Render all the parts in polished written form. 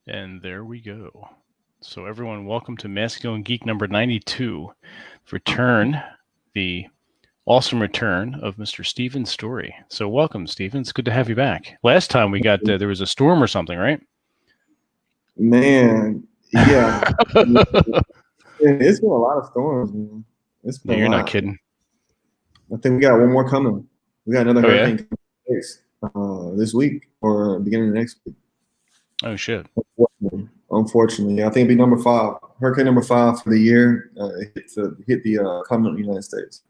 And there we go. So everyone, welcome to Masculine Geek number 92. Return, the awesome return of Mr. Stephen Storey. So welcome, Stephen. It's good to have you back. Last time we got, there was a storm or something, right? Man, yeah. It's been a lot of storms, man. It's been You're not kidding. I think we got one more coming. We got another hurricane this week or beginning of next week. Oh, shit. Unfortunately, I think it'd be number 5. Hurricane number 5 for the year. Hit the continental United States.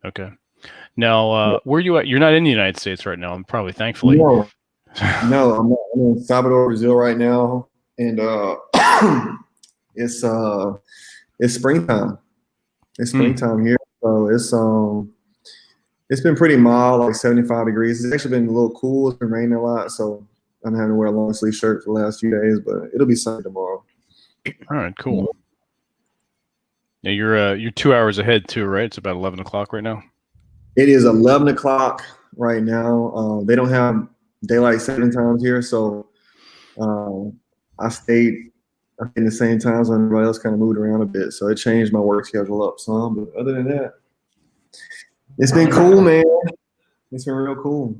Okay. Now, where are you at? You're not in the United States right now, probably, thankfully. No, I'm not. I'm in Salvador, Brazil right now, and it's springtime. It's springtime here, so it's been pretty mild, like 75 degrees. It's actually been a little cool. It's been raining a lot, so I'm having to wear a long sleeve shirt for the last few days, but it'll be sunny tomorrow. All right, cool. Yeah, you're 2 hours ahead too, right? It's about 11 o'clock right now. It is 11 o'clock right now. They don't have daylight saving times here, so I stayed in the same time as everybody else, kind of moved around a bit, so it changed my work schedule up some. But other than that, it's been cool, man. It's been real cool.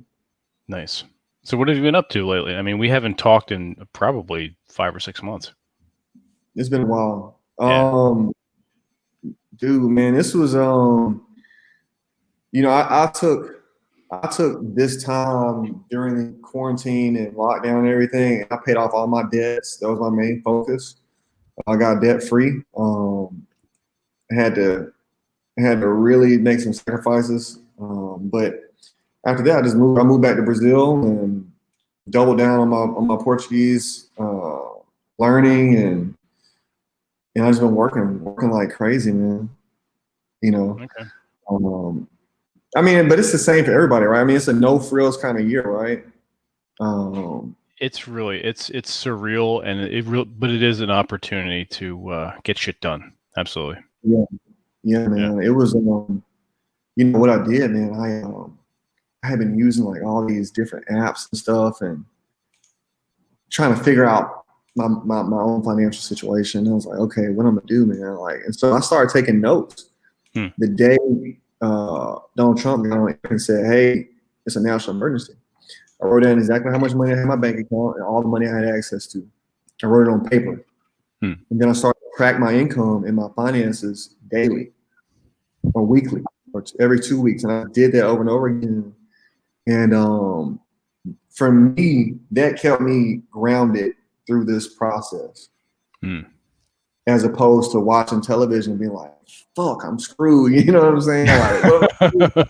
Nice. So what have you been up to lately? I mean, we haven't talked in probably 5 or 6 months. It's been a while. Yeah. Dude, man, this was I took this time during the quarantine and lockdown and everything, and I paid off all my debts. That was my main focus. I got debt free. I had to really make some sacrifices. But after that, I moved back to Brazil and doubled down on my Portuguese learning, and I've just been working like crazy, man. Okay. I mean, but it's the same for everybody, right? I mean, it's a no frills kind of year, right? It's really it's surreal, and but it is an opportunity to get shit done. Absolutely. Yeah, man. Yeah. It was what I did, man. I have been using like all these different apps and stuff, and trying to figure out my own financial situation. I was like, okay, what I'm gonna do, man? Like, and so I started taking notes. The day Donald Trump got on and said, "Hey, it's a national emergency," I wrote down exactly how much money I had in my bank account and all the money I had access to. I wrote it on paper, and then I started to track my income and my finances daily, or weekly, or every 2 weeks, and I did that over and over again. And for me, that kept me grounded through this process, as opposed to watching television and being like, "Fuck, I'm screwed." You know what I'm saying? Like,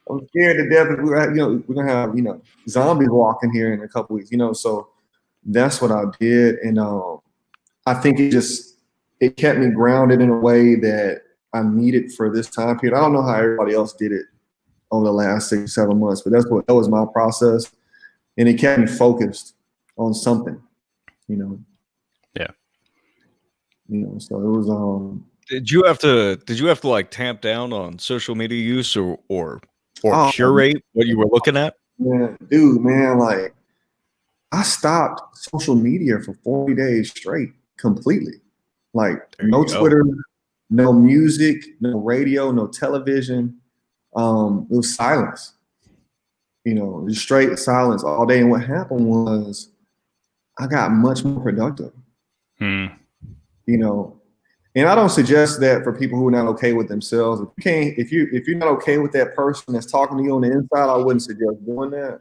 I'm scared to death. We're gonna have zombies walking here in a couple weeks. So that's what I did, and I think it kept me grounded in a way that I needed for this time period. I don't know how everybody else did it over the last 6 or 7 months, but that was my process, and it kept me focused on something. Yeah. So it was. Did you have to like tamp down on social media use or curate what you were looking at? Yeah, dude, man, like I stopped social media for 40 days straight, completely. Like no Twitter, no music, no radio, no television. It was silence. Just straight silence all day. And what happened was I got much more productive. And I don't suggest that for people who are not okay with themselves. If you're not okay with that person that's talking to you on the inside, I wouldn't suggest doing that,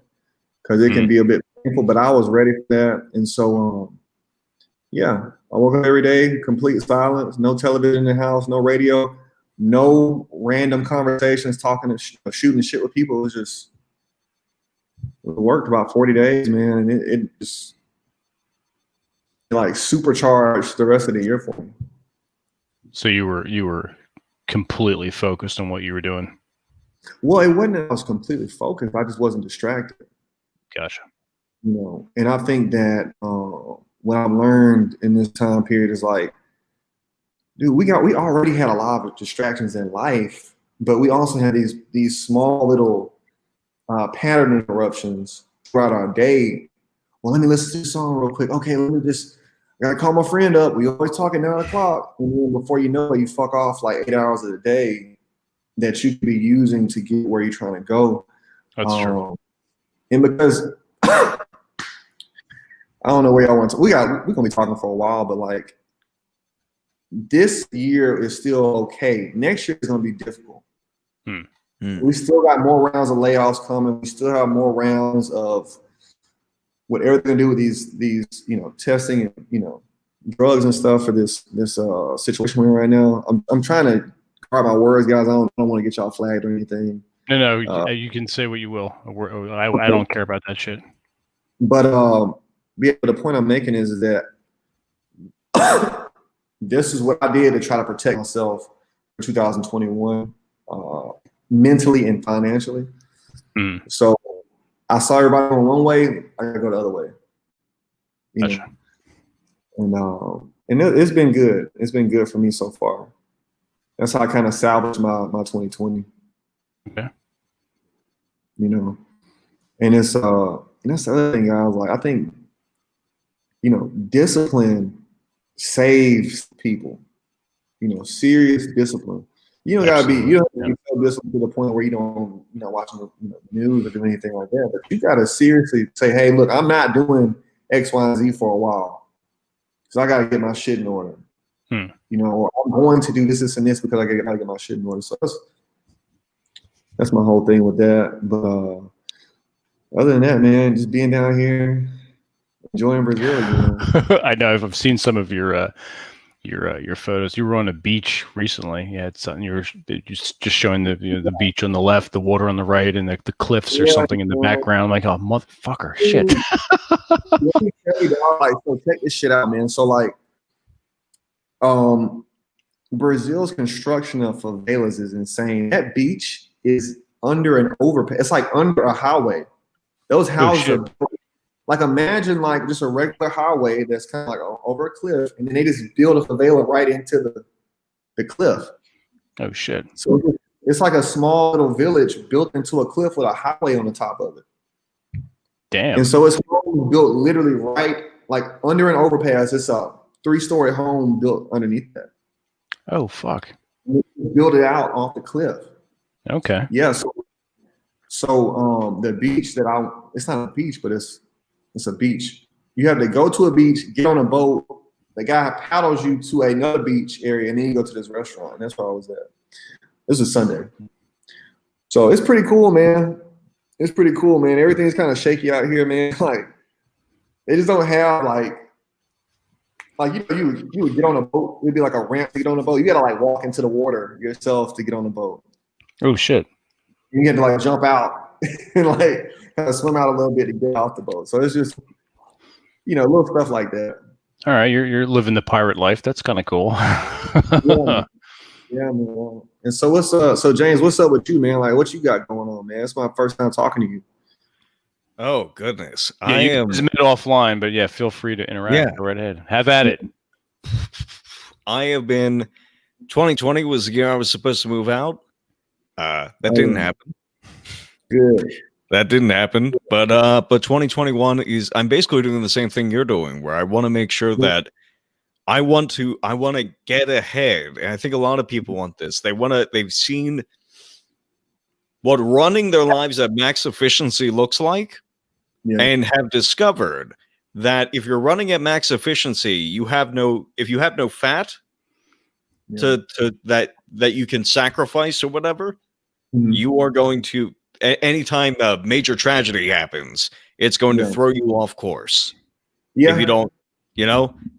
because it can be a bit painful. But I was ready for that, and so I woke up every day, complete silence, no television in the house, no radio, no random conversations, talking and shooting shit with people. It worked about 40 days, man, and it just like supercharged the rest of the year for me. So you were completely focused on what you were doing? Well, it wasn't that I was completely focused. I just wasn't distracted. Gotcha. And I think that what I've learned in this time period is like, dude, we already had a lot of distractions in life, but we also had these small little pattern interruptions throughout our day well, let me listen to the song real quick. Okay, let me just, I gotta call my friend up. We always talk at 9 o'clock. And then before you know it, you fuck off like 8 hours of the day that you could be using to get where you're trying to go. That's true. And because I don't know where y'all want to, we're gonna be talking for a while, but like this year is still okay. Next year is gonna be difficult. We still got more rounds of layoffs coming. We still have more rounds of whatever they're gonna do with these testing and drugs and stuff for this situation we're in right now. I'm trying to guard my words, guys. I don't want to get y'all flagged or anything. No, you can say what you will. I don't care about that shit. But the point I'm making is that this is what I did to try to protect myself for 2021, mentally and financially. So I saw everybody going one way, I gotta go the other way. Gotcha. And it's been good. It's been good for me so far. That's how I kind of salvaged my 2020. Okay. And it's and that's the other thing, guys. Like I think, discipline saves people. Serious discipline. You don't gotta be so disciplined to the point where you don't, watching the news or doing anything like that. But you gotta seriously say, hey, look, I'm not doing X, Y, and Z for a while. Because I gotta get my shit in order. Or I'm going to do this and this because I gotta get my shit in order. So that's my whole thing with that. But other than that, man, just being down here, enjoying Brazil. I know. I've seen some of your photos. You were on a beach recently. Yeah, it's you're just showing the beach on the left, the water on the right, and the cliffs or something in the background. I'm like, oh motherfucker, shit. Let me tell you, dog, like, so check this shit out, man. So like, Brazil's construction of favelas is insane. That beach is under an overpass. It's like under a highway. Those houses are like, imagine like just a regular highway that's kind of like over a cliff, and then they just build a favela right into the cliff. Oh shit! So it's like a small little village built into a cliff with a highway on the top of it. Damn! And so it's built literally right like under an overpass. It's a 3-story home built underneath that. Oh fuck! Build it out off the cliff. Okay. Yeah. So the beach it's not a beach, but it's a beach. You have to go to a beach, get on a boat. The guy paddles you to another beach area, and then you go to this restaurant. And that's where I was at. This was Sunday. So it's pretty cool, man. It's pretty cool, man. Everything's kind of shaky out here, man. Like they just don't have like you would get on a boat. It'd be like a ramp to get on a boat. You gotta like walk into the water yourself to get on the boat. Oh shit! You have to like jump out and like kind of swim out a little bit to get off the boat. So it's just little stuff like that. All right, you're living the pirate life. That's kind of cool. Yeah, man. And so what's up? So James, what's up with you, man? Like, what you got going on, man? It's my first time talking to you. Oh goodness, yeah, you can submit offline, but yeah, feel free to interact. Yeah. Go right ahead. Have at it. I have been. 2020 was the year I was supposed to move out. That didn't happen. Good. That didn't happen. But 2021 is. I'm basically doing the same thing you're doing, where I want to make sure that I want to get ahead. And I think a lot of people want this. They've seen what running their lives at max efficiency looks like, and have discovered that if you're running at max efficiency, if you have no fat to that you can sacrifice or whatever, you are going to, anytime a major tragedy happens, it's going to throw you off course. If you don't,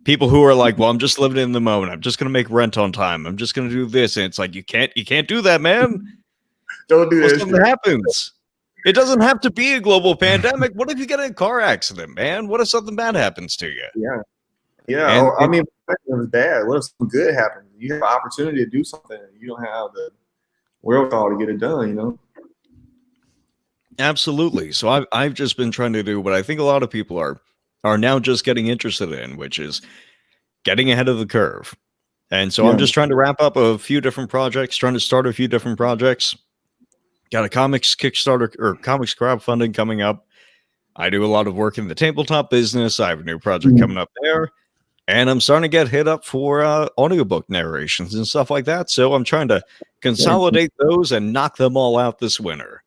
people who are like, well, I'm just living in the moment. I'm just going to make rent on time. I'm just going to do this. And it's like, you can't do that, man. Don't do that. Something happens. It doesn't have to be a global pandemic. What if you get in a car accident, man? What if something bad happens to you? Yeah. I mean, it was bad. What if something good happens? You have an opportunity to do something. You don't have the wherewithal to get it done, Absolutely. So I've just been trying to do what I think a lot of people are now just getting interested in, which is getting ahead of the curve. And so I'm just trying to wrap up a few different projects, trying to start a few different projects. Got a comics Kickstarter or comics crowdfunding coming up. I do a lot of work in the tabletop business. I have a new project coming up there. And I'm starting to get hit up for audiobook narrations and stuff like that. So I'm trying to consolidate those and knock them all out this winter.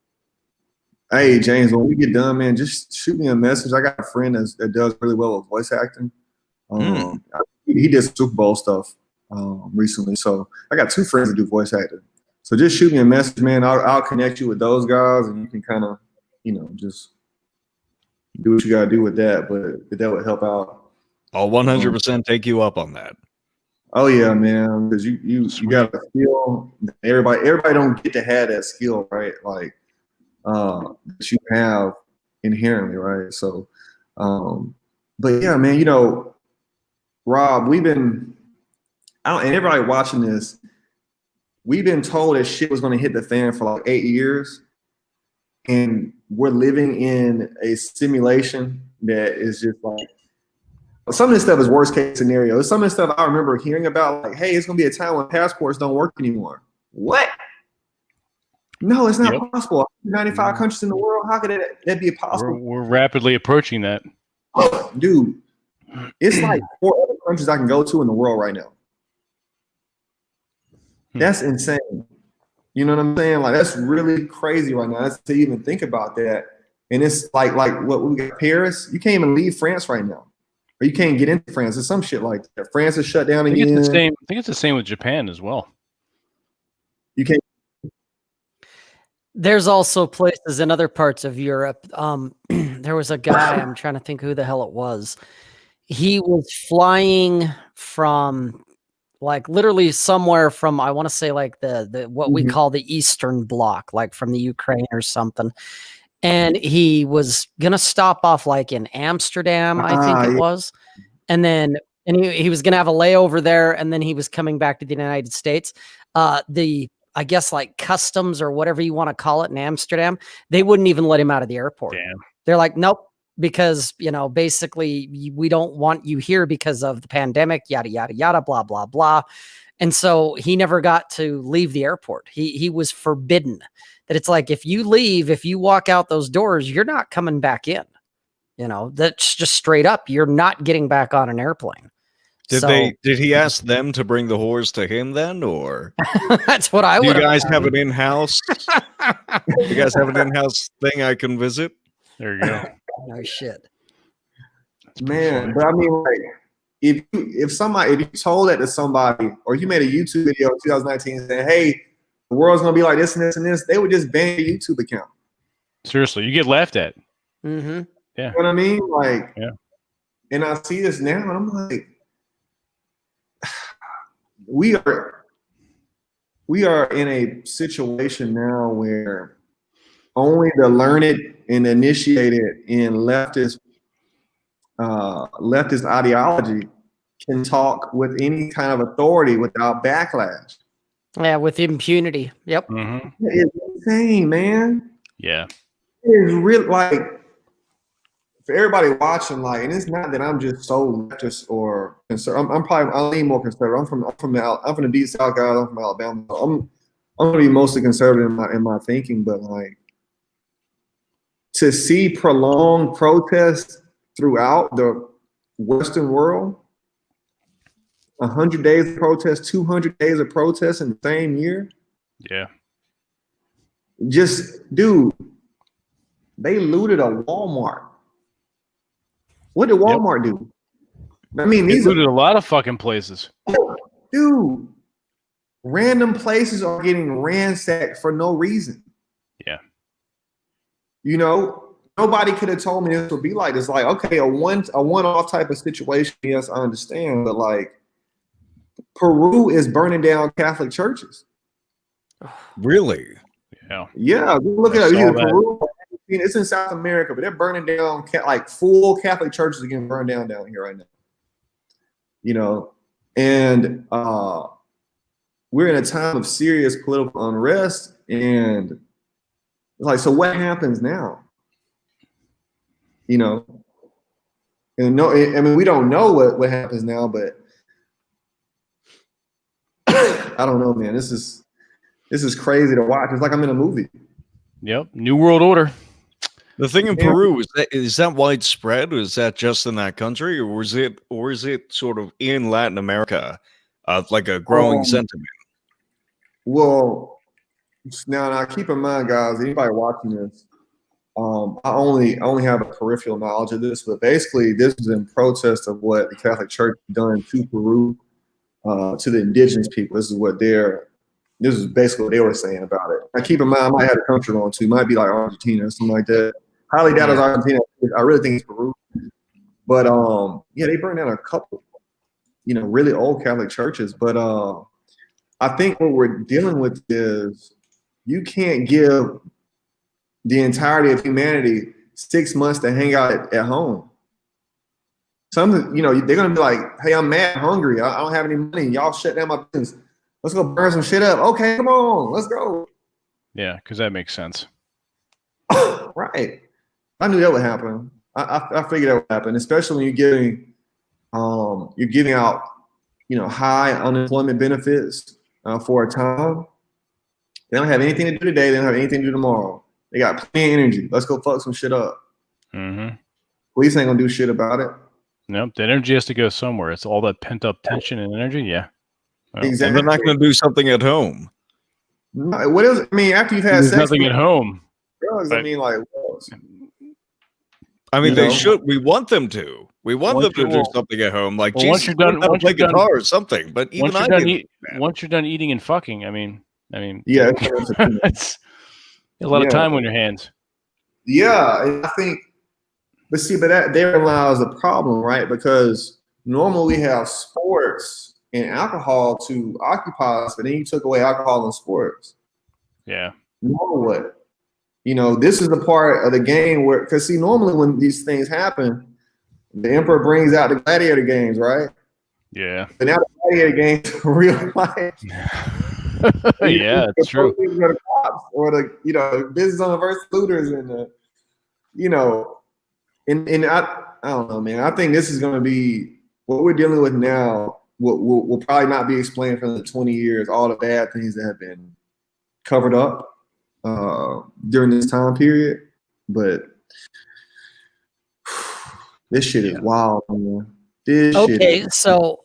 Hey, James, when we get done, man, just shoot me a message. I got a friend that does really well with voice acting. He did Super Bowl stuff recently. So I got 2 friends that do voice acting. So just shoot me a message, man. I'll connect you with those guys, and you can kind of, just do what you got to do with that. But that would help out. I'll 100% take you up on that. Oh yeah, man, because you got a skill. Everybody don't get to have that skill, right? Like that you have inherently, right? So, but yeah, man, Rob, and everybody watching this, we've been told that shit was going to hit the fan for like 8 years, and we're living in a simulation that is just like. Some of this stuff is worst case scenario. Some of this stuff I remember hearing about, like, hey, it's going to be a time when passports don't work anymore. What? No, it's not possible. 95 countries in the world. How could that be possible? We're rapidly approaching that. Oh, dude, it's like 4 other countries I can go to in the world right now. That's insane. You know what I'm saying? Like, that's really crazy right now. That's to even think about that. And it's like what we got, Paris. You can't even leave France right now. Or you can't get into France. It's some shit like that. France is shut down again. I think it's the same with Japan as well. You can't. There's also places in other parts of Europe. There was a guy, I'm trying to think who the hell it was. He was flying from like literally somewhere from, I want to say like the what we call the Eastern Bloc, like from the Ukraine or something. And he was going to stop off like in Amsterdam, I think it was. And then he was going to have a layover there. And then he was coming back to the United States. I guess like customs or whatever you want to call it in Amsterdam, they wouldn't even let him out of the airport. Damn. They're like, nope, because, basically we don't want you here because of the pandemic, yada, yada, yada, blah, blah, blah. And so he never got to leave the airport. He was forbidden. That it's like, if you walk out those doors, you're not coming back in. That's just straight up. You're not getting back on an airplane. Did he ask them to bring the whores to him then, or that's what I would. Do you guys have an in-house? You guys have an in-house thing I can visit? There you go. No shit, man. But I mean, like, if you told that to somebody, or you made a YouTube video in 2019 saying, "Hey, the world's gonna be like this and this and this," they would just ban your YouTube account. Seriously, you get laughed at. Mm-hmm. Yeah. You know what I mean? Like, yeah. And I see this now, and I'm like, we are in a situation now where only the learned and initiated in leftist ideology can talk with any kind of authority without backlash. Yeah, with impunity. Yep. Mm-hmm. It's insane, man. Yeah. It is real, like, for everybody watching, like, and it's not that I'm just so leftist or conservative. I lean more conservative. I'm from the deep South, guys. I'm from Alabama. So I'm gonna be mostly conservative in my thinking, but like, to see prolonged protests throughout the Western world, 100 days of protest, 200 days of protest in the same year. Yeah. Just, dude, they looted a Walmart. What did Walmart do? I mean, they looted a lot of fucking places. Dude, random places are getting ransacked for no reason. Yeah. Nobody could have told me this would be like this. Like, okay, a one-off type of situation. Yes, I understand, but like, Peru is burning down Catholic churches. Really? Yeah. Yeah, look at it. Peru. It's in South America, but they're burning down like full Catholic churches are getting burned down here right now. And we're in a time of serious political unrest, and it's like, so what happens now? And no, I mean, we don't know what happens now, but I don't know, man. This is crazy to watch. It's like I'm in a movie. Yep. New World Order. The thing in Peru, is that widespread? Or is that just in that country, or is it sort of in Latin America, like a growing sentiment? Well, now keep in mind, guys, anybody watching this, I only have a peripheral knowledge of this, but basically this is in protest of what the Catholic Church has done to Peru, to the indigenous people. This is basically what they were saying about it. Now keep in mind, I might have a country on too. It might be like Argentina or something like that. Highly doubt it's Argentina. I really think it's Peru. But yeah, they burned down a couple, really old Catholic churches. But I think what we're dealing with is you can't give the entirety of humanity 6 months to hang out at home. They're gonna be like, hey, I'm mad hungry. I don't have any money. Y'all shut down my business. Let's go burn some shit up. Okay, come on, let's go. Yeah, because that makes sense. Right. I knew that would happen. I figured that would happen, especially when you're giving out, high unemployment benefits for a time. They don't have anything to do today. They don't have anything to do tomorrow. They got plenty of energy. Let's go fuck some shit up. Mm-hmm. Police ain't gonna do shit about it. Nope, the energy has to go somewhere. It's all that pent up tension and energy. Yeah. Well, exactly. And they're not going to do something at home. No, what is? I mean, after you've had There's sex, nothing at home. Drugs. I mean, like. I mean, they should. We want them to. We want them to do something at home. Like, once you're done, play guitar or something. But even once you're done eating and fucking, I mean, yeah, it's a lot of time on your hands. Yeah, and I think, but that therein lies the problem, right? Because normally we have sports and alcohol to occupy us, but then you took away alcohol and sports. Yeah. Now what? This is the part of the game where, because normally when these things happen, the emperor brings out the gladiator games, right? Yeah. But now the gladiator games are real life. Yeah, it's true. The cops or the business owners versus looters, and and I don't know, man. I think this is going to be what we're dealing with now. Will probably not be explained for the 20 years. All the bad things that have been covered up during this time period, but this shit is wild, man. So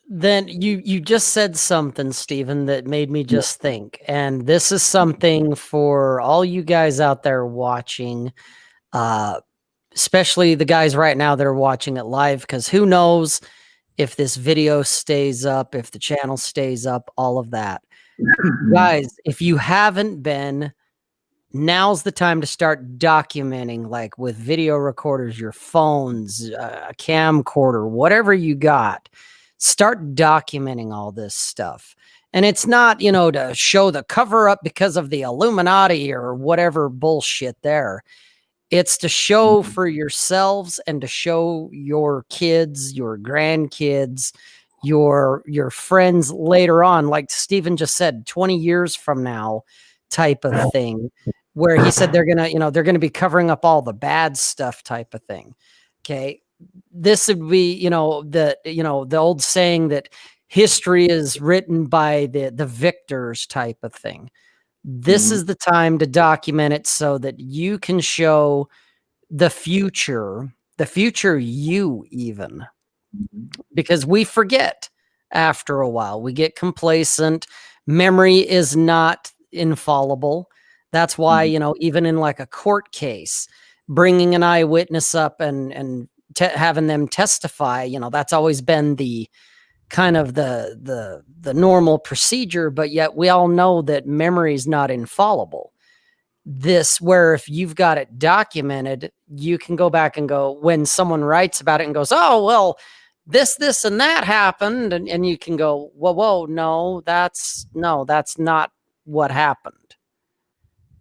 then you just said something, Stephen, that made me just think, and this is something for all you guys out there watching, especially the guys right now that are watching it live, because who knows if this video stays up, if the channel stays up, all of that. Guys, if you haven't been, now's the time to start documenting, like with video recorders, your phones, a camcorder, whatever you got. Start documenting all this stuff. And it's not, to show the cover up because of the Illuminati or whatever bullshit there. It's to show for yourselves and to show your kids, your grandkids, your friends later on, like Stephen just said, 20 years from now type of thing, where he said they're gonna be covering up all the bad stuff type of thing. Okay. This would be, the old saying that history is written by the victors type of thing. This is the time to document it so that you can show the future you even, because we forget after a while. We get complacent. Memory is not infallible. That's why, even in like a court case, bringing an eyewitness up and having them testify, that's always been the kind of the normal procedure, but yet we all know that memory is not infallible. This, where if you've got it documented, you can go back and go, when someone writes about it and goes, oh, well, this and that happened. And you can go, whoa, no, that's not what happened.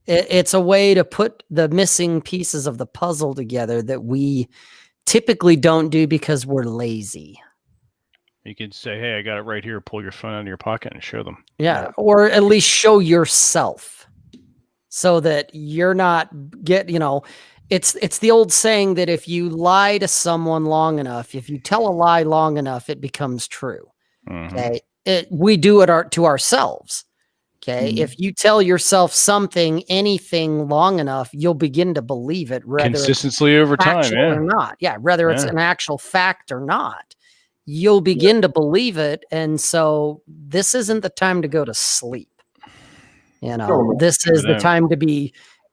It's a way to put the missing pieces of the puzzle together that we typically don't do because we're lazy. You could say, hey, I got it right here. Pull your phone out of your pocket and show them. Yeah. Or at least show yourself so that you're not it's the old saying that if you lie to someone long enough, if you tell a lie long enough, it becomes true. Okay. We do it to ourselves. Okay. If you tell yourself something, anything long enough, you'll begin to believe it, whether Consistently over it's time, factual yeah. or not. Yeah. Whether it's Yeah. an actual fact or not, you'll begin to believe it. And so this isn't the time to go to sleep. You know, this is the time to be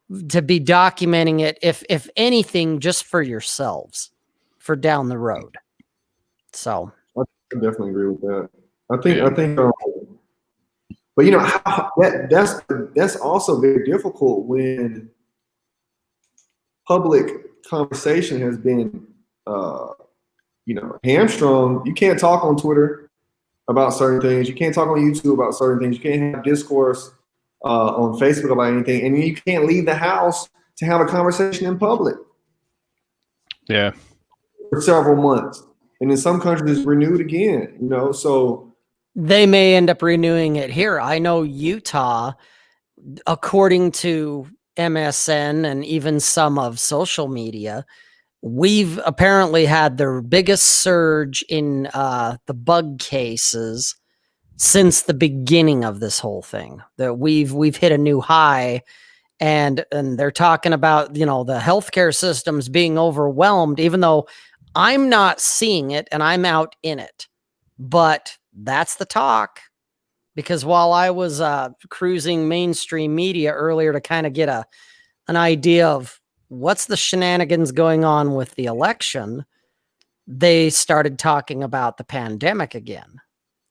documenting it, if anything, just for yourselves, for down the road. So I definitely agree with that. I think, but you know, that's also very difficult when public conversation has been, you know, hamstrung. You can't talk on Twitter about certain things. You can't talk on YouTube about certain things. You can't have discourse on Facebook about anything, and you can't leave the house to have a conversation in public. Yeah. For several months, and in some countries, it's renewed again. You know, so they may end up renewing it here. I know Utah, according to MSN and even some of social media, we've apparently had the biggest surge in the bug cases since the beginning of this whole thing. That we've hit a new high, and they're talking about, you know, the healthcare systems being overwhelmed, even though I'm not seeing it and I'm out in it. But that's the talk. Because while I was cruising mainstream media earlier to kind of get an idea of what's the shenanigans going on with the election, they started talking about the pandemic again.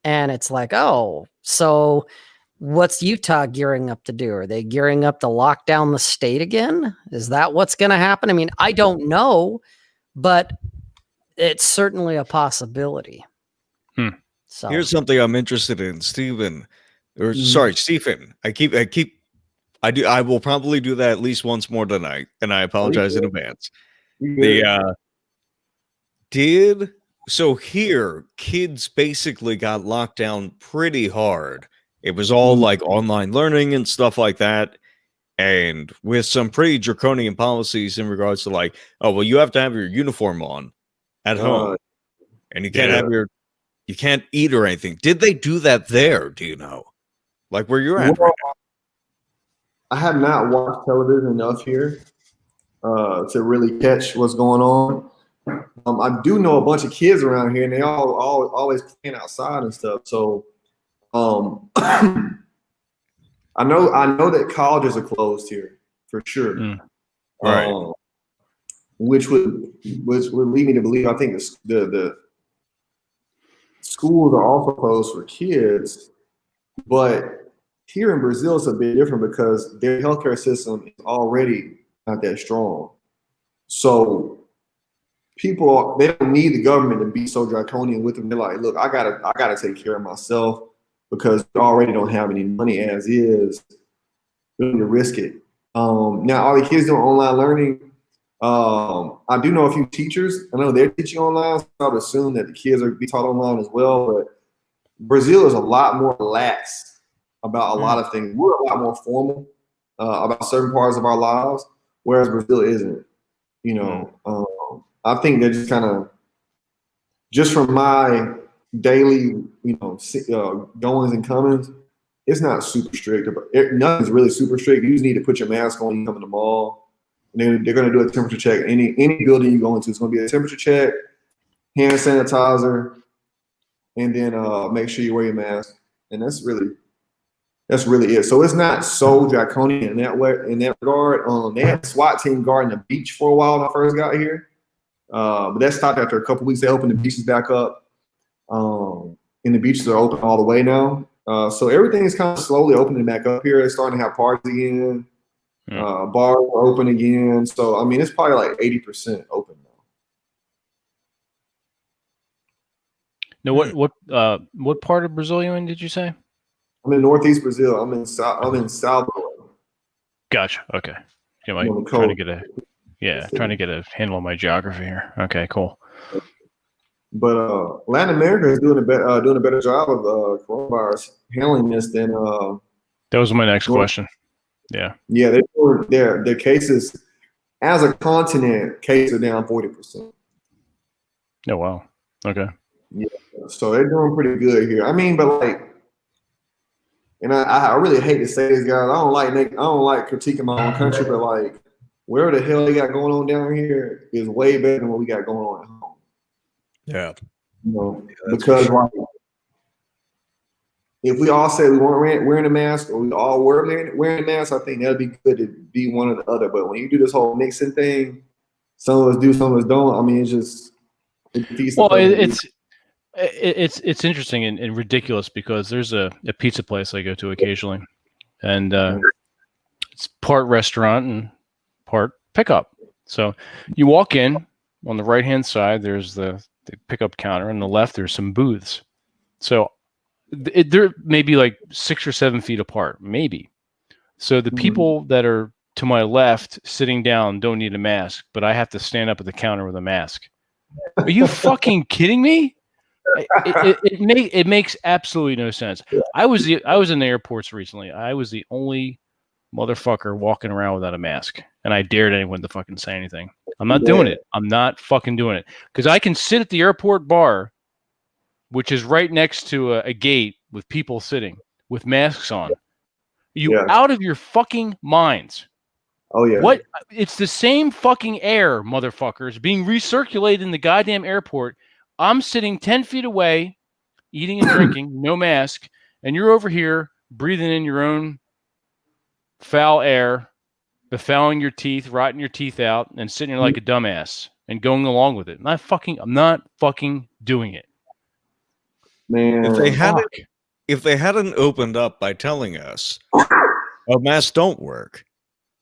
And it's like, oh, so what's Utah gearing up to do? Are they gearing up to lock down the state again? Is that what's going to happen? I mean, I don't know, but it's certainly a possibility. So here's something I'm interested in, Stephen. Or sorry, Stephen. I will probably do that at least once more tonight, and I apologize in advance. So here, kids basically got locked down pretty hard. It was all like online learning and stuff like that. And with some pretty draconian policies in regards to like, oh, well, you have to have your uniform on at home. And you can't have you can't eat or anything. Did they do that there? Do you know? Like where you're at right now? I have not watched television enough here to really catch what's going on. I do know a bunch of kids around here, and they all always playing outside and stuff. So I know that colleges are closed here for sure. Right. Which would lead me to believe, I think the schools are also closed for kids, but here in Brazil it's a bit different because their healthcare system is already not that strong. So people, they don't need the government to be so draconian with them. They're like, look, I gotta take care of myself because we already don't have any money as is. We need to risk it. Now all the kids doing online learning. I do know a few teachers. I know they're teaching online, so I would assume that the kids are be taught online as well. But Brazil is a lot more lax about a lot of things. We're a lot more formal about certain parts of our lives, whereas Brazil isn't. You know, I think they're just kind of, just from my daily, you know, goings and comings, it's not super strict. Nothing's really super strict. You just need to put your mask on when you come in the mall. They're going to do a temperature check. Any building you go into, it's going to be a temperature check, hand sanitizer, and then make sure you wear your mask. And that's really it. So it's not so draconian in that way. In that regard, they had a SWAT team guarding the beach for a while when I first got here, but that stopped after a couple of weeks. They opened the beaches back up, and the beaches are open all the way now. So everything is kind of slowly opening back up here. They're starting to have parties again. Bars are open again. So I mean, it's probably like 80% open now. Now, what part of Brazil you in? Did you say? I'm in Northeast Brazil. I'm in Salvador. Gotcha. Okay. Yeah, trying to get a handle on my geography here. Okay, cool. But Latin America is doing a better job of coronavirus handling this than. That was my next question. Yeah. Yeah, their cases as a continent, cases are down 40%. Oh wow. Okay. Yeah. So they're doing pretty good here. I mean, but like, And I really hate to say this, guys. I don't like critiquing my own country, but like whatever the hell they got going on down here is way better than what we got going on at home. Yeah. You know, Yeah, because like if we all say we weren't wearing a mask or we all were wearing a mask, I think that'd be good to be one or the other. But when you do this whole mixing thing, some of us do, some of us don't. I mean, it defeats the purpose. It's interesting and ridiculous because there's a pizza place I go to occasionally, and it's part restaurant and part pickup. So you walk in, on the right hand side there's the pickup counter, on the left there's some booths. So they're maybe like 6 or 7 feet apart, maybe. So the people that are to my left sitting down don't need a mask, but I have to stand up at the counter with a mask. Are you fucking kidding me? It makes absolutely no sense. I was in the airports recently. I was the only motherfucker walking around without a mask, and I dared anyone to fucking say anything. I'm not doing it. I'm not fucking doing it, because I can sit at the airport bar, which is right next to a gate with people sitting with masks on. You out of your fucking minds? Oh yeah. What? It's the same fucking air, motherfuckers, being recirculated in the goddamn airport. I'm sitting 10 feet away, eating and drinking, no mask, and you're over here breathing in your own foul air, befouling your teeth, rotting your teeth out, and sitting there like a dumbass and going along with it. I'm not fucking doing it. Man, if they hadn't opened up by telling us, "Oh, masks don't work,"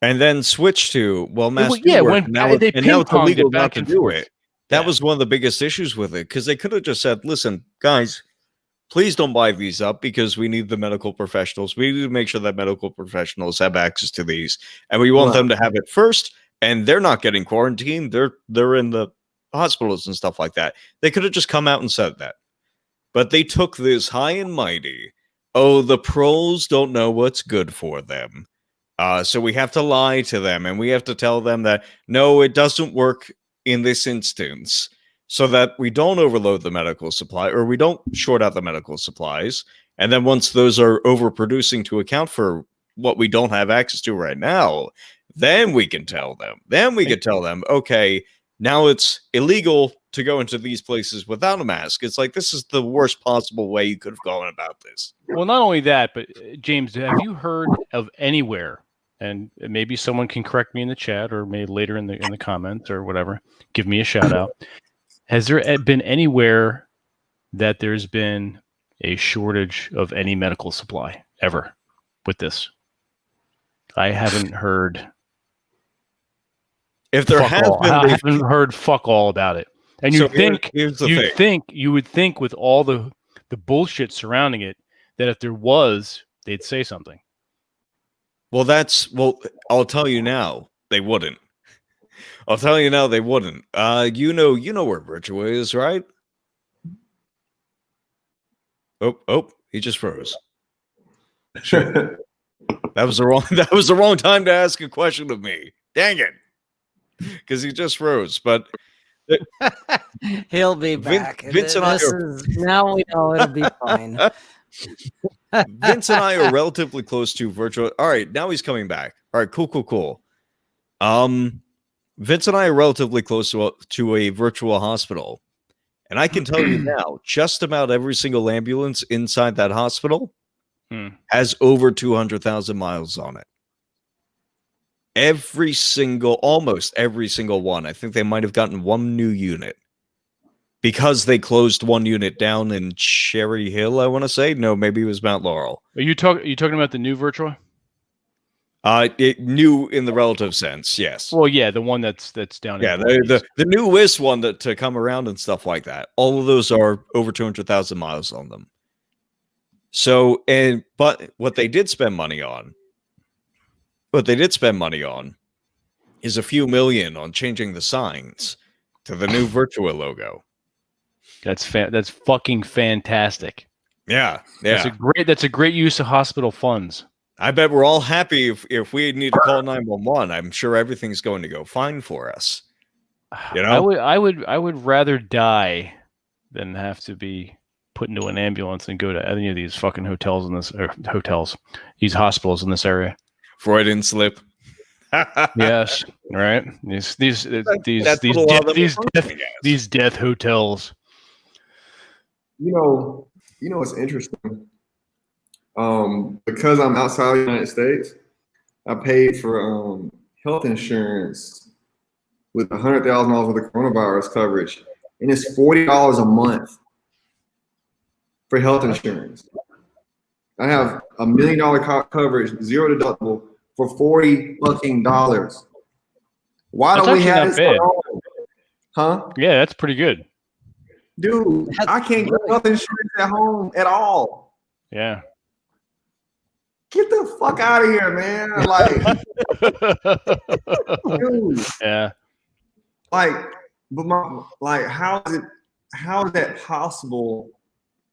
and then switch to, "Well, masks do work," now it's illegal not to do it. That was one of the biggest issues with it, because they could have just said, "Listen, guys, please don't buy these up because we need the medical professionals. We need to make sure that medical professionals have access to these, and we want them to have it first. And they're not getting quarantined; they're in the hospitals and stuff like that." They could have just come out and said that, but they took this high and mighty. Oh, the pros don't know what's good for them, so we have to lie to them, and we have to tell them that no, it doesn't work in this instance, so that we don't overload the medical supply, or we don't short out the medical supplies. And then once those are overproducing to account for what we don't have access to right now, then we can tell them. Then we can tell them, okay, now it's illegal to go into these places without a mask. It's like, this is the worst possible way you could have gone about this. Well, not only that, but James, have you heard of anywhere, and maybe someone can correct me in the chat or maybe later in the comments or whatever, give me a shout out. Has there been anywhere that there's been a shortage of any medical supply ever with this? I haven't heard. If there has been, I haven't heard fuck all about it. And you would think with all the bullshit surrounding it that if there was, they'd say something. Well, I'll tell you now, they wouldn't. I'll tell you now, they wouldn't. You know where Virtua is, right? Oh, he just froze. Sure. That was the wrong time to ask a question of me. Dang it. Because he just froze. But he'll be back. Vince and I now we know it'll be fine. Vince and I are relatively close to Virtua. All right, now he's coming back. All right, cool. Vince and I are relatively close to a virtual hospital. And I can tell you now, just about every single ambulance inside that hospital has over 200,000 miles on it. Almost every single one. I think they might have gotten one new unit because they closed one unit down in Cherry Hill, I want to say. No, maybe it was Mount Laurel. Are you talking about the new Virtua? New in the relative sense, yes. Well, yeah, the one that's down. Yeah, the newest one to come around and stuff like that. All of those are over 200,000 miles on them. So, but what they did spend money on is a few million on changing the signs to the new Virtua logo. That's fucking fantastic. Yeah. That's a great use of hospital funds. I bet we're all happy if we need to call 911. I'm sure everything's going to go fine for us. You know, I would rather die than have to be put into an ambulance and go to any of these fucking hotels these hospitals in this area. Freudian slip. Yes, right. These death hotels. You know what's interesting? Because I'm outside of the United States, I paid for health insurance with $100,000 worth of coronavirus coverage, and it's $40 a month for health insurance. I have $1 million coverage, zero deductible, for $40 fucking dollars. Why don't we have this? Huh? Yeah, that's pretty good. Dude, I can't get health insurance at home at all. Yeah. Get the fuck out of here, man. Like, dude. Yeah. How is that possible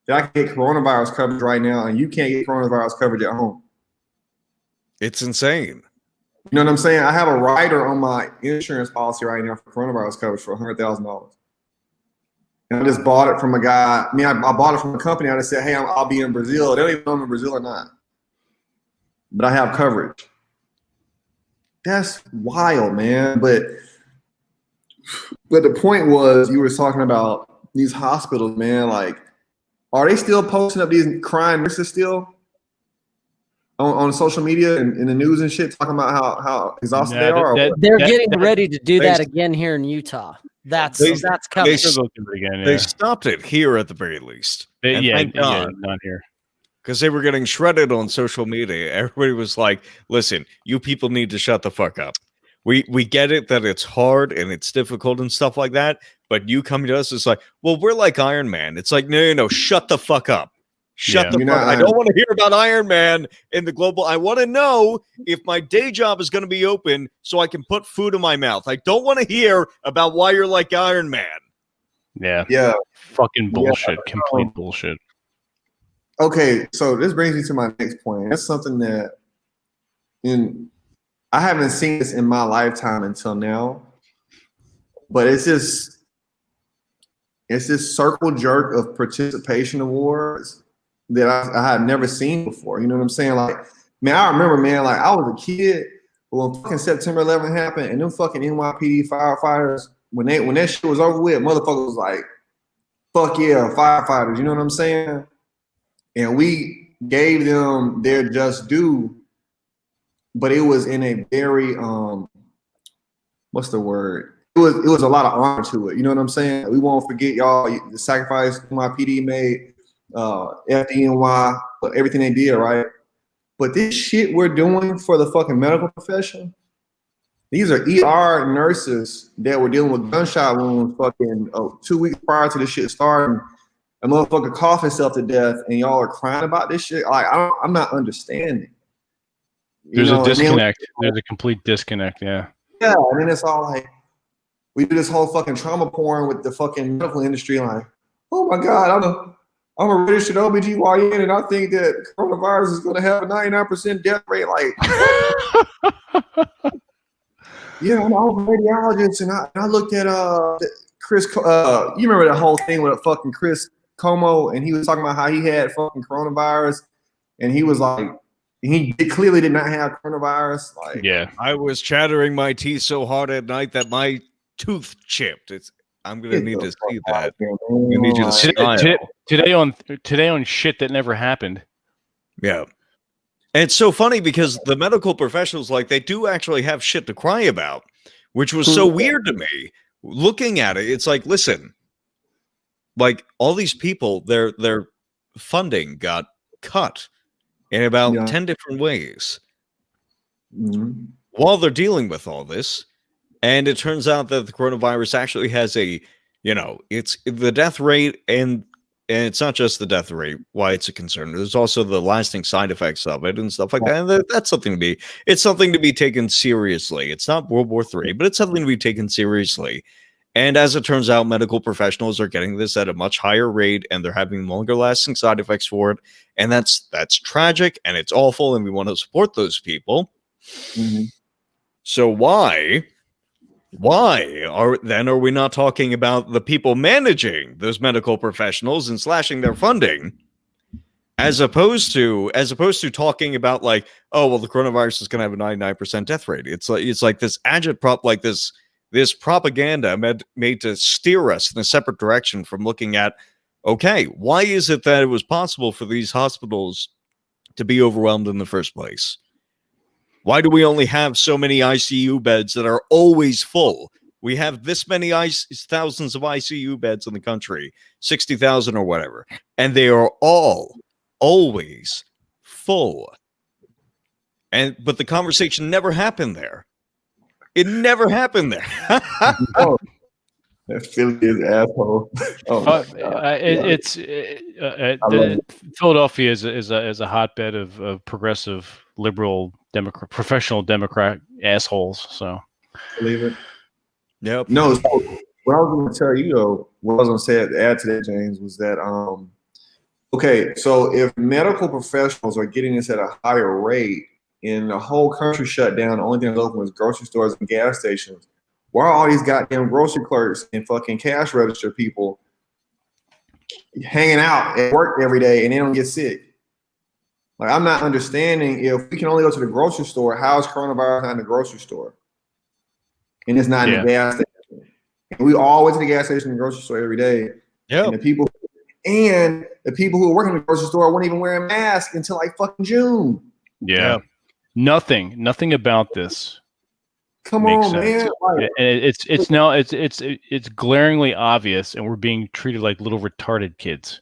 that I can get coronavirus coverage right now and you can't get coronavirus coverage at home? It's insane. You know what I'm saying? I have a rider on my insurance policy right now for coronavirus coverage for $100,000. And I just bought it from a guy. I bought it from a company. I just said, hey, I'll be in Brazil. They don't even know I'm in Brazil or not. But I have coverage. That's wild, man. But the point was, you were talking about these hospitals, man. Like, are they still posting up these crying nurses still on social media and in the news and shit, talking about how exhausted they are? They're getting ready to do that again here in Utah. That's coming. They stopped it here at the very least. Not here. Because they were getting shredded on social media. Everybody was like, listen, you people need to shut the fuck up. We get it that it's hard and it's difficult and stuff like that, but you coming to us, it's like, well, we're like Iron Man. It's like, no, shut the fuck up. Shut the fuck up. I don't want to hear about Iron Man in the global. I want to know if my day job is going to be open so I can put food in my mouth. I don't want to hear about why you're like Iron Man. Yeah. Yeah. Fucking bullshit. Complete bullshit. Okay, so this brings me to my next point. That's something that I haven't seen this in my lifetime until now, but it's this circle jerk of participation awards that I had never seen before. You know what I'm saying? Like, man, I remember, man, like I was a kid when fucking September 11th happened, and them fucking NYPD firefighters, when that shit was over with, motherfuckers was like, fuck yeah, firefighters. You know what I'm saying? And we gave them their just due, but it was in a very what's the word? It was a lot of honor to it. You know what I'm saying? We won't forget y'all the sacrifice NYPD made, FDNY, but everything they did, right? But this shit we're doing for the fucking medical profession, these are ER nurses that were dealing with gunshot wounds fucking 2 weeks prior to this shit starting. A motherfucker cough himself to death, and y'all are crying about this shit. Like, I'm not understanding. There's a disconnect. There's a complete disconnect. Yeah. Yeah, and then it's all like we do this whole fucking trauma porn with the fucking medical industry. Like, oh my god, I'm a registered OBGYN, and I think that coronavirus is going to have a 99% death rate. Like, yeah, I'm a radiologist, and I looked at Chris. You remember that whole thing with fucking Chris Como, and he was talking about how he had fucking coronavirus, and he was like, he clearly did not have coronavirus. Like, yeah, I was chattering my teeth so hard at night that my tooth chipped. I'm gonna need to see that. I'm gonna need you to smile. Today on shit that never happened. Yeah, and it's so funny because the medical professionals, like, they do actually have shit to cry about, which was so weird to me. Looking at it, it's like, listen, like all these people, their funding got cut in about 10 different ways while they're dealing with all this. And it turns out that the coronavirus actually has it's the death rate, and it's not just the death rate why it's a concern. There's also the lasting side effects of it and stuff like that. And that's something to be taken seriously. It's not World War III, but it's something to be taken seriously. And as it turns out, medical professionals are getting this at a much higher rate, and they're having longer lasting side effects for it. And that's tragic, and it's awful, and we want to support those people. So why Why are we not talking about the people managing those medical professionals and slashing their funding, as opposed to talking about like, oh well, the coronavirus is going to have a 99% death rate. It's like this agitprop, like this propaganda made to steer us in a separate direction from looking at, okay, why is it that it was possible for these hospitals to be overwhelmed in the first place? Why do we only have so many ICU beds that are always full? We have this many thousands of ICU beds in the country, 60,000 or whatever, and they are all always full. But the conversation never happened there. It never happened there. Oh, that Philly is asshole. Oh, Philadelphia is a hotbed of progressive, liberal, professional Democrat assholes. So believe it. Yep. No, so what I was going to tell you though, what I was going to say to add to that, James, was that okay, so if medical professionals are getting this at a higher rate and the whole country shut down, the only thing that's open was grocery stores and gas stations, why are all these goddamn grocery clerks and fucking cash register people hanging out at work every day and they don't get sick? Like, I'm not understanding, if we can only go to the grocery store, how is coronavirus not in the grocery store? And it's not in the gas station. And we all went to the gas station and the grocery store every day. Yeah. And the people who were working in the grocery store weren't even wearing masks until like fucking June. Yeah. Nothing about this. Come on, man. Like, it's glaringly obvious, and we're being treated like little retarded kids.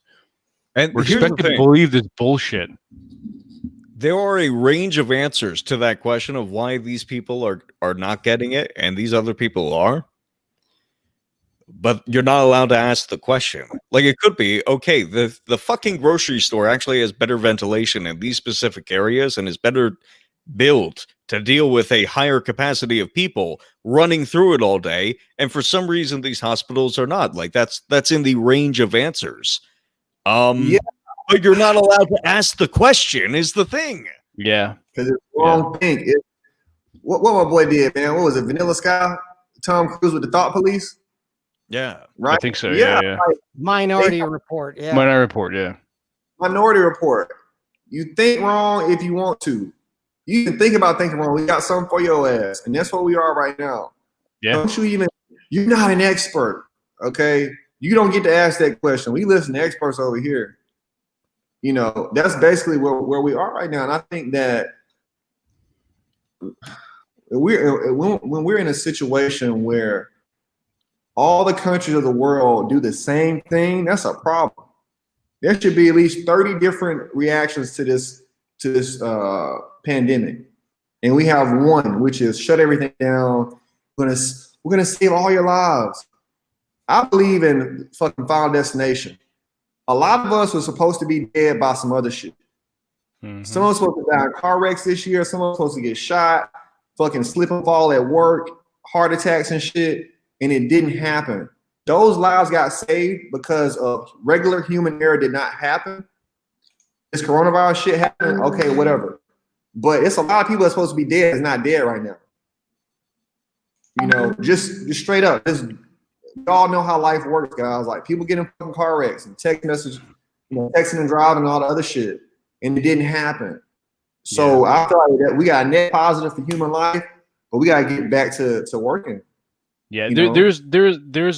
And we're expected to believe this bullshit. There are a range of answers to that question of why these people are not getting it and these other people are. But you're not allowed to ask the question. Like, it could be, okay, the fucking grocery store actually has better ventilation in these specific areas and is better built to deal with a higher capacity of people running through it all day. And for some reason, these hospitals are not. Like, that's in the range of answers. But you're not allowed to ask the question is the thing. Yeah. Because it's the wrong thing. What my boy did, man, what was it, Vanilla Sky? Tom Cruise with the Thought Police? Yeah. Right? I think so, yeah. Like, Minority Report, yeah. Minority Report, yeah. Minority Report. You think wrong if you want to. You can think about thinking wrong. We got something for your ass. And that's where we are right now. Yeah. You're not an expert, okay? You don't get to ask that question. We listen to experts over here. You know, that's basically where we are right now. And I think that when we're in a situation where all the countries of the world do the same thing, that's a problem. There should be at least 30 different reactions to this pandemic. And we have one, which is shut everything down. We're gonna save all your lives. I believe in fucking Final Destination. A lot of us were supposed to be dead by some other shit. Mm-hmm. Someone's supposed to die in car wrecks this year. Someone's supposed to get shot, fucking slip and fall at work, heart attacks and shit. And it didn't happen. Those lives got saved because of regular human error did not happen. This coronavirus shit happened. Okay, whatever. But it's a lot of people that's supposed to be dead that's not dead right now. You know, just straight up. Y'all know how life works, guys. Like, people get in fucking car wrecks and text messages, texting and driving and all the other shit, and it didn't happen. So I feel like that we got a net positive for human life, but we gotta get back to working. Yeah, there's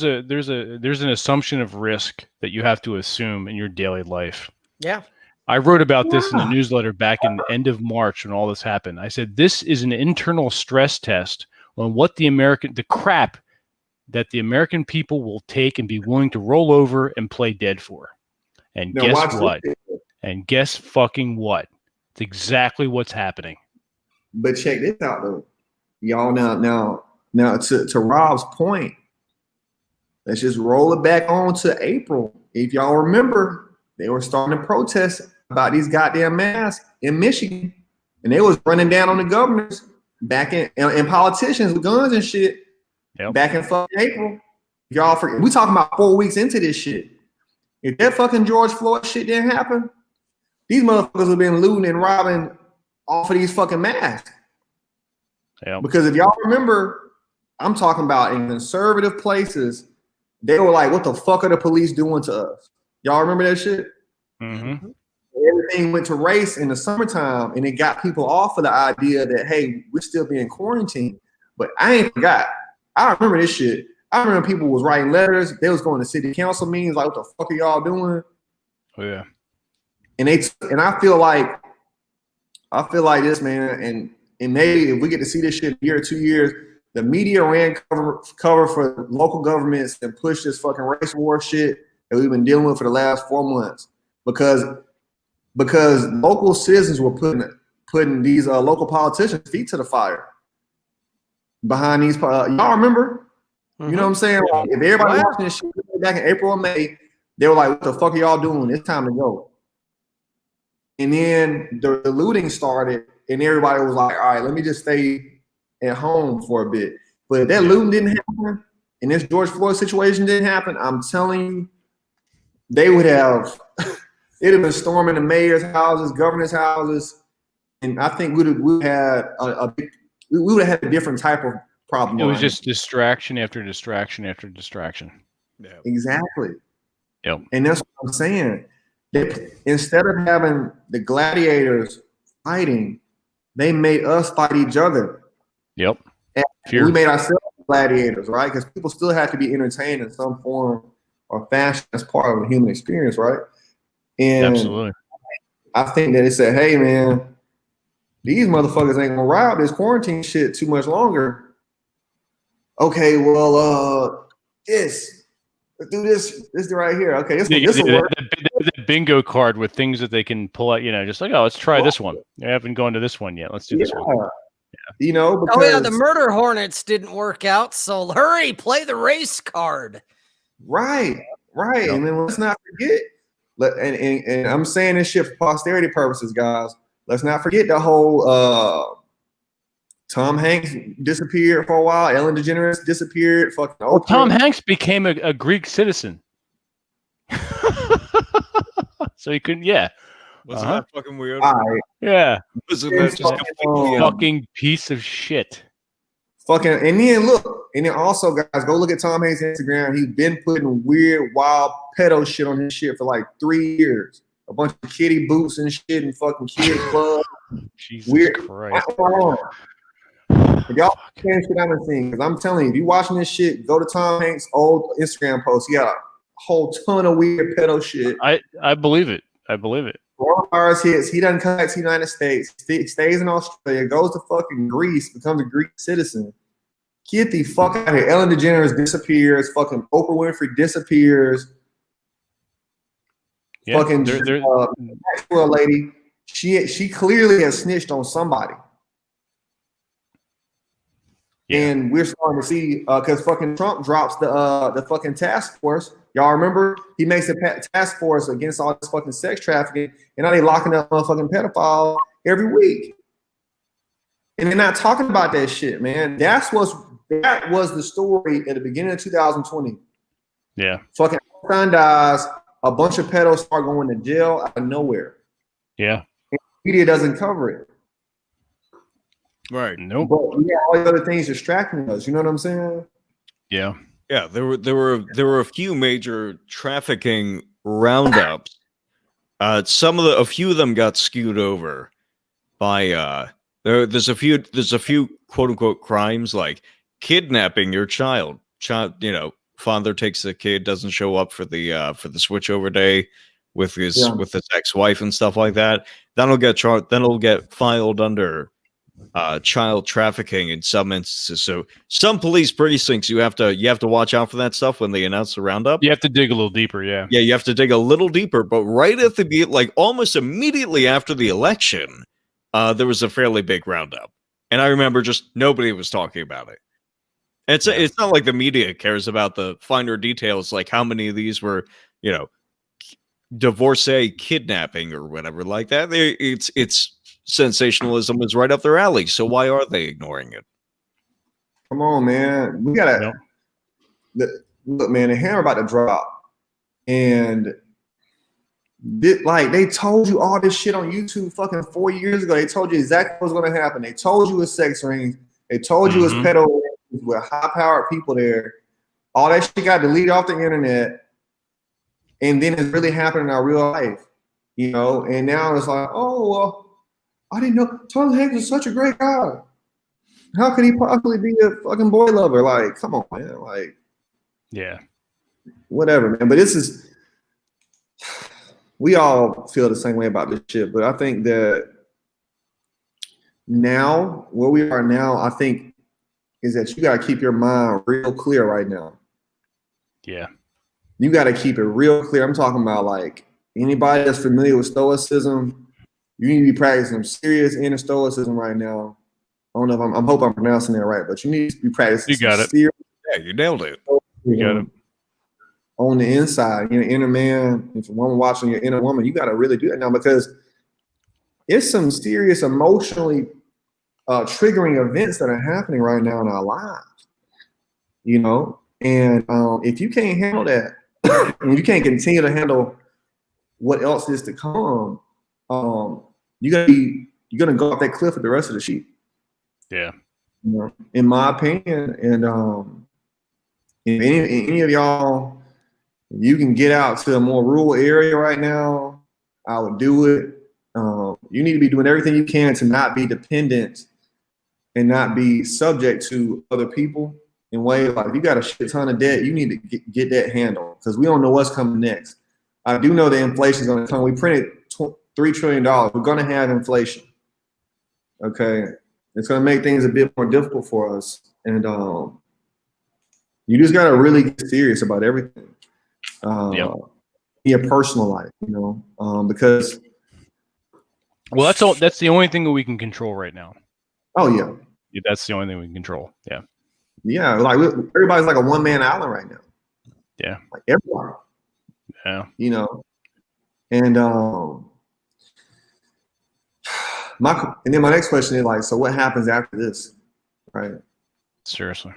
an assumption of risk that you have to assume in your daily life. Yeah. I wrote about this in the newsletter back in the end of March when all this happened. I said this is an internal stress test on what the crap that the American people will take and be willing to roll over and play dead for. And guess what? And guess fucking what? It's exactly what's happening. But check this out though. Y'all now to Rob's point, let's just roll it back on to April. If y'all remember, they were starting to protest about these goddamn masks in Michigan. And they was running down on the governors back in and politicians with guns and shit. Yep. Back in fucking April. Y'all forget. We talking about 4 weeks into this shit. If that fucking George Floyd shit didn't happen, these motherfuckers have been looting and robbing off of these fucking masks. Yep. Because if y'all remember, I'm talking about in conservative places, they were like, what the fuck are the police doing to us? Y'all remember that shit? Mm-hmm. Everything went to race in the summertime, and it got people off of the idea that, hey, we're still being quarantined. But I ain't forgot. I remember this shit. I remember people was writing letters. They was going to city council meetings like, what the fuck are y'all doing? Oh yeah. And I feel like this, man, and maybe if we get to see this shit in a year or 2 years, the media ran cover for local governments and pushed this fucking race war shit that we've been dealing with for the last 4 months because local citizens were putting these local politicians' feet to the fire behind these. Y'all remember? Mm-hmm. You know what I'm saying? Like, if everybody watching this shit back in April and May, they were like, "What the fuck are y'all doing? It's time to go." And then the looting started, and everybody was like, "All right, let me just stay at home for a bit." But if that looting didn't happen, and this George Floyd situation didn't happen, I'm telling you, they would have. It'd have been storming the mayor's houses, governor's houses, and I think we would have had a different type of problem. It was just distraction after distraction after distraction. Yeah. Exactly. Yep. And that's what I'm saying. Instead of having the gladiators fighting, they made us fight each other. Yep. And we made ourselves gladiators, right? Because people still have to be entertained in some form or fashion as part of the human experience, right? And absolutely. I think that it said, hey, man, these motherfuckers ain't gonna ride this quarantine shit too much longer. Okay, well, let's do this. This right here. Okay, this will work. The bingo card with things that they can pull out, just like, oh, let's try this one. I haven't gone to this one yet. Let's do this one. Yeah. Because, the murder hornets didn't work out, so hurry, play the race card. Right. Yep. And then let's not forget. And I'm saying this shit for posterity purposes, guys. Let's not forget the whole Tom Hanks disappeared for a while. Ellen DeGeneres disappeared. Fucking Oprah. Tom Hanks became a Greek citizen. So he couldn't, Wasn't that fucking weird? Yeah. Wasn't that just completely fucking piece of shit? Fucking, and then also, guys, go look at Tom Hanks' Instagram. He's been putting weird, wild pedo shit on his shit for like 3 years. A bunch of kitty boots and shit and fucking kid clubs. Jesus weird. Christ. If y'all can't shit I've been seeing, because I'm telling you, if you watching this shit, go to Tom Hanks' old Instagram post. He got a whole ton of weird pedo shit. I believe it. Coronavirus hits. He doesn't come back to the United States. Stays in Australia. Goes to fucking Greece. Becomes a Greek citizen. Get the fuck out of here. Ellen DeGeneres disappears. Fucking Oprah Winfrey disappears. Yeah, fucking Maxwell lady. She clearly has snitched on somebody. Yeah. And we're starting to see because fucking Trump drops the fucking task force. Y'all remember he makes a task force against all this fucking sex trafficking, and now they locking up motherfucking pedophiles every week. And they're not talking about that shit, man. That was the story at the beginning of 2020. Yeah. Fucking Einstein dies, a bunch of pedos start going to jail out of nowhere. Yeah. And the media doesn't cover it. Right. Nope. But we got all the other things distracting us. You know what I'm saying? Yeah. Yeah. There were a few major trafficking roundups. A few of them got skewed over by there's a few quote unquote crimes like kidnapping your child. Father takes the kid, doesn't show up for the switchover day with his ex-wife and stuff like that. That'll get filed under child trafficking in some instances. So some police precincts you have to watch out for that stuff when they announce the roundup. You have to dig a little deeper, yeah. Yeah, you have to dig a little deeper. But right at almost immediately after the election, there was a fairly big roundup, and I remember just nobody was talking about it. It's not like the media cares about the finer details, like how many of these were, divorcee kidnapping or whatever like that. It's sensationalism is right up their alley. So why are they ignoring it? Come on, man. We gotta look, man. The hammer about to drop, and they told you all this shit on YouTube fucking 4 years ago. They told you exactly what's going to happen. They told you it's sex rings. They told you it's pedo. with high-powered people there. All that shit got deleted off the internet, and then it's really happening in our real life, you know. And now it's like, oh well, I didn't know Tom Hanks is such a great guy. How could he possibly be a fucking boy lover? Like, come on, man. Like, yeah, whatever, man. But this is, we all feel the same way about this shit. But I think that now, where we are now, I think is that you got to keep your mind real clear right now. yeah, You got to keep it real clear. I'm talking about like anybody that's familiar with stoicism, you need to be practicing some serious inner stoicism right now. I don't know if I hope I'm pronouncing that right, but you need to be practicing. You got it. Serious, Yeah, you nailed it. you got it. On the inside, your inner man. If a woman watching your inner woman, you got to really do that now, because it's some serious emotionally triggering events that are happening right now in our lives. You know, and if you can't handle that, and you can't continue to handle what else is to come, you're gonna go off that cliff with the rest of the sheep. Yeah. You know, in my opinion, and if any of y'all, you can get out to a more rural area right now, I would do it. You need to be doing everything you can to not be dependent and not be subject to other people in ways like, if you got a shit ton of debt, you need to get that handled, because we don't know what's coming next. I do know that inflation is going to come. We printed $3 trillion. We're going to have inflation. Okay. It's going to make things a bit more difficult for us. And you just got to really get serious about everything. Yep. In your personal life, you know, because. Well, that's the only thing that we can control right now. Oh, yeah. That's the only thing we can control. Yeah. Yeah. Like everybody's like a one-man island right now. Yeah. Like everybody. Yeah. You know, and then my next question is like, so what happens after this, right? Seriously.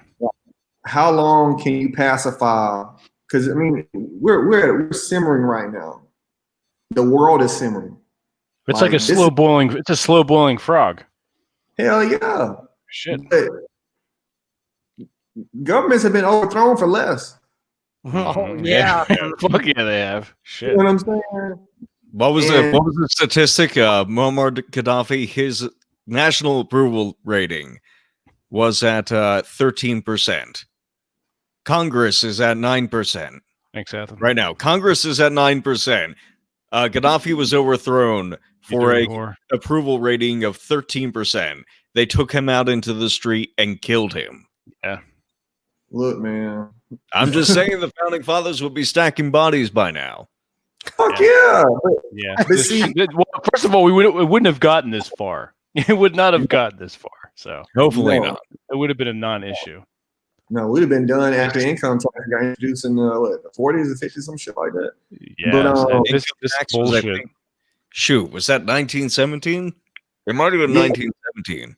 How long can you pacify? Because I mean, we're simmering right now. The world is simmering. It's like a slow boiling. It's a slow boiling frog. Hell yeah. Shit. But governments have been overthrown for less. Oh yeah. Fuck yeah, they have. Shit. You know what I'm saying? What was the statistic? Muammar Gaddafi, his national approval rating was at 13%. Congress is at 9%. Thanks, Ethan. Right now, Congress is at 9%. Gaddafi was overthrown for a approval rating of 13%. They took him out into the street and killed him. Yeah. Look, man. I'm just saying the founding fathers would be stacking bodies by now. Fuck yeah. Yeah. But see, well, first of all, it wouldn't have gotten this far. It would not have gotten this far. So hopefully not. It would have been a non-issue. No, we'd have been done after income tax got introduced in the 40s or 50s, some shit like that. Yeah. But, this bullshit. Shoot, was that 1917? It might have been 1917.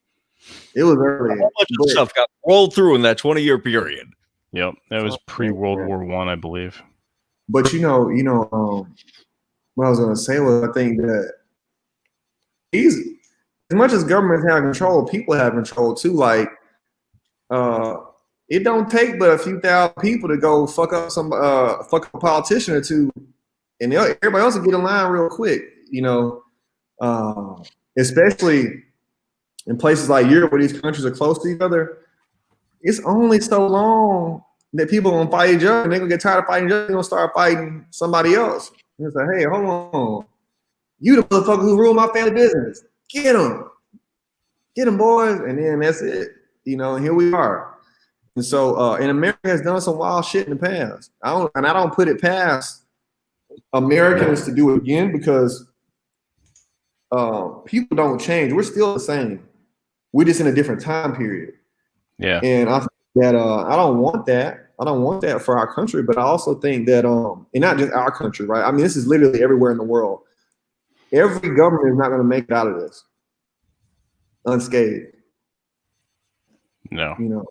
It was early. A whole bunch of stuff got rolled through in that 20-year period. Yep, that was pre-World War I believe. But what I was gonna say was, I think that as much as governments have control, people have control too. Like, it don't take but a few thousand people to go fuck up a politician or two, and everybody else will get in line real quick. You know, especially in places like Europe where these countries are close to each other. It's only so long that people are gonna fight each other, and they're gonna get tired of fighting each other. They're gonna start fighting somebody else. And it's like, hey, hold on, you the motherfucker who ruined my family business. Get them, boys. And then that's it. You know, and here we are. And so, and America has done some wild shit in the past. I don't put it past Americans to do it again, because people don't change. We're still the same. We're just in a different time period. Yeah. And I think that I don't want that. I don't want that for our country, but I also think that and not just our country, right? I mean, this is literally everywhere in the world. Every government is not going to make it out of this unscathed. No. You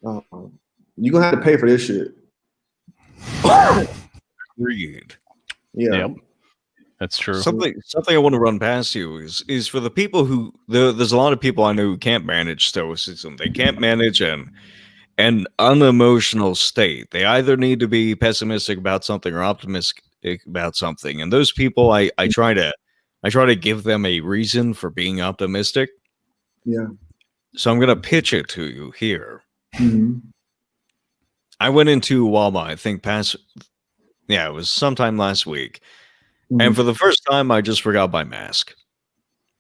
know, you're gonna have to pay for this shit. Agreed. Yeah. Yep. That's true. Something I want to run past you is for the people who there's a lot of people I know who can't manage stoicism. They can't manage an unemotional state. They either need to be pessimistic about something or optimistic about something. And those people, I try to give them a reason for being optimistic. Yeah. So I'm gonna pitch it to you here. Mm-hmm. I went into Walmart, I think it was sometime last week. And for the first time, I just forgot my mask.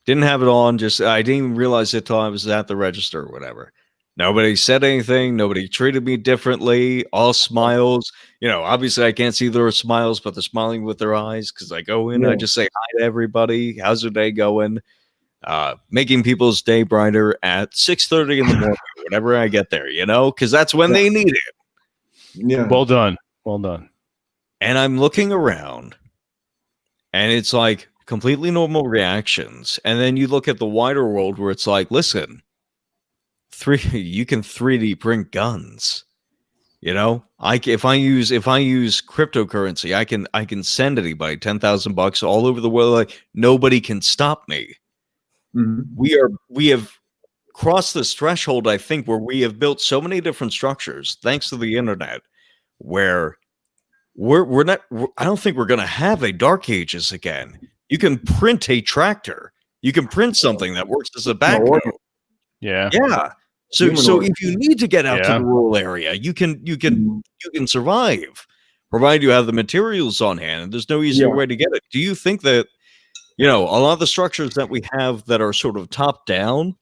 Didn't have it on. I didn't even realize it till I was at the register or whatever. Nobody said anything. Nobody treated me differently. All smiles. Obviously I can't see their smiles, but they're smiling with their eyes because I go in. I just say hi to everybody. How's their day going? Making people's day brighter at 6:30 in the morning, whenever I get there. Because that's when they need it. Yeah. Well done. Well done. And I'm looking around. And it's like completely normal reactions. And then you look at the wider world where it's like, listen, you can 3D print guns. If I use cryptocurrency, I can send anybody $10,000 all over the world. Like, nobody can stop me. Mm-hmm. We have crossed this threshold, I think, where we have built so many different structures, thanks to the internet, where I don't think we're going to have a dark ages again. You can print a tractor. You can print something that works as a backhoe. Yeah. So if you need to get out to the rural area, you can survive, provided you have the materials on hand. And there's no easier way to get it. Do you think that a lot of the structures that we have that are sort of top down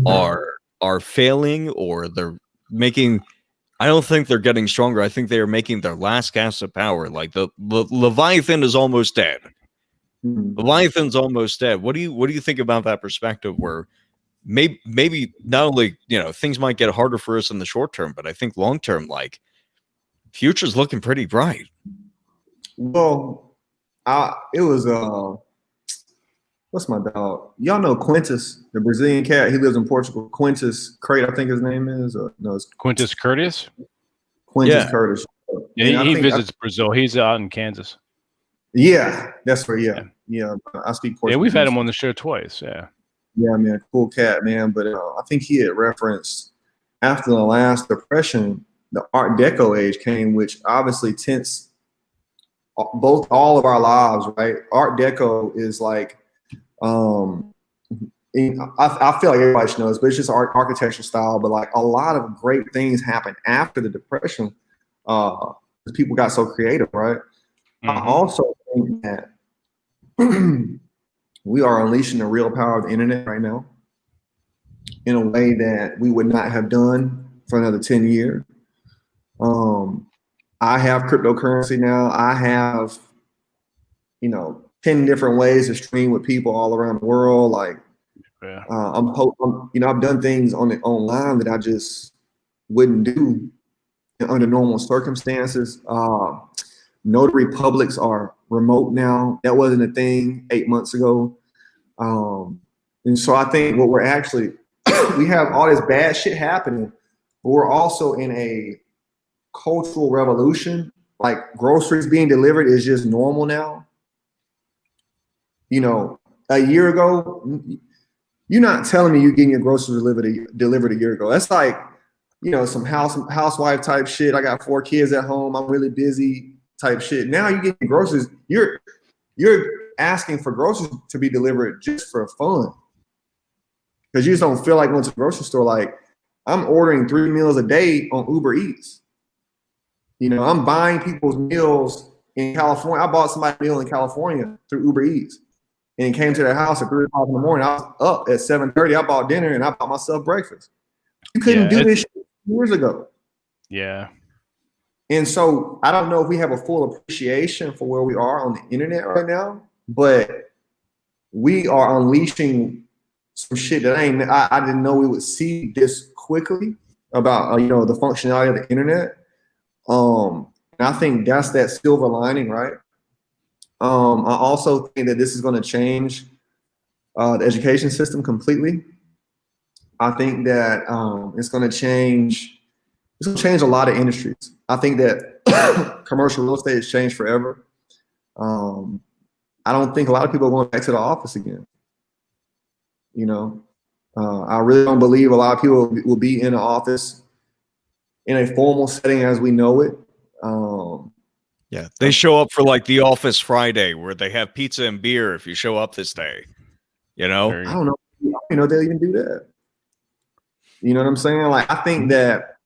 are failing, or they're making? I don't think they're getting stronger. I think they are making their last gasp of power. Like the Leviathan is almost dead. Leviathan's almost dead. What do you think about that perspective? Where maybe not only things might get harder for us in the short term, but I think long term, like, future's looking pretty bright. Well, it was what's my dog? Y'all know Quintus, the Brazilian cat. He lives in Portugal. Quintus Crate, I think his name is. No, it's Quintus Curtis. Quintus Curtis. Yeah, he visits Brazil. He's out in Kansas. Yeah, that's right. Yeah. I speak Portuguese. Yeah, we've had him on the show twice. Yeah, man, cool cat, man. But I think he had referenced after the last depression, the Art Deco age came, which obviously tints all of our lives, right? Art Deco is like, I feel like everybody should know this, but it's just architectural style. But like a lot of great things happened after the depression, because people got so creative, right? I also think that we are unleashing the real power of the internet right now in a way that we would not have done for another 10 years. I have cryptocurrency now. I have, 10 different ways to stream with people all around the world. Like, I've done things online that I just wouldn't do under normal circumstances. Notary publics are remote now. That wasn't a thing 8 months ago. And so I think what we're actually, we have all this bad shit happening, but we're also in a cultural revolution. Like groceries being delivered is just normal now. A year ago, you're not telling me you're getting your groceries delivered a year ago. That's like, some housewife type shit. I got 4 kids at home. I'm really busy type shit. Now you get groceries. You're asking for groceries to be delivered just for fun, because you just don't feel like going to the grocery store. Like, I'm ordering 3 meals a day on Uber Eats. I'm buying people's meals in California. I bought somebody a meal in California through Uber Eats, and it came to their house at 3 o'clock in the morning. I was up at 7:30. I bought dinner and I bought myself breakfast. You couldn't do this shit years ago. Yeah. And so I don't know if we have a full appreciation for where we are on the internet right now, but we are unleashing some shit that I didn't know we would see this quickly about the functionality of the internet. And I think that's that silver lining, right? I also think that this is going to change the education system completely. I think that it's going to change a lot of industries. I think that commercial real estate has changed forever. I don't think a lot of people are going back to the office again. You know, I really don't believe a lot of people will be in the office in a formal setting as we know it. Yeah, they show up for like the Office Friday where they have pizza and beer if you show up this day. You know, I don't know. You know, they'll even do that. You know what I'm saying? Like, I think that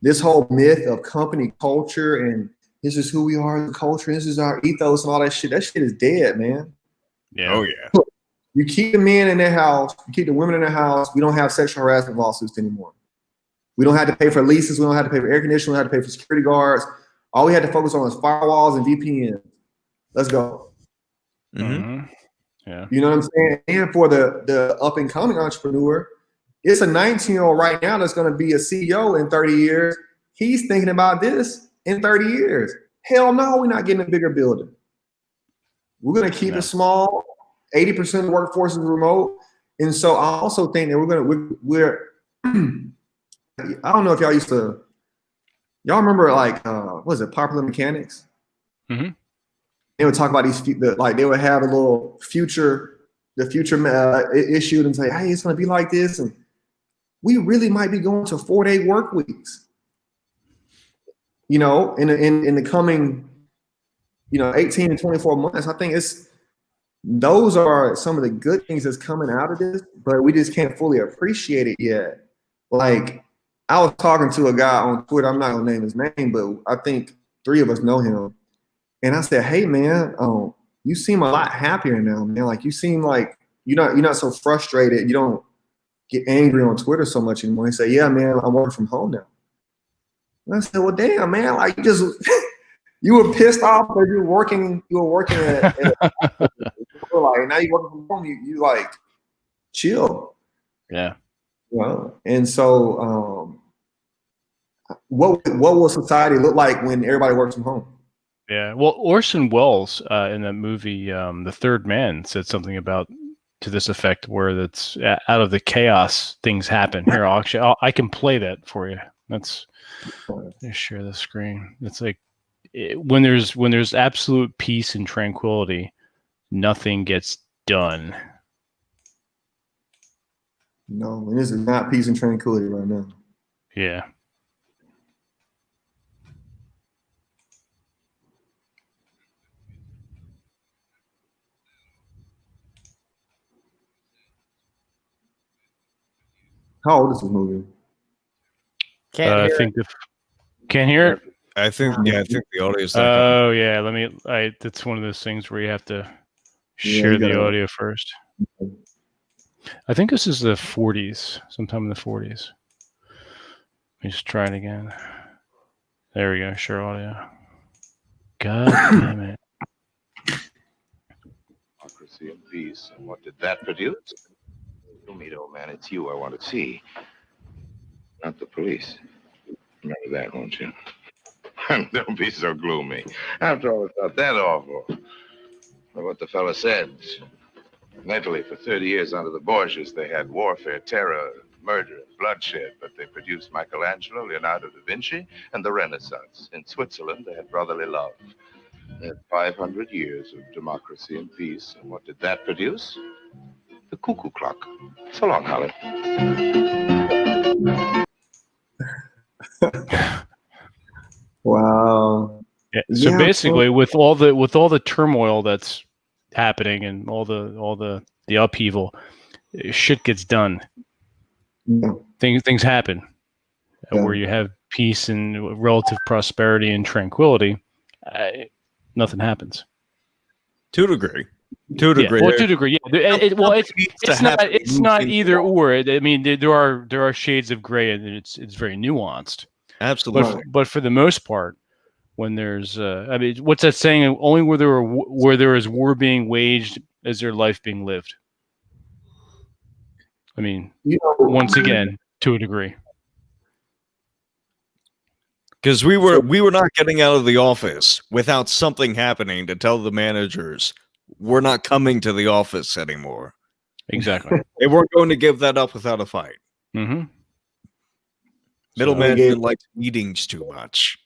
this whole myth of company culture and this is who we are as a culture, this is our ethos and all that shit is dead, man. Yeah. Oh yeah. You keep the men in their house, you keep the women in their house. We don't have sexual harassment lawsuits anymore. We don't have to pay for leases. We don't have to pay for air conditioning. We don't have to pay for security guards. All we had to focus on is firewalls and VPN. Let's go. Mm-hmm. Yeah. You know what I'm saying? And for the up and coming entrepreneur, it's a 19-year-old right now that's going to be a CEO in 30 years. He's thinking about this in 30 years. Hell no, we're not getting a bigger building. We're going to keep it small. 80% of the workforce is remote. And so I also think that we're I don't know if y'all remember like, what was it, Popular Mechanics? Mm-hmm. They would talk about they would have a little future issue and say, hey, it's going to be like this. And we really might be going to 4-day work weeks, you know, in the coming, 18 to 24 months. I think those are some of the good things that's coming out of this, but we just can't fully appreciate it yet. Like, I was talking to a guy on Twitter. I'm not gonna name his name, but I think 3 of us know him. And I said, hey man, you seem a lot happier now, man. Like, you seem like you're not so frustrated. You don't get angry on Twitter so much anymore. He said, yeah, man, I'm working from home now. And I said, well, damn, man, like you were pissed off because you were working at like, now you're working from home, you like chill. Yeah. And so what will society look like when everybody works from home? Yeah. Well, Orson Welles in that movie, The Third Man, said something to this effect, where that's out of the chaos, things happen. Here, I can play that for you. Let me share the screen. It's like when there's absolute peace and tranquility, nothing gets done. No, this is not peace and tranquility right now. Yeah. How old is this movie? Can't hear it. Can't hear it? I think the audio is Oh yeah, that's one of those things where you have to share the audio first. I think this is the 40s, sometime in the 40s. Let me just try it again. There we go, share audio. God damn it. Hypocrisy and peace, and what did that produce? You'll meet, old man, it's you I want to see, not the police. Remember that, won't you? Don't be so gloomy. After all, it's not that awful. But what the fella said. In Italy, for 30 years under the Borgias, they had warfare, terror, murder, and bloodshed, but they produced Michelangelo, Leonardo da Vinci, and the Renaissance. In Switzerland, they had brotherly love. They had 500 years of democracy and peace, and what did that produce? The cuckoo clock. So long, Holly. Wow. Yeah. So basically, with all the turmoil that's happening and all the upheaval, shit gets done. Yeah. Things happen where you have peace and relative prosperity and tranquility. Nothing happens. To a degree. Yeah. Well, to a degree, yeah. It's not either or. I mean, there are shades of gray, and it's very nuanced. Absolutely. But for the most part, when there's, I mean, what's that saying? Only where there is war being waged is there life being lived. I mean, once again, to a degree. Because we were not getting out of the office without something happening to tell the managers we're not coming to the office anymore. Exactly. They weren't going to give that up without a fight. Mm-hmm. Middle management likes meetings too much.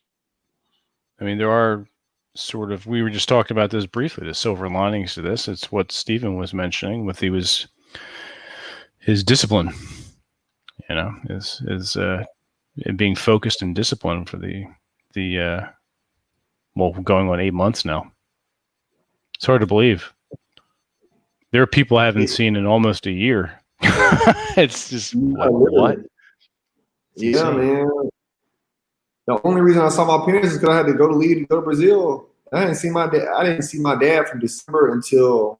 I mean, there are sort of, we were just talking about this briefly, the silver linings to this. It's what Stephen was mentioning with his discipline, is being focused and disciplined for the going on 8 months now. It's hard to believe. There are people I haven't seen in almost a year. It's just what? Yeah, man. The only reason I saw my parents is because I had to go to leave to go to Brazil. I didn't see my dad. I didn't see my dad from December until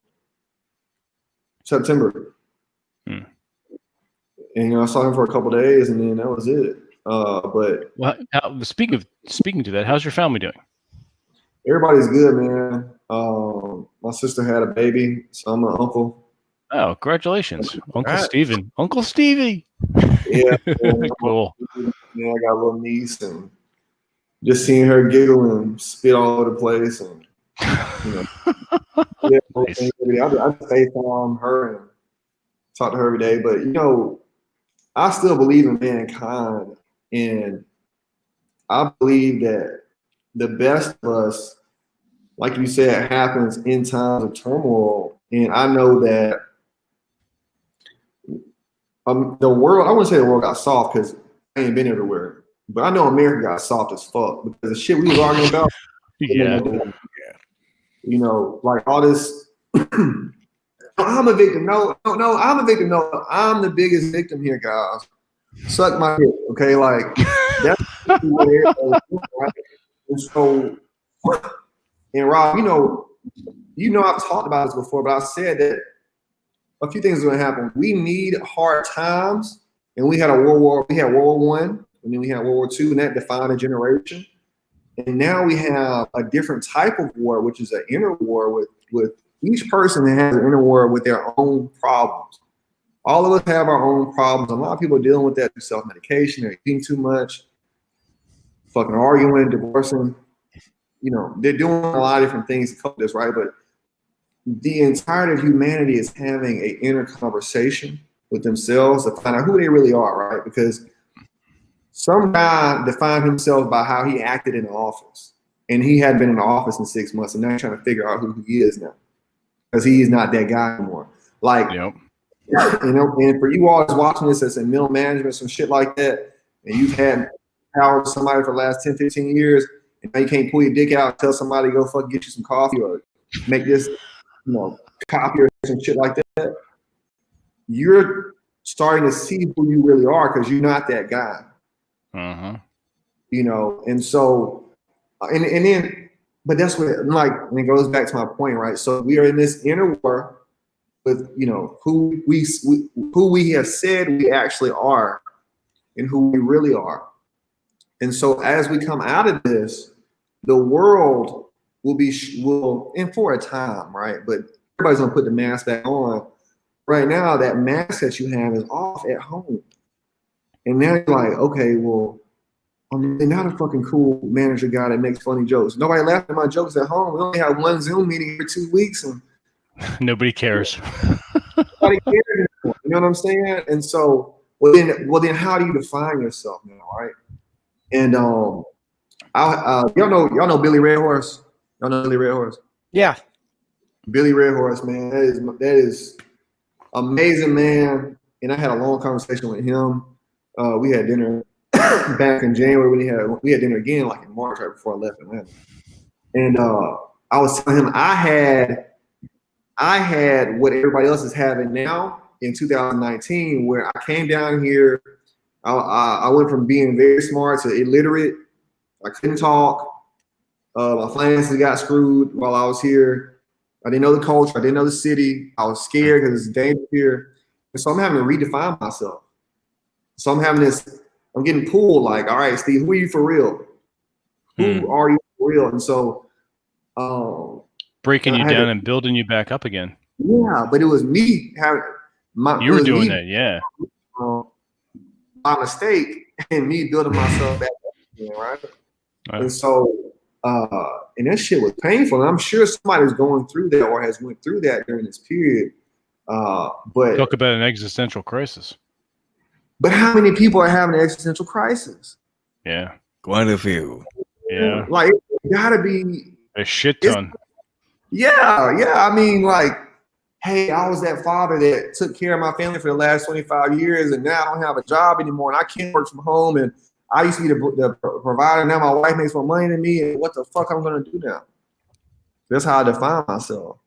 September. And I saw him for a couple of days, and then that was it. But speaking to that, how's your family doing? Everybody's good, man. My sister had a baby, so I'm an uncle. Oh, congratulations, Uncle Steven. Uncle Stevie. Yeah, cool. Yeah, I got a little niece, and just seeing her giggle and spit all over the place, and yeah, nice. I FaceTime her and talk to her every day. But I still believe in mankind, and I believe that the best of us, like you said, happens in times of turmoil. And I know that the world, I wouldn't say the world got soft because I ain't been everywhere, but I know America got soft as fuck because the shit we was arguing about. Yeah. Like all this, I'm a victim. No, I'm a victim. No, I'm the biggest victim here, guys. Suck my dick, okay? Like, that's what everybody's doing, right? And so, and Rob, I've talked about this before, but I said that a few things are going to happen. We need hard times, and we had World War I, and then we had World War II, and that defined a generation. And now we have a different type of war, which is an inner war with each person that has an inner war with their own problems. All of us have our own problems. A lot of people are dealing with that through self-medication. They're eating too much, fucking arguing, divorcing. They're doing a lot of different things to cope with this, right? But the entirety of humanity is having an inner conversation with themselves to find out who they really are, right? Because some guy defined himself by how he acted in the office. And he had been in the office in 6 months, and now he's trying to figure out who he is now. Because he is not that guy anymore. Like, and for you all that's watching this as in middle management, some shit like that, and you've had power with somebody for the last 10, 15 years, and now you can't pull your dick out and tell somebody to go fucking get you some coffee or make this, copy or some shit like that. You're starting to see who you really are because you're not that guy. And so, and then, but that's what, and it goes back to my point, right? So we are in this inner war with, who we have said we actually are and who we really are. And so as we come out of this, the world will, and for a time, right? But everybody's gonna put the mask back on. Right now, that mask that you have is off at home. And now you're like, okay, well, I'm not a fucking cool manager guy that makes funny jokes. Nobody laughing at my jokes at home. We only have one Zoom meeting for 2 weeks, and nobody cares. Nobody cares anymore, you know what I'm saying? And so, well then, how do you define yourself now, right? And y'all know Billy Red Horse. Y'all know Billy Red Horse? Yeah. Billy Red Horse, man. That is amazing, man. And I had a long conversation with him. We had dinner back in January. We had dinner again, like in March, right before I left Atlanta. And I was telling him I had what everybody else is having now in 2019, where I came down here. I went from being very smart to illiterate. I couldn't talk. My finances got screwed while I was here. I didn't know the culture. I didn't know the city. I was scared because it's dangerous here. And so I'm having to redefine myself. So I'm getting pulled like, all right, Steve, who are you for real? Who are you for real? And so breaking you down and building you back up again. Yeah, but it was me having you were doing that, yeah. My mistake and me building myself back up again, right? And so and that shit was painful. And I'm sure somebody's going through that or has went through that during this period. But talk about an existential crisis. But how many people are having an existential crisis? Yeah. Quite a few. Yeah. Like, it gotta be, A shit ton. Yeah. I mean, like, hey, I was that father that took care of my family for the last 25 years, and now I don't have a job anymore, and I can't work from home, and I used to be the provider. Now my wife makes more money than me, and what the fuck I'm gonna do now? That's how I define myself.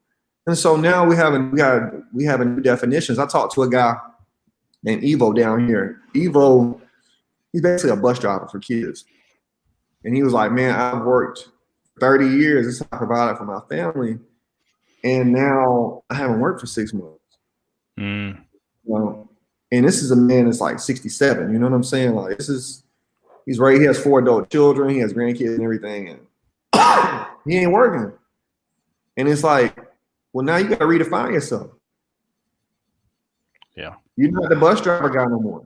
And so now we have new definitions. I talked to a guy named Evo down here. Evo, he's basically a bus driver for kids. And he was like, man, I've worked 30 years. This is how I provided for my family. And now I haven't worked for 6 months. Mm. You know? And this is a man that's like 67. You know what I'm saying? Like, he's right. He has 4 adult children. He has grandkids and everything. And he ain't working. And it's like, well, now you got to redefine yourself. Yeah. You're not the bus driver guy no more.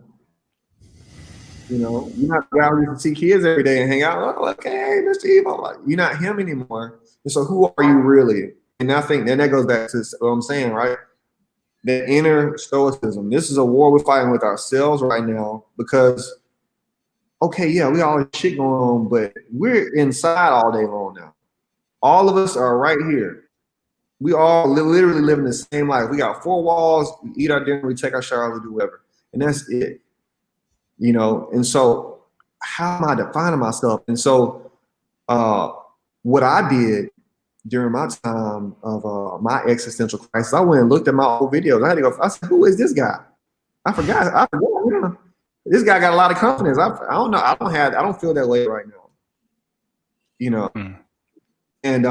You know, you're not the guy who used to see kids every day and hang out. Oh, like, hey, Mr. Evo. Like, you're not him anymore. And so who are you really? And I think then that goes back to what I'm saying, right? The inner stoicism. This is a war we're fighting with ourselves right now because, okay, yeah, we all have shit going on, but we're inside all day long now. All of us are right here. We all literally living the same life. We got 4 walls, we eat our dinner, we take our showers, we do whatever. And that's it. You know, and so how am I defining myself? And so what I did during my time of my existential crisis, I went and looked at my old videos. I had to go, I said, who is this guy? I forgot. Yeah. This guy got a lot of confidence. I don't know. I don't feel that way right now. You know. And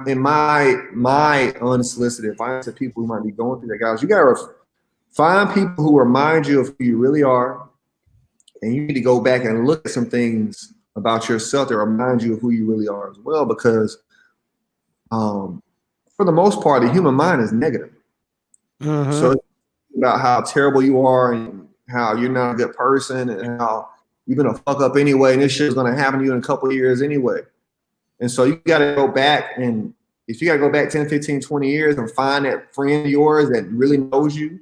in my unsolicited advice to people who might be going through that, guys, you gotta find people who remind you of who you really are, and you need to go back and look at some things about yourself that remind you of who you really are as well, because for the most part, the human mind is negative. Mm-hmm. So it's about how terrible you are and how you're not a good person and how you're gonna fuck up anyway, and this shit is gonna happen to you in a couple of years anyway. And so you got to go back, and if you got to go back 10, 15, 20 years and find that friend of yours that really knows you,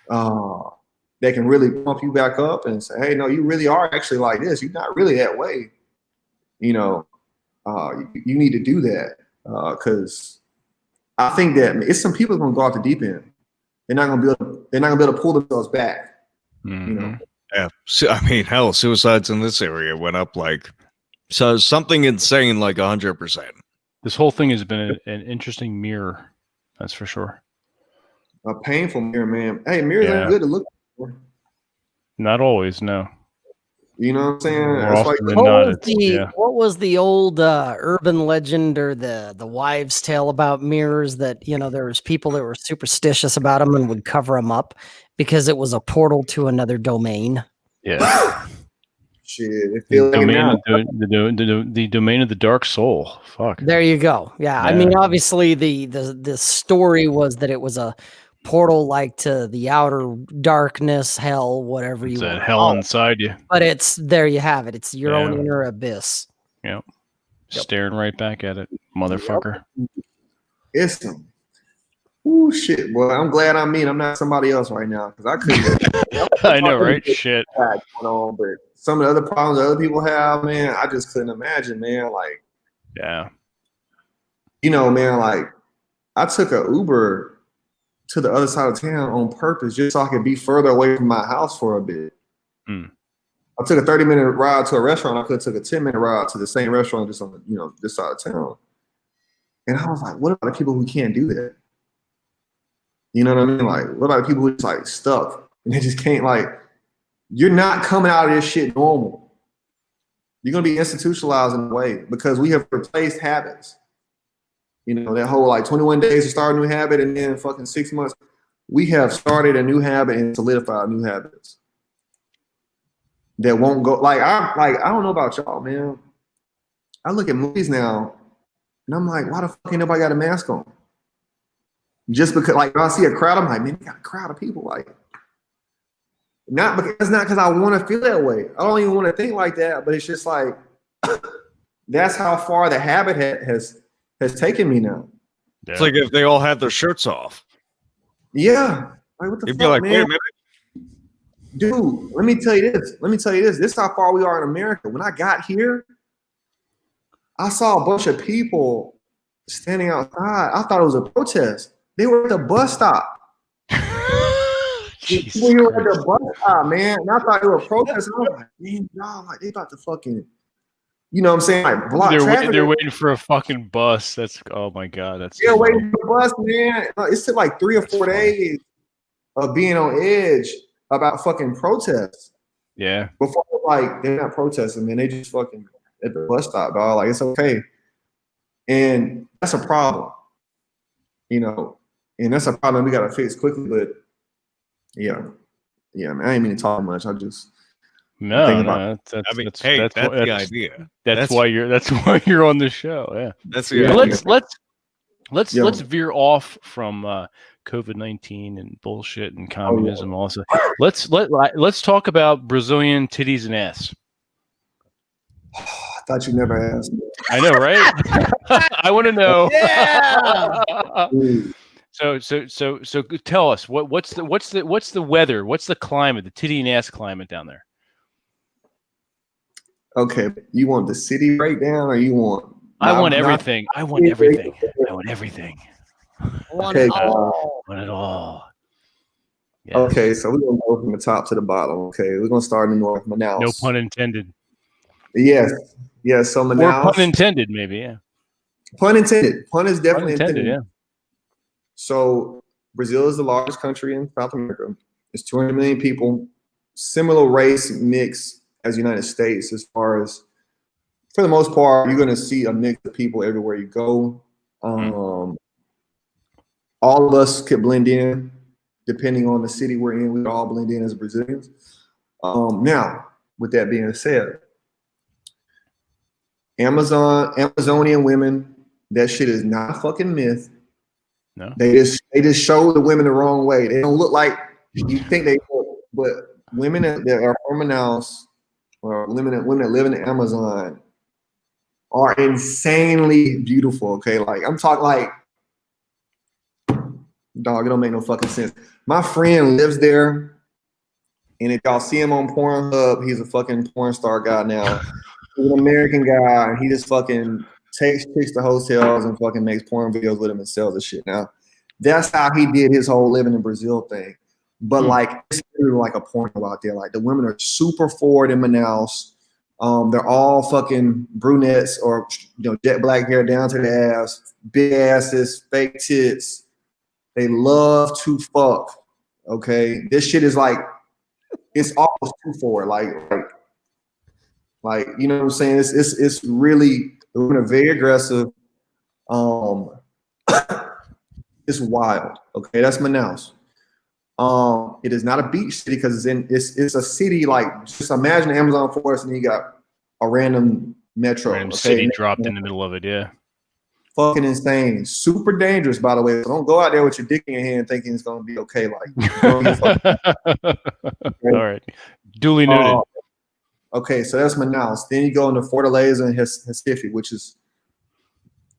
that can really pump you back up and say, hey, no, you really are actually like this. You're not really that way. You know, you need to do that because I think that it's some people going to go out the deep end. They're not going to be able to pull themselves back. Mm-hmm. You know? Yeah. So, I mean, hell, suicides in this area went up like. So something insane, like 100%. This whole thing has been an interesting mirror, that's for sure. A painful mirror, man. Hey, mirrors ain't good to look for. Not always, no. You know what I'm saying? More often than not, what was the old urban legend or the wives' tale about mirrors that, you know, there was people that were superstitious about them and would cover them up because it was a portal to another domain? Yeah. Shit, the domain of the dark soul. Fuck. There you go. Yeah. I mean, obviously the story was that it was a portal like to the outer darkness, hell, whatever you want. Hell inside you. But it's there you have it. It's your own inner abyss. Yep. Staring right back at it, motherfucker. It's some shit, boy. I'm glad I'm not somebody else right now because I couldn't. I know, right? Shit. Going on, but some of the other problems that other people have, man, I just couldn't imagine, man. Like, yeah, you know, man, like I took an Uber to the other side of town on purpose just so I could be further away from my house for a bit. I took a 30-minute ride to a restaurant. I could have took a 10-minute ride to the same restaurant just on the, you know, this side of town. And I was like, what about the people who can't do that? You know what I mean? Like, what about the people who just like stuck and they just can't, like, you're not coming out of this shit normal. You're going to be institutionalized in a way because we have replaced habits. You know, that whole like 21 days to start a new habit and then fucking 6 months. We have started a new habit and solidified new habits that won't go. Like, I don't know about y'all, man. I look at movies now and I'm like, why the fuck ain't nobody got a mask on? Just because, like, when I see a crowd, I'm like, man, we got a crowd of people. Like, not because I want to feel that way. I don't even want to think like that, but it's just like that's how far the habit has taken me now. Yeah. It's like if they all had their shirts off. Yeah. Like, what the You'd fuck, be like, man? wait a minute. Dude, let me tell you this. This is how far we are in America. When I got here, I saw a bunch of people standing outside. I thought it was a protest. They were at the bus stop. Jesus People were at Christ. the bus stop, man. And I thought they were protesting. I was like, man, y'all, like they about to fucking, you know what I'm saying? Like block traffic. They're waiting for a fucking bus. That's, oh my God. That's They're waiting for the bus, man. It took like 3 or 4 days of being on edge about fucking protests. Yeah. Before, like, they're not protesting, man. They just fucking at the bus stop, dog. Like, it's okay. And that's a problem, you know. And that's a problem we got to fix quickly. But, yeah, man, I ain't mean to talk much. I just that's the idea. That's why you're on the show. Yeah. That's the idea. Let's veer off from COVID-19 and bullshit and communism. Also, let's talk about Brazilian titties and ass. I thought you never asked me. I know, right? I want to know. Yeah. So tell us what's the weather? What's the climate? The titty and ass climate down there? Okay, you want the city breakdown, or you want? I want everything. I want everything. I want everything. Want it all. Want it all. Yes. Okay, so we're gonna go from the top to the bottom. Okay, we're gonna start in North Manaus. No pun intended. Yes. So Manaus. Or pun intended, maybe. Yeah. Pun intended. Pun is definitely intended. Yeah. So Brazil is the largest country in South America. It's 200 million people, similar race mix as the United States. As far as, for the most part, you're gonna see a mix of people everywhere you go. All of us could blend in, depending on the city we're in. We all blend in as Brazilians. Now, with that being said, Amazonian women, that shit is not a fucking myth. No. They just show the women the wrong way. They don't look like you think they look, but women that are from Manaus or women that live in the Amazon are insanely beautiful. Okay, like I'm talking like, dog, it don't make no fucking sense. My friend lives there, and if y'all see him on Pornhub, he's a fucking porn star guy now. He's an American guy, and he just fucking takes chicks to hotels and fucking makes porn videos with him and sells the shit. Now, that's how he did his whole living in Brazil thing. But like, it's really like a porno out there. Like the women are super forward in Manaus. They're all fucking brunettes or jet black hair down to the ass, big asses, fake tits. They love to fuck. Okay, this shit is like, it's almost too forward. Like you know what I'm saying? It's really, the women are very aggressive. It's wild. Okay, that's Manaus. It is not a beach city because it's a city like, just imagine the Amazon forest and you got a random metro. Random city dropped in the middle of it. Yeah. Fucking insane. Super dangerous, by the way. So don't go out there with your dick in your hand thinking it's gonna be okay. Like, All right. Duly noted. Okay, so that's Manaus. Then you go into Fortaleza and Recife, which is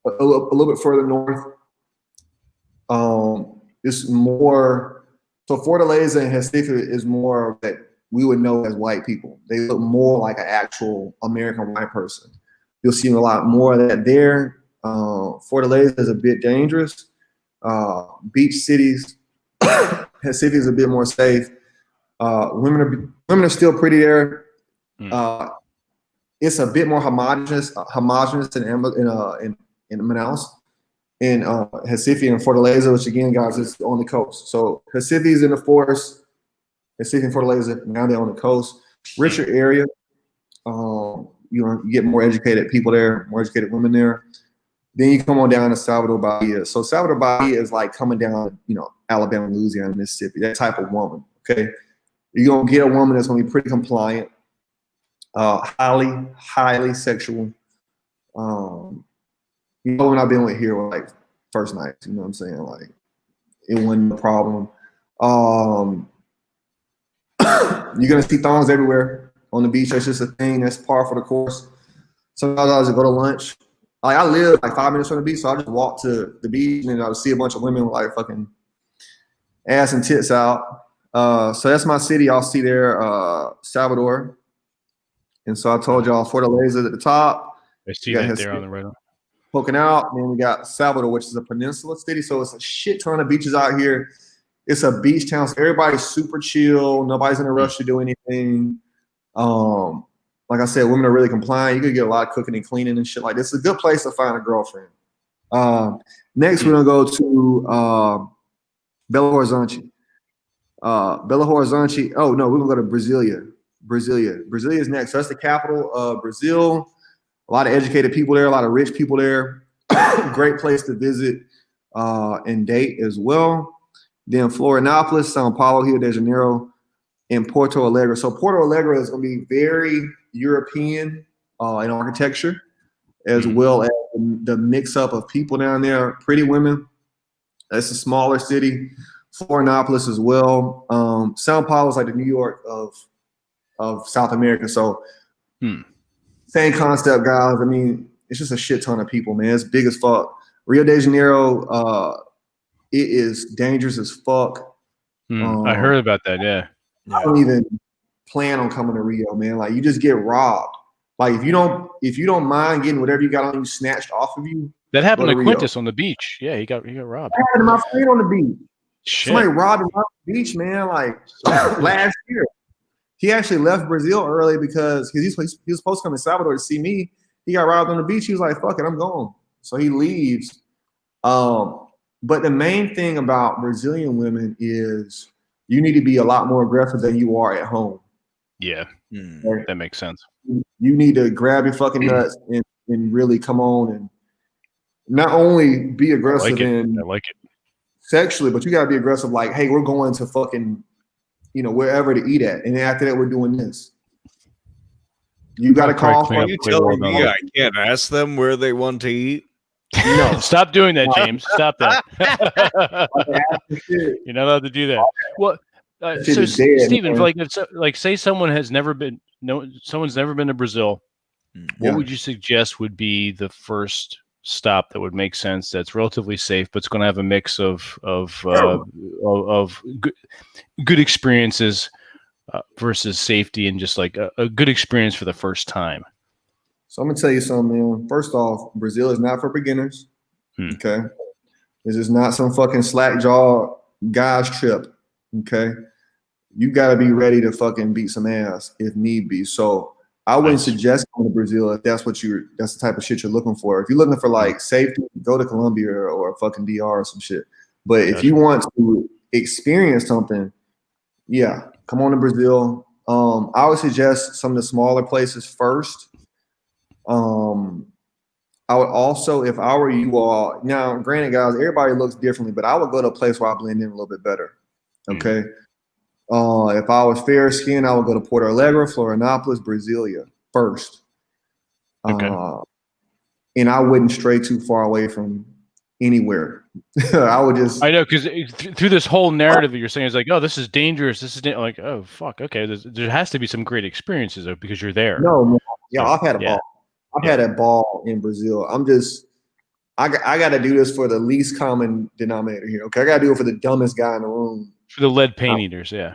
a little bit further north. It's more, so Fortaleza and Recife is more that we would know as white people. They look more like an actual American white person. You'll see a lot more of that there. Fortaleza is a bit dangerous. Beach cities, Recife is a bit more safe. Women are still pretty there. It's a bit more homogenous in Manaus. In Recife and Fortaleza, which again, guys, is on the coast. So Recife is in the forest. Recife and Fortaleza, now they're on the coast. Richer area. You get more educated people there, more educated women there. Then you come on down to Salvador Bahia. So Salvador Bahia is like coming down, Alabama, Louisiana, Mississippi, that type of woman. Okay, you're gonna get a woman that's gonna be pretty compliant, highly sexual. When I've been with here were like first nights, you know what I'm saying? Like, it wasn't a problem. You're gonna see thongs everywhere on the beach. That's just a thing. That's par for the course. Sometimes I just go to lunch. Like, I live like 5 minutes from the beach, so I just walk to the beach and I would see a bunch of women with like fucking ass and tits out. So that's my city. I'll see there, Salvador. And so I told y'all Fortaleza at the top. I see got that there on the right. poking out. Then we got Salvador, which is a peninsula city. So it's a shit ton of beaches out here. It's a beach town. So everybody's super chill. Nobody's in a rush to do anything. Like I said, women are really compliant. You could get a lot of cooking and cleaning and shit like this. It's a good place to find a girlfriend. Next, we're gonna go to Belo Horizonte. Belo Horizonte. Oh no, we're gonna go to Brasilia. Brasilia is next. So that's the capital of Brazil. A lot of educated people there. A lot of rich people there. Great place to visit and date as well. Then Florianópolis, Sao Paulo, Rio de Janeiro, and Porto Alegre. So Porto Alegre is going to be very European in architecture, as well as the mix-up of people down there, pretty women. It's a smaller city. Florianópolis as well. Sao Paulo is like the New York of South America. So same concept, guys. I mean, it's just a shit ton of people, man. It's big as fuck. Rio de Janeiro, it is dangerous as fuck. I heard about that. Yeah. I don't even plan on coming to Rio, man. Like you just get robbed. Like if you don't mind getting whatever you got on you snatched off of you. That happened to Rio. Quintus on the beach. Yeah, he got robbed. That happened to my friend on the beach. Shit. Somebody robbed him on the beach, man. Like last year. He actually left Brazil early because he was supposed to come to Salvador to see me. He got robbed on the beach. He was like, fuck it, I'm going. So he leaves. But the main thing about Brazilian women is you need to be a lot more aggressive than you are at home. Yeah, Right? that makes sense. You need to grab your fucking nuts and really come on and not only be aggressive I like it sexually, but you gotta be aggressive. Like, hey, we're going to fucking, wherever to eat at, and then after that, we're doing this. You gotta call for. Are you telling me I can't ask them where they want to eat? No, stop doing that, James. Stop that. You're not allowed to do that. Well, so Stephen, like say someone's never been to Brazil. What would you suggest would be the first stop that would make sense? That's relatively safe, but it's going to have a mix of good experiences versus safety, and just like a good experience for the first time. So I'm gonna tell you something, man. First off, Brazil is not for beginners. Okay, this is not some fucking slack jaw guys trip. Okay, you got to be ready to fucking beat some ass if need be. So I wouldn't suggest going to Brazil if that's that's the type of shit you're looking for. If you're looking for like safety, go to Colombia or fucking DR or some shit. But if you want to experience something, yeah, come on to Brazil. I would suggest some of the smaller places first. I would also, if I were you all, now granted, guys, everybody looks differently, but I would go to a place where I blend in a little bit better. Okay. If I was fair skinned, I would go to Porto Alegre, Florianópolis, Brasilia first. Okay. And I wouldn't stray too far away from anywhere. I know, because through this whole narrative that you're saying is like, oh, this is dangerous. Like, oh, fuck. Okay. There has to be some great experiences though, because you're there. No, man. Yeah, so, I've had a ball. I've had a ball in Brazil. I got to do this for the least common denominator here. Okay. I got to do it for the dumbest guy in the room. For the lead paint eaters. Yeah.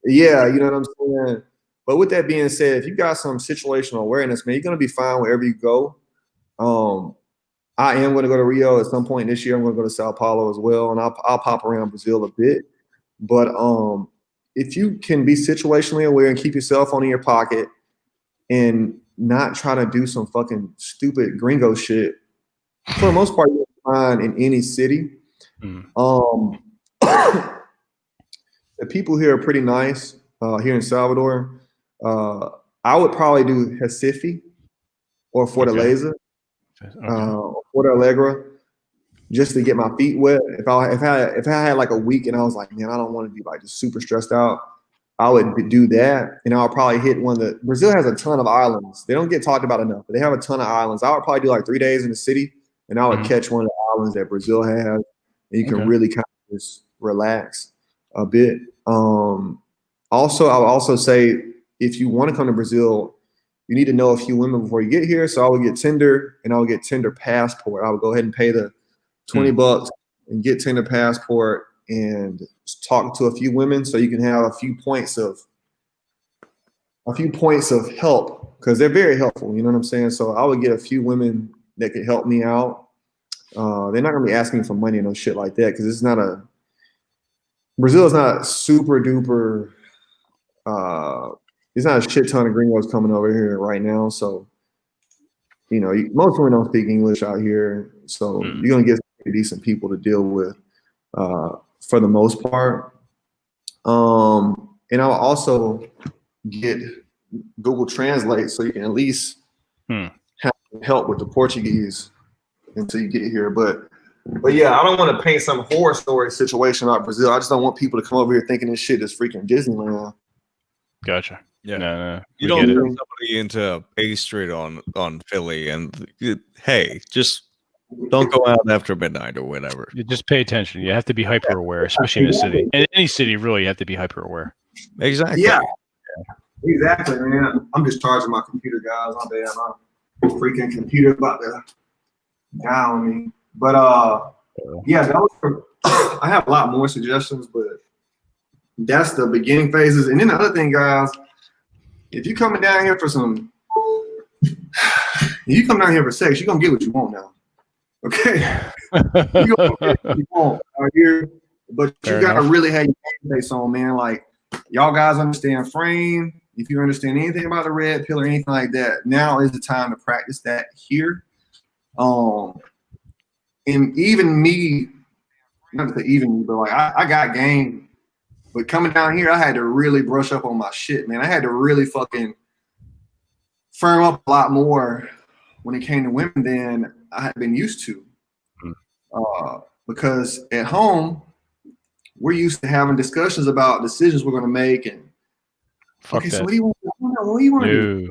Yeah. You know what I'm saying? But with that being said, if you got some situational awareness, man, you're going to be fine wherever you go. I am going to go to Rio at some point this year. I'm going to go to Sao Paulo as well, and I'll pop around Brazil a bit. But if you can be situationally aware and keep your cell phone in your pocket and not try to do some fucking stupid gringo shit, for the most part, you're fine in any city. The people here are pretty nice here in Salvador. I would probably do Recife or Fortaleza. Alegre, just to get my feet wet. If I had like a week and I was like, man, I don't want to be like just super stressed out, I would do that, and I'll probably hit one of the. Brazil has a ton of islands. They don't get talked about enough, but they have a ton of islands. I would probably do like 3 days in the city, and I would catch one of the islands that Brazil has, and you can really kind of just relax a bit. Also, I would also say if you want to come to Brazil, you need to know a few women before you get here. So I would get Tinder, and I would get Tinder Passport. I would go ahead and pay the $20 and get Tinder Passport and talk to a few women so you can have a few points of a few points of help because they're very helpful. You know what I'm saying? So I would get a few women that could help me out. They're not gonna be asking me for money and no shit like that because Brazil is not super duper. There's not a shit ton of gringos coming over here right now. So, you know, most women don't speak English out here. So you're gonna get decent people to deal with for the most part. And I'll also get Google Translate so you can at least have help with the Portuguese until you get here. But yeah, I don't want to paint some horror story situation about Brazil. I just don't want people to come over here thinking this shit is freaking Disneyland. Gotcha. Yeah. No, you don't turn somebody into A Street on Philly and hey, just don't go out after midnight or whatever. You just pay attention. You have to be hyper aware, especially in a city. In any city, really, you have to be hyper aware. Exactly. Yeah. Exactly, man. I'm just charging my computer, guys. My bad. My freaking computer about to down me. But yeah, I have a lot more suggestions, but that's the beginning phases. And then the other thing, guys, if you coming down here for sex, you're gonna get what you want now. Okay? You're gonna get what you want out here, but you gotta really have your face on, man. Like, y'all guys understand frame. If you understand anything about the red pill or anything like that, now is the time to practice that here. And even me, not to say even me, but like I got game. But coming down here, I had to really brush up on my shit, man. I had to really fucking firm up a lot more when it came to women than I had been used to. Because at home, we're used to having discussions about decisions we're going to make. And Fuck that. So what do you want to do?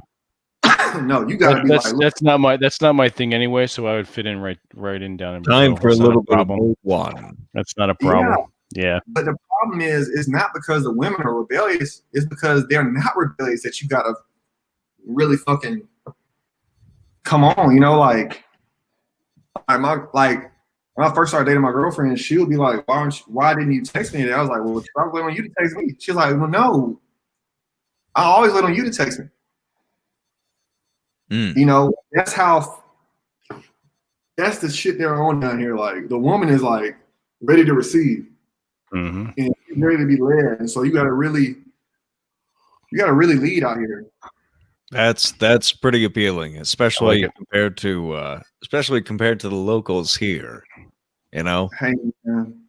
No, you got to be that's, like, that's not my thing anyway. So I would fit in right in down in Time Brazil. for a little bit problem. of one. That's not a problem. Yeah. But the problem is, it's not because the women are rebellious. It's because they're not rebellious that you got to really fucking come on. You know, like when I first started dating my girlfriend, she would be like, why didn't you text me? And I was like, well, I was waiting on you to text me. She's like, well, no, I always wait on you to text me. You know, that's the shit they're on down here. Like, the woman is like ready to receive and she's ready to be led. And so you gotta really lead out here. That's pretty appealing, especially compared to the locals here. You know, hey, man,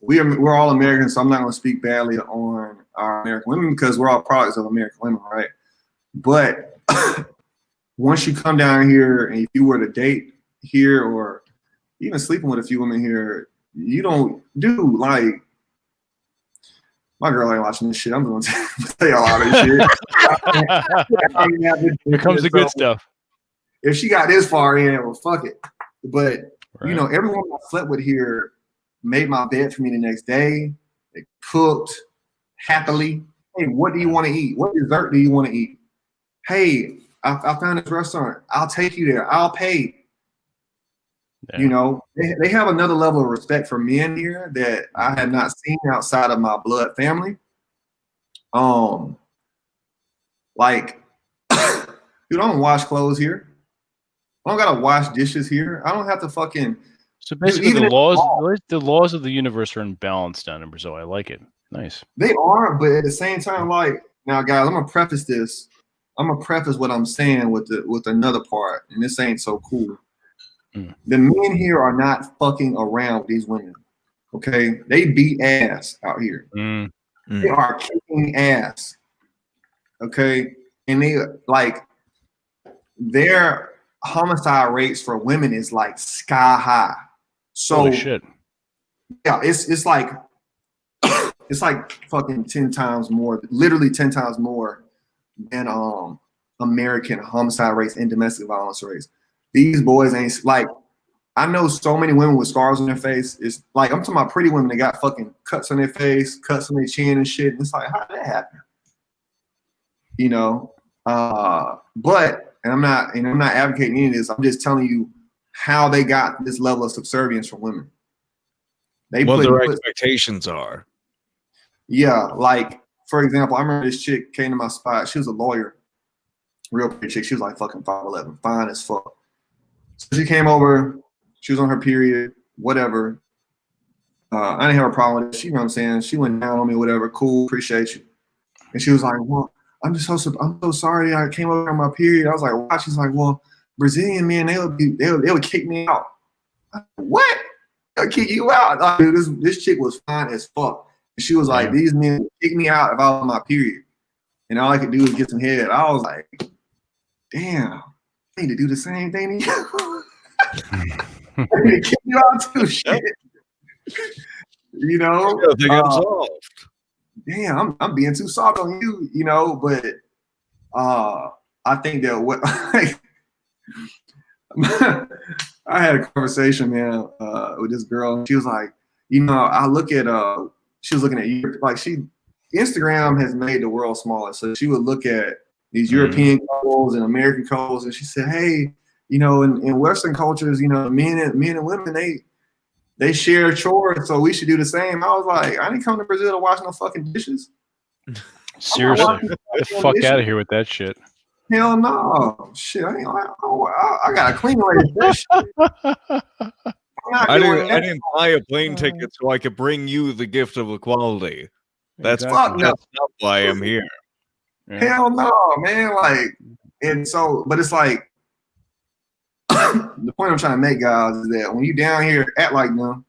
we're all Americans, so I'm not gonna speak badly on our American women because we're all products of American women, right? But once you come down here and if you were to date here or even sleeping with a few women here, you don't do like my girl ain't watching this shit. I'm going to tell y'all all this shit. Here comes the good stuff. If she got this far in, well, fuck it. But you know, everyone I slept with here made my bed for me the next day. They cooked happily. Hey, what do you want to eat? What dessert do you want to eat? Hey, I found this restaurant. I'll take you there. I'll pay. Yeah. You know, they have another level of respect for men here that I have not seen outside of my blood family. Like, dude, I don't wash clothes here. I don't gotta wash dishes here. I don't have to fucking. So basically, the laws of the universe are in balance down in Brazil. I like it. Nice. They are, but at the same time, like, now, guys, I'm gonna preface this. I'm gonna preface what I'm saying with another part, and this ain't so cool. The men here are not fucking around with these women. Okay, they beat ass out here. They are kicking ass. Okay, and they like their homicide rates for women is like sky high. So holy shit. Yeah, it's like it's like fucking 10 times more, literally 10 times more than American homicide rates and domestic violence rates. These boys ain't like, I know so many women with scars on their face. It's like, I'm talking about pretty women that got fucking cuts on their face, cuts on their chin and shit. And it's like, how did that happen? You know, but I'm not advocating any of this. I'm just telling you how they got this level of subservience from women. What their expectations are. Yeah, like for example, I remember this chick came to my spot. She was a lawyer, real pretty chick. She was like fucking 5'11", fine as fuck. So she came over. She was on her period, whatever. I didn't have a problem with it. She, you know what I'm saying? She went down on me, whatever. Cool, appreciate you. And she was like, well, I'm so sorry I came over on my period. I was like, why? She's like, well, Brazilian men, they would kick me out. Like, what? They'll kick you out? Like, dude, this chick was fine as fuck. And she was like, these men would kick me out if I was on my period. And all I could do was get some head. I was like, damn, I need to do the same thing to you. I need to kick you out too, shit. You know? They got solved. Damn, I'm being too soft on you, you know, but I think that what I had a conversation, man, with this girl. She was like, you know, I look at she was looking at you, like Instagram has made the world smaller. So she would look at these European couples and American couples, and she said, hey, you know, in Western cultures, you know, men and women, they share chores, so we should do the same. I was like, I didn't come to Brazil to wash no fucking dishes. Seriously, get the fuck out of here with that shit. Hell no, shit. I got a clean lady. That shit. I didn't buy a plane ticket so I could bring you the gift of equality. That's not why I'm here. Yeah. Hell no, man. Like, and so, but it's like the point I'm trying to make, guys, is that when you down here, act like them.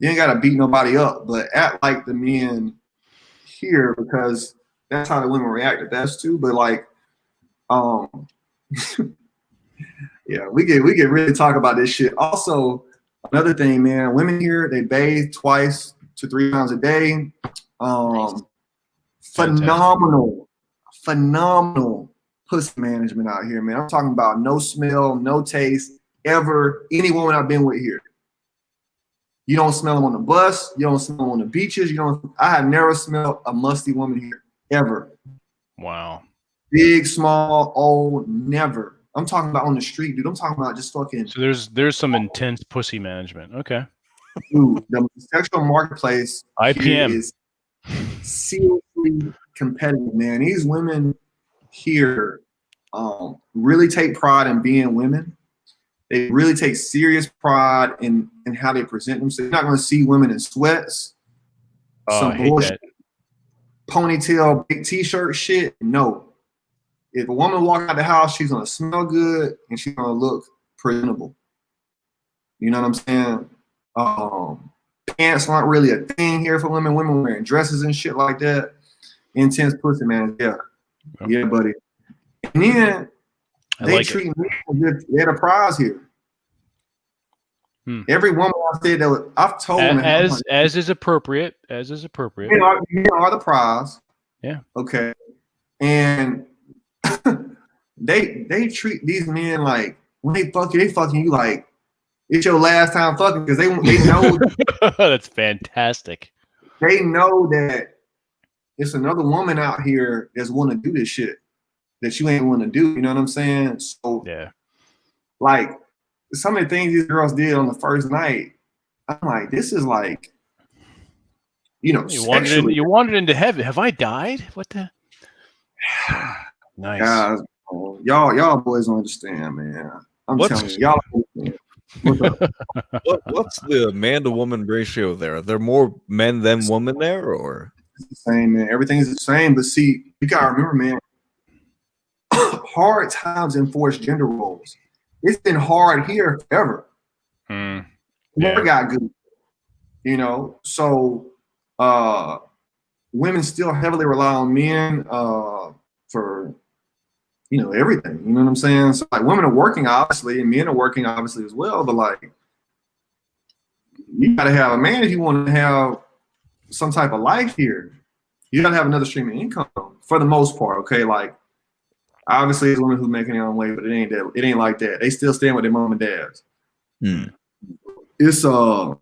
You ain't gotta beat nobody up, but act like the men here, because that's how the women react to that too. But like, yeah, we can really talk about this shit. Also, another thing, man, women here, they bathe 2 to 3 times a day. Phenomenal pussy management out here, man. I'm talking about no smell, no taste, ever. Any woman I've been with here. You don't smell them on the bus. You don't smell them on the beaches. I have never smelled a musty woman here, ever. Wow. Big, small, old, never. I'm talking about on the street, dude. I'm talking about just fucking. So there's some intense pussy management. Okay. Dude, the sexual marketplace IPM is seriously competitive, man. These women here really take pride in being women. They really take serious pride in how they present themselves. You're not going to see women in sweats, I hate that. Ponytail, big t-shirt shit. No. If a woman walk out the house, she's going to smell good and she's going to look presentable. You know what I'm saying? Pants aren't really a thing here for women. Women wearing dresses and shit like that. Intense pussy, man. Yeah. Okay. Yeah, buddy. And then they treat me as if they're the prize here. Every woman I said that I've told them as is appropriate. As is appropriate. Men are the prize. Yeah. Okay. And they treat these men like when they fucking you like it's your last time fucking, because they know that's fantastic. They know that it's another woman out here that's want to do this shit that you ain't want to do. You know what I'm saying? So yeah, like some of the things these girls did on the first night, I'm like, this is like, you know, you wandered into heaven. Have I died? What the? Nice. Guys, y'all boys don't understand, man. I'm telling you, y'all. What's the man to woman ratio there? Are there more men than women there, or? It's the same, man. Everything's the same, but see, you gotta remember, man. Hard times enforce gender roles. It's been hard here forever. Never got good, you know. So women still heavily rely on men for, you know, everything. You know what I'm saying? So like women are working obviously, and men are working obviously as well. But like, you gotta have a man if you want to have some type of life here. You gotta have another stream of income for the most part. Okay, like obviously there's women who making their own way, but it ain't like that. They still stand with their mom and dads. It's an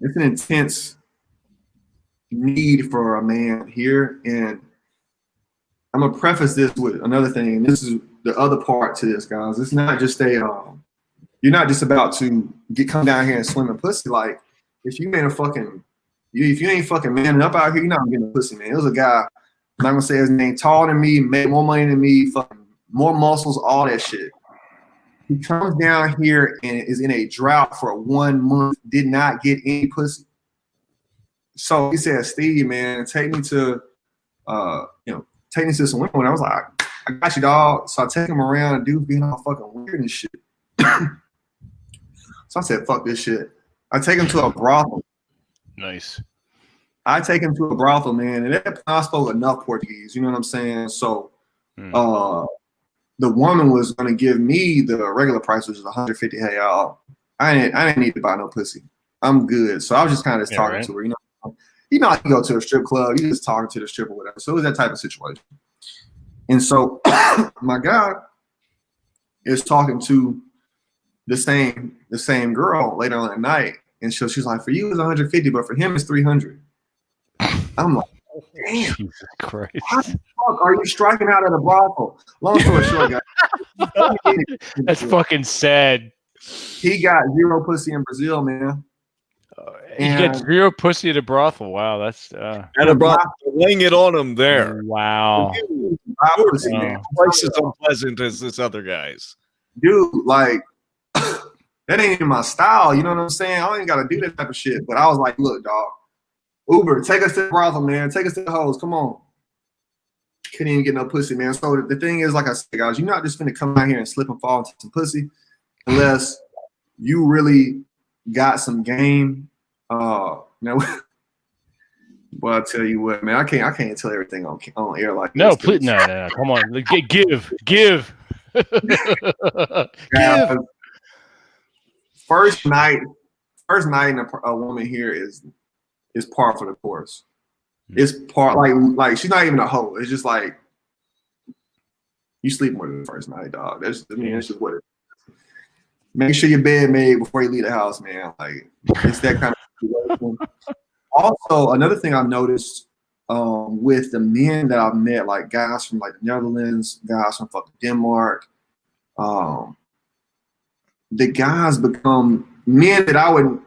intense need for a man here, and I'm gonna preface this with another thing, and this is the other part to this, guys. It's not just you're not just about to come down here and swim in pussy. Like if you if you ain't fucking manning up out here, you're not getting a pussy, man. It was a guy, I'm not gonna say his name, taller than me, made more money than me, fucking more muscles, all that shit. He comes down here and is in a drought for 1 month, did not get any pussy. So he said, Steve, man, take me to some women. And I was like, I got you, dog. So I take him around and dude being all fucking weird and shit. So I said, fuck this shit. I take him to a brothel. Nice. I take him to a brothel, man, and I spoke enough Portuguese, you know what I'm saying? So the woman was gonna give me the regular price, which is 150. Hey, y'all, I didn't need to buy no pussy. I'm good. So I was just kind of talking to her, you know, I can go to a strip club, you just talking to the stripper or whatever. So it was that type of situation. And so my guy is talking to the same girl later on at night. And so she's like, for you it's 150, but for him it's 300. I'm like, damn. Jesus Christ. How the fuck are you striking out at a brothel? Long story short, guys. That's fucking sad. He got 0 pussy in Brazil, man. He got 0 pussy at a brothel. Wow, that's And a brothel laying it on him there. Wow. Pussy, man. Twice as unpleasant as this other guy's. Dude, like that ain't even my style. You know what I'm saying? I ain't gotta do that type of shit. But I was like, look, dog, Uber, take us to the brothel, man. Take us to the hoes. Come on. Couldn't even get no pussy, man. So the thing is, like I said, guys, you're not just gonna come out here and slip and fall into some pussy unless you really got some game. Now, well, I tell you what, man, I can't tell everything on air like this. No, please, no, come on, give. Yeah, first night in a woman here is par for the course. It's part like she's not even a hoe. It's just like you sleep more than the first night, dog. That's just what it is. Make sure your bed made before you leave the house, man. Like it's that kind of situation. Also, another thing I've noticed with the men that I've met, like guys from like the Netherlands, guys from fucking Denmark, the guys become men that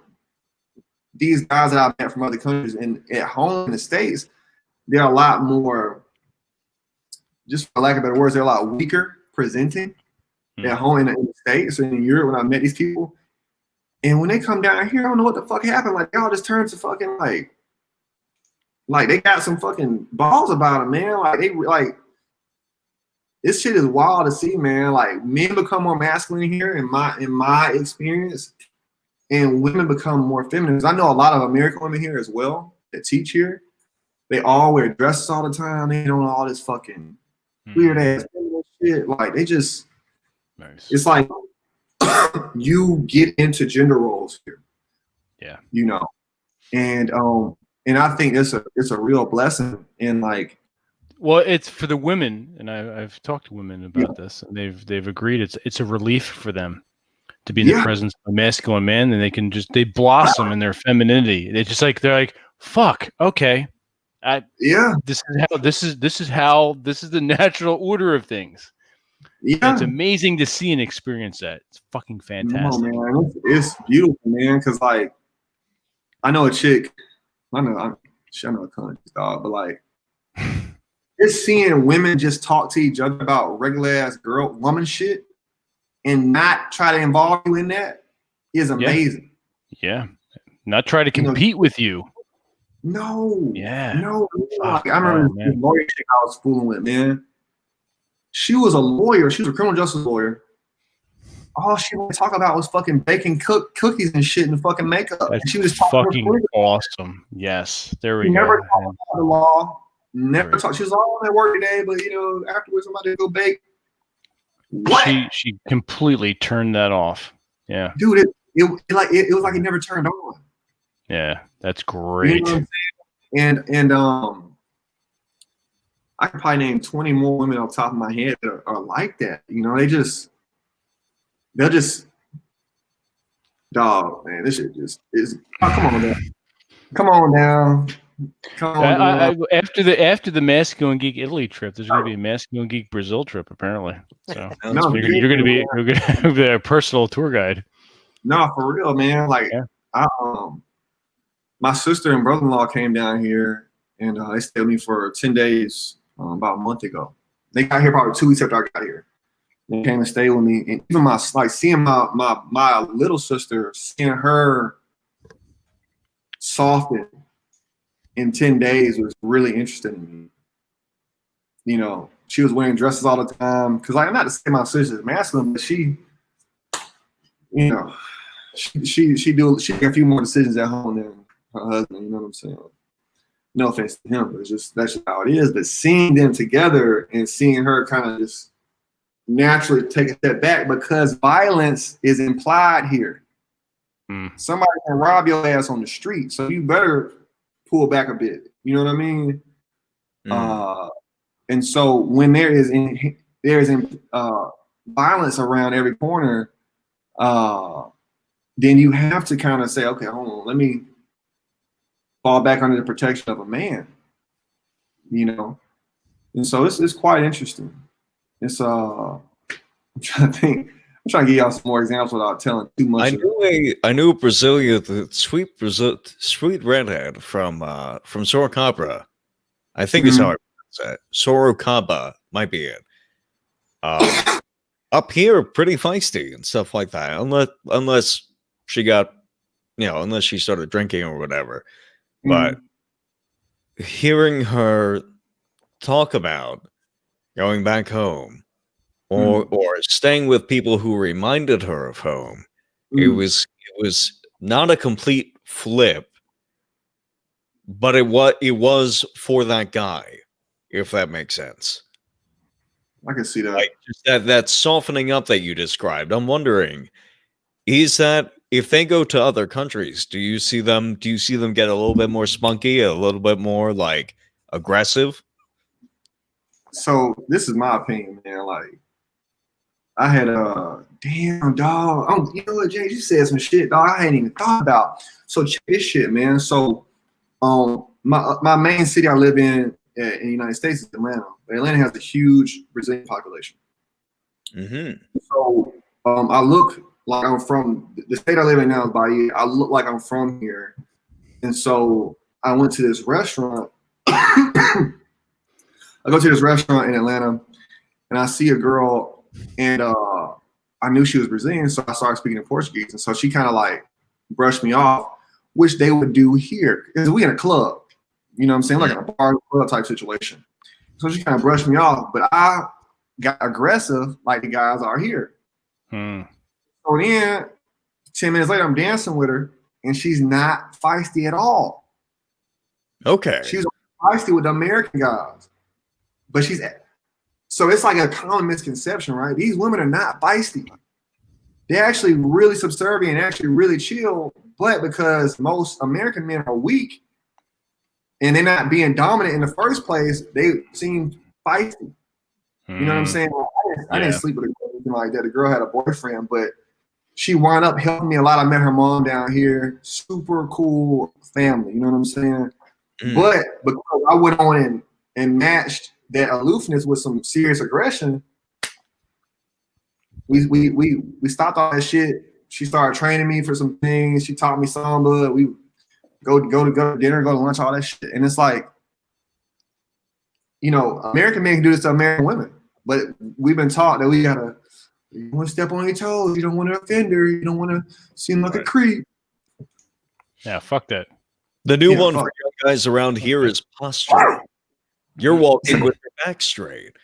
these guys that I've met from other countries and at home in the States, they're a lot more, just for lack of better words, they're a lot weaker presenting at home in the States and in Europe when I met these people. And when they come down here, I don't know what the fuck happened. Like, y'all just turned to fucking like they got some fucking balls about them, man. Like this shit is wild to see, man. Like men become more masculine here in my experience, and women become more feminine. I know a lot of American women here as well that teach here. They all wear dresses all the time. They don't all this fucking weird ass shit. Like they just, it's like you get into gender roles here. Yeah, you know, and I think it's a real blessing. And like, well, it's for the women, and I've talked to women about this, and they've agreed it's a relief for them to be in the presence of a masculine man, and they blossom in their femininity. It's just like they're like, fuck, okay, this is the natural order of things. Yeah, it's amazing to see and experience that. It's fucking fantastic. No, man. It's beautiful, man. Because like, I know a chick. I know a country dog, but like, just seeing women just talk to each other about regular ass woman shit and not try to involve you in that is amazing. Yeah, not try to compete with you. No. Yeah. No. Like, I remember this lawyer chick I was fooling with, man. She was a lawyer. She was a criminal justice lawyer. All she wanted to talk about was fucking baking cookies and shit and fucking makeup. That's and she was fucking awesome. Yes, there we go. Never talked about the law. Never talked. She was all at work today, but afterwards I'm about to go bake. What? She completely turned that off. Yeah, dude, it was like it never turned on. Yeah, that's great. You know and I could probably name 20 more women off the top of my head that are like that. They'll just dog, man. This shit just is. Oh, come on down. Come on down. After the Masculine Geek Italy trip, there's going to be a Masculine Geek Brazil trip apparently. So you're going to be a personal tour guide. No, for real, man. Like my sister and brother-in-law came down here, and they stayed with me for 10 days about a month ago. They got here probably 2 weeks after I got here. They came and stayed with me, and even seeing my little sister, seeing her soften in 10 days was really interesting to me. You know, she was wearing dresses all the time because, like, I'm not to say my sister's masculine, but she, you know, she make a few more decisions at home than her husband. You know what I'm saying? No offense to him, but that's just how it is. But seeing them together and seeing her kind of just naturally take a step back because violence is implied here. Somebody can rob your ass on the street, so you better pull back a bit. You know what I mean? And so when there is violence around every corner, then you have to kind of say, okay, hold on, let me fall back under the protection of a man. You know, and so it's quite interesting. It's I'm trying to think. I'm trying to give y'all some more examples without telling too much. I knew a Brazilian, the sweet redhead from Sorocaba. I think is how I pronounce it. Sorocaba might be it. Up here, pretty feisty and stuff like that. Unless she got, unless she started drinking or whatever. But hearing her talk about going back home or staying with people who reminded her of home, it was not a complete flip, but it was for that guy, if that makes sense. I can see that. Like just that softening up that you described. I'm wondering, is that if they go to other countries, do you see them get a little bit more spunky, a little bit more like aggressive? So this is my opinion, man. Like, I had a damn dog. You know what, Jay? You said some shit, dog. I hadn't even thought about. So check this shit, man. So, my main city I live in the United States is Atlanta. Atlanta has a huge Brazilian population. So, I look like I'm from the state I live in now is Bahia. I look like I'm from here, and so I went to this restaurant. I go to this restaurant in Atlanta, and I see a girl, and I knew she was Brazilian, so I started speaking in Portuguese, and so she kind of like brushed me off, which they would do here because we in a club, you know what I'm saying, like in a bar club type situation. So she kind of brushed me off, but I got aggressive like the guys are here. So then 10 minutes later, I'm dancing with her, and she's not feisty at all. Okay. She's feisty with the American guys. But so it's like a common misconception, right? These women are not feisty. They're actually really subservient, actually really chill, but because most American men are weak and they're not being dominant in the first place, they seem feisty. You know what I'm saying? I didn't sleep with a girl or anything like that. The girl had a boyfriend, but she wound up helping me a lot. I met her mom down here. Super cool family. You know what I'm saying? But because I went on and matched that aloofness with some serious aggression, we stopped all that shit. She started training me for some things. She taught me samba. We go to dinner, go to lunch, all that shit. And it's like, American men can do this to American women, but we've been taught that we gotta, you want to step on your toes. You don't want to offend her. You don't want to seem like a creep. Yeah, fuck that. The new one for young guys around here is posture. You're walking with your back straight.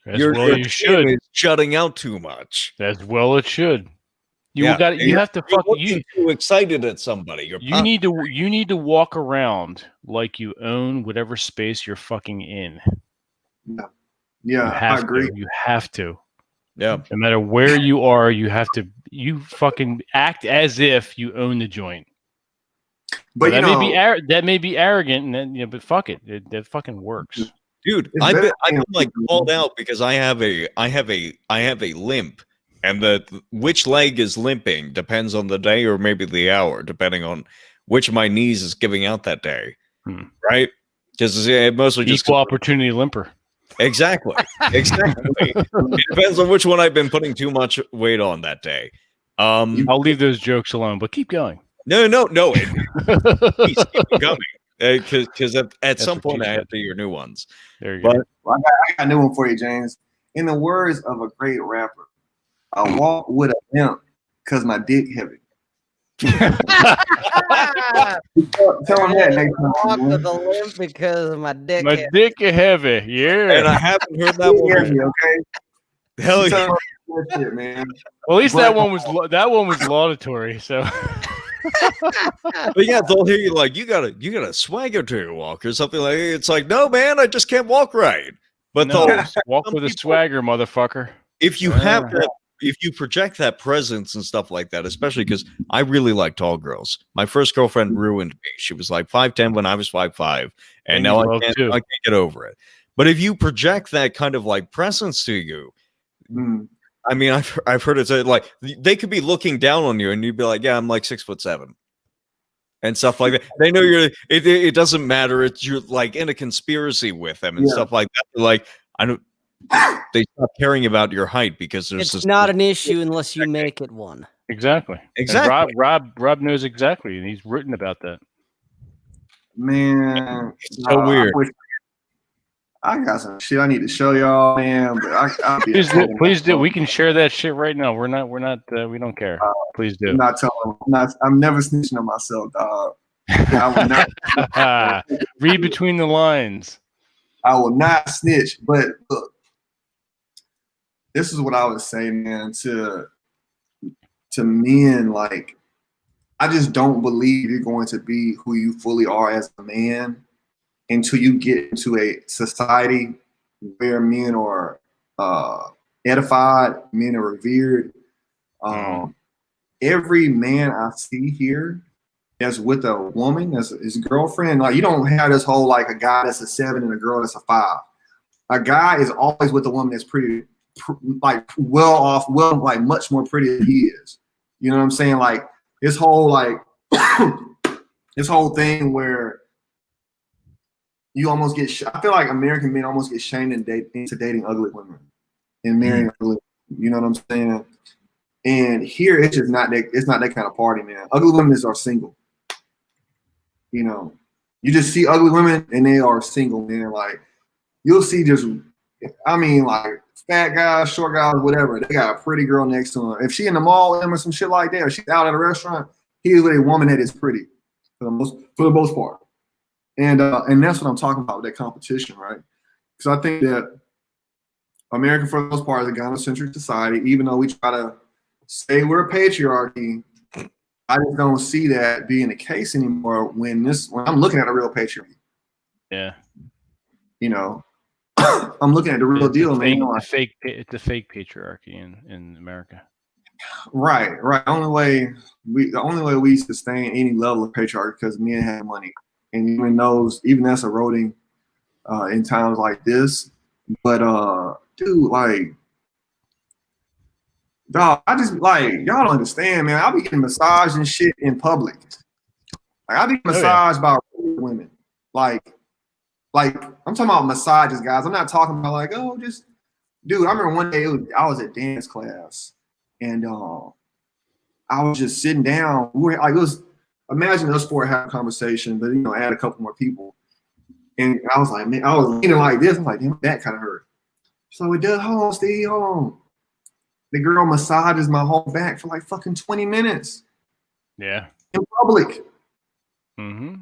You should. Is jutting out too much. As well it should. You have to fuck you. Too excited at somebody. You need to walk around like you own whatever space you're fucking in. Yeah, I agree. You have to. Yeah. No matter where you are, you fucking act as if you own the joint. But that may be arrogant, and then but fuck it, that fucking works, dude. I've been like called out because I have a limp, and which leg is limping depends on the day or maybe the hour, depending on which of my knees is giving out that day, right? Because it mostly just equal opportunity limper. Exactly. It depends on which one I've been putting too much weight on that day. I'll leave those jokes alone, but keep going. No. Please keep it going. Because at some what point she I have said. to hear new ones. There you But go. Well, I got a new one for you, James. In the words of a great rapper, I walk with a limp because my dick heavy. Tell him that next time. Walk man. with a limp because of my dick. My dick is heavy. and Yeah. I haven't heard that one Yeah, before. okay. Hell yeah. Tell him that shit, man. Well, at least But- that one was laudatory. So But yeah, they'll hear you like you got a swagger to your walk or something like that. It's like, no, man, I just can't walk right. But no, they'll just walk some with a people- swagger, motherfucker. if you have that, if you project that presence and stuff like that, especially because I really like tall girls. My first girlfriend ruined me. She was like 5'10" when I was 5'5", and now Ladies love too. I can't get over it. But if you project that kind of like presence to you, Mm. I mean, I've heard it said like they could be looking down on you, and you'd be like, "Yeah, I'm like 6'7", and stuff like that. They know you're. It doesn't matter. It's you're like in a conspiracy with them and Yeah. stuff like that. They're like, I don't. They stop caring about your height because there's It's this. not an issue unless you make it one. Exactly. And Exactly. Rob knows exactly, and he's written about that. Man, so weird. I got some shit I need to show y'all, man. But I'll be Please do. We can share that shit right now. We don't care. Please do. I'm not telling. I'm never snitching on myself, dog. I will not. Read between the lines. I will not snitch. But look, this is what I would say, man. To men, like, I just don't believe you're going to be who you fully are as a man until you get into a society where men are edified, men are revered. Every man I see here that's with a woman, that's his girlfriend, like, you don't have this whole like a guy that's a 7 and a girl that's a 5. A guy is always with a woman that's pretty, like well off, like much more pretty than he is. You know what I'm saying? Like this whole like this whole thing where you almost get. I feel like American men almost get shamed into dating ugly women and marrying ugly. You know what I'm saying? And here it's just not that. It's not that kind of party, man. Ugly women are single. You know, you just see ugly women and they are single, man. Like you'll see just. I mean, like fat guys, short guys, whatever. They got a pretty girl next to them. If she in the mall with them or some shit like that, or she's out at a restaurant, he is with a woman that is pretty for the most part. And that's what I'm talking about with that competition, right? Because I think that America, for the most part, is a gynocentric society. Even though we try to say we're a patriarchy, I just don't see that being the case anymore. When I'm looking at a real patriarchy, Yeah. you know, I'm looking at the real deal, man. It's a fake patriarchy in America. Right. The only way we sustain any level of patriarchy because men have money. And even that's eroding in times like this. But dude, like, dog, I just like y'all don't understand, man. I'll be getting massaged and shit in public. Like I'll be massaged by women. Like I'm talking about massages, guys. I'm not talking about like, oh, just dude. I remember one day I was at dance class and I was just sitting down. We were like, it was. Imagine us four having a conversation, but add a couple more people. And I was like, man, I was leaning like this. I'm like, damn, that kind of hurt. So it does. Hold on, Steve, hold on. The girl massages my whole back for like fucking 20 minutes. Yeah. In public. Mm-hmm.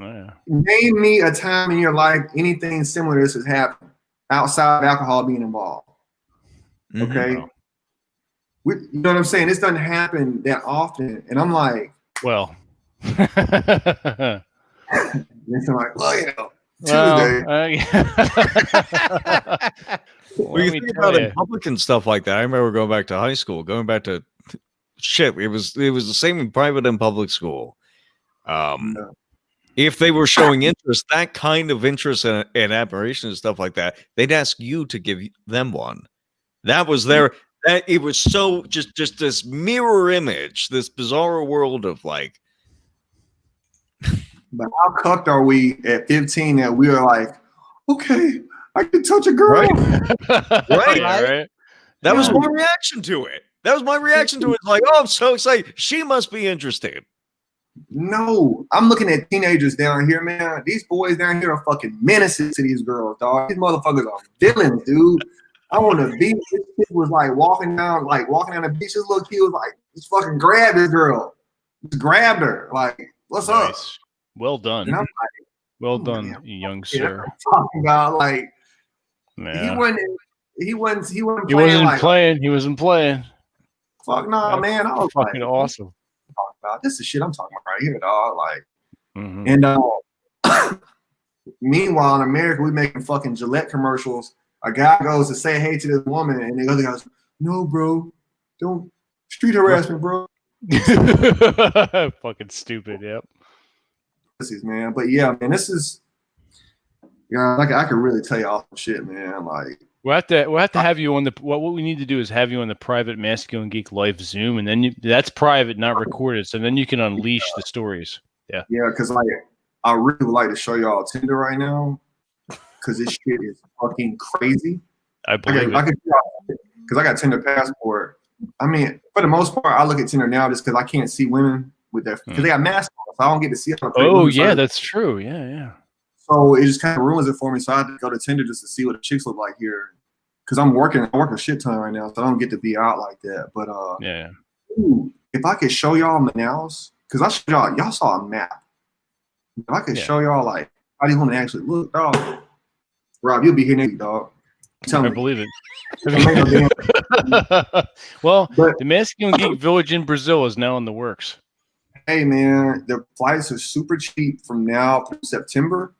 Oh, yeah. Name me a time in your life anything similar to this has happened outside of alcohol being involved. Okay. No. You know what I'm saying? This doesn't happen that often. And I'm like, well. and so I'm like, well, Tuesday. Well, you think about in public and stuff like that. I remember going back to high school, going back to shit. It was the same in private and public school. If they were showing interest, that kind of interest and admiration and stuff like that, they'd ask you to give them one. That was their. That it was so just this mirror image, this bizarre world of like. But how cucked are we at 15 that we are like, okay, I can touch a girl. Right. Yeah, right. That was my reaction to it. That was my reaction to it. Like, oh, I'm so excited. She must be interested. No, I'm looking at teenagers down here, man. These boys down here are fucking menaces to these girls, dog. These motherfuckers are villains, dude. I want to be. This kid was like walking down the beach. This little kid was like, just fucking grabbed this girl. Just grabbed her. Like, what's up? Well done. And I'm like, well done, young sir. I'm talking about like Yeah. he wasn't playing. He wasn't playing. Fuck no, That's man. I was fucking like, awesome. about. This is shit I'm talking about right here, dog. Like, Mhm. and meanwhile in America, we making fucking Gillette commercials. A guy goes to say hey to this woman, and the other guy goes, "No, bro, don't street harassment, bro." Fucking stupid. Yep. This is, man, but yeah, man, this is, like I could really tell you all some shit, man. Like, we'll have to have you on the. What we need to do is have you on the private Masculine Geek Live Zoom, and then that's private, not recorded. So then you can unleash the stories. Yeah. Yeah, because like I really would like to show y'all Tinder right now, because this shit is fucking crazy. I believe it. Because I got Tinder passport. I mean, for the most part, I look at Tinder now just because I can't see women with their, because they got masks on, so I don't get to see all the pretty Oh women. yeah, that's true. Yeah. So it just kind of ruins it for me. So I had to go to Tinder just to see what the chicks look like here. Because I work a shit ton right now, so I don't get to be out like that. But yeah. Ooh, if I could show y'all Manaus, because I showed y'all saw a map. If I could show y'all like how these women actually look, dog. Rob, you'll be here next week, dog. I believe it. Well, the Masculine Geek Village in Brazil is now in the works. Hey man, the flights are super cheap from now through September.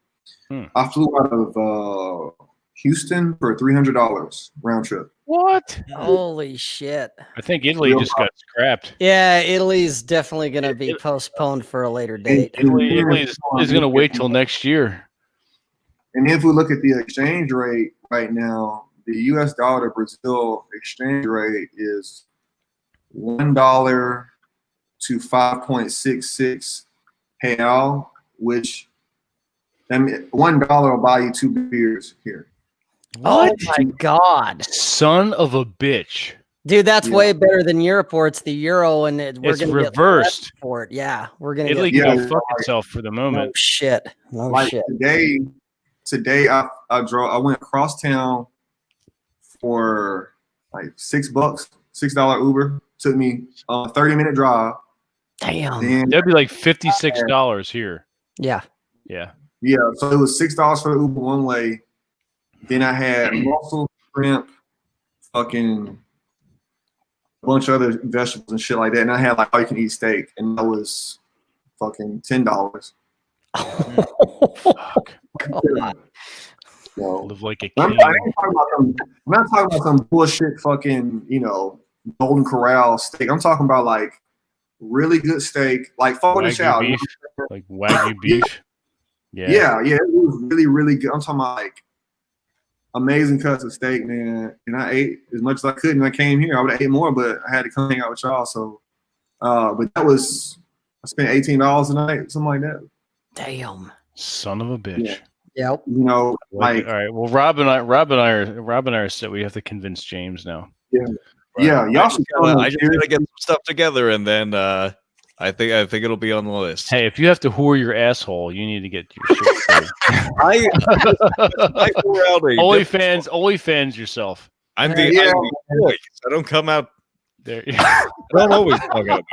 I flew out of Houston for $300 round trip. What? Holy shit! I think Italy just got scrapped. Yeah, Italy's definitely going to be postponed for a later date. Italy is going to wait till next year. And if we look at the exchange rate right now, the U.S. dollar to Brazil exchange rate is $1 to 5.66 real, which $1 will buy you 2 beers here. What? Oh my god! Son of a bitch, dude, that's way better than Europe, where it's the euro and we're going to get reversed for it. Yeah, we're going to. Italy can go fuck itself for the moment. No shit. No like shit. Today I went across town for like $6, $6 Uber. Took me a 30-minute drive. Damn. That'd be like $56 here. Yeah. Yeah. So it was $6 for the Uber one way. Then I had mussel, shrimp, fucking a bunch of other vegetables and shit like that. And I had like all you can eat steak, and that was fucking $10. Fuck. God. Live like a king. I'm not talking about some bullshit fucking, Golden Corral steak. I'm talking about like really good steak, like Wagyu beef, like Wagyu beef. Yeah, it was really, really good. I'm talking about like amazing cuts of steak, man. And I ate as much as I could, and I came here. I would have ate more, but I had to come hang out with y'all. So, but I spent $18 a night, something like that. Damn, son of a bitch. Yeah. Yep. Like all right. Well, Rob and I are set. We have to convince James now. Yeah. Right. Yeah. Y'all should. I just gotta get some stuff together, and then I think it'll be on the list. Hey, if you have to whore your asshole, you need to get your shit straight. I OnlyFans yourself. I'm the boy. I don't come out there. I don't always talk out.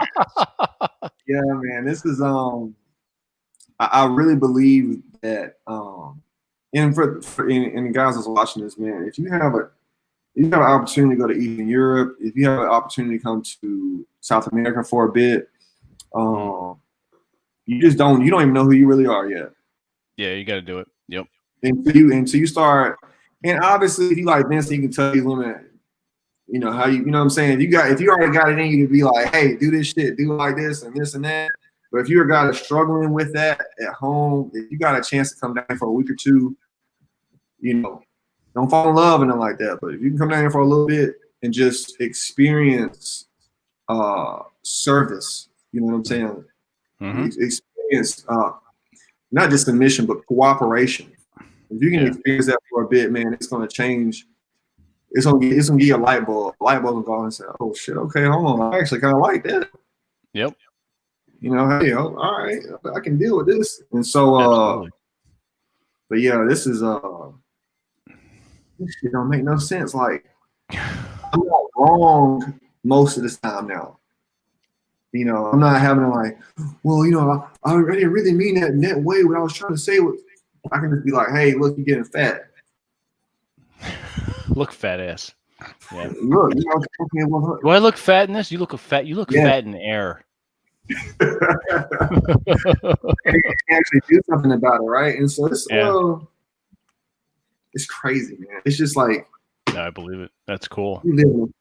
Yeah, man. This is I really believe that and for the guys that's watching this, man, if you have an opportunity to go to Eastern Europe, if you have an opportunity to come to South America for a bit, you don't even know who you really are yet. Yeah, you got to do it. Yep. Until you start, and obviously if you like Vince, you can tell these women, how you know what I'm saying. If you already got it in you to be like, hey, do this shit, do like this and this and that. But if you're a guy that's struggling with that at home, if you got a chance to come down for a week or two, don't fall in love and nothing like that. But if you can come down here for a little bit and just experience service, you know what I'm saying? Mm-hmm. Experience not just submission, but cooperation. If you can experience that for a bit, man, it's gonna change. It's gonna give you a light bulb. Light bulb will go and say, "Oh shit, okay, hold on, I actually kind of like that." Yep. You know, hey, all right, I can deal with this. And so, Absolutely. but yeah, this is this shit don't make no sense. Like, I'm not wrong most of the time now. You know, I'm not having to like, well, you know, I didn't really mean that in that way. What I was trying to say was, I can just be like, hey, look, you're getting fat. Look, fat ass. Yeah. Look, you know, okay, well, Do I look fat in this? You look fat. You look Yeah. fat in air. actually do something about it, right? And so it's it's crazy, man. It's just like, No, I believe it. That's cool. And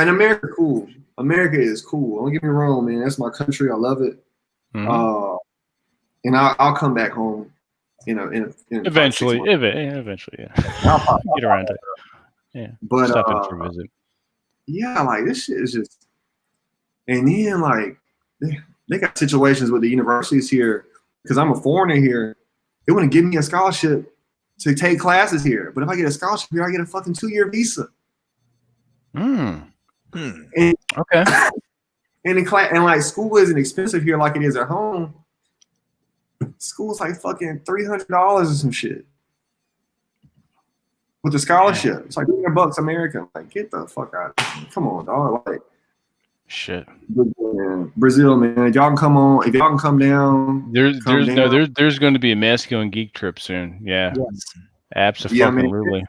America, cool. America is cool. Don't get me wrong, man. That's my country. I love it. Mhm. And I'll come back home. You know, in Eventually, yeah. Get around to it. Yeah. But Stop in for a visit. yeah, like this shit is just. And then like they got situations with the universities here because I'm a foreigner here. They want to give me a scholarship to take classes here, but if I get a scholarship here, I get a fucking 2-year visa. And, okay. And like school isn't expensive here like it is at home. School's like fucking $300 or some shit with the scholarship. It's like $300 American. Like, get the fuck out. Come on, dog. Like, shit. Brazil, man. If y'all can come on. If y'all can come down. There's going to be a masculine geek trip soon. Yeah. Yes. Absolutely.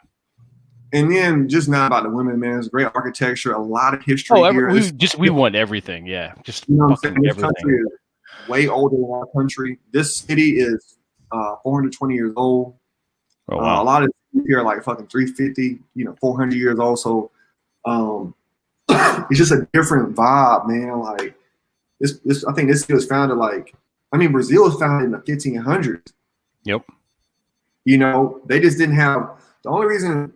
And then just not about the women, man. It's great architecture, a lot of history here. We want everything. Yeah. Just fucking this everything. Country is way older than our country. This city is 420 years old. Oh, wow. A lot of cities here are like fucking 350, 400 years old. So it's just a different vibe, man. Like this I think this city was founded Brazil was founded in the 1500s. Yep. They just didn't have the only reason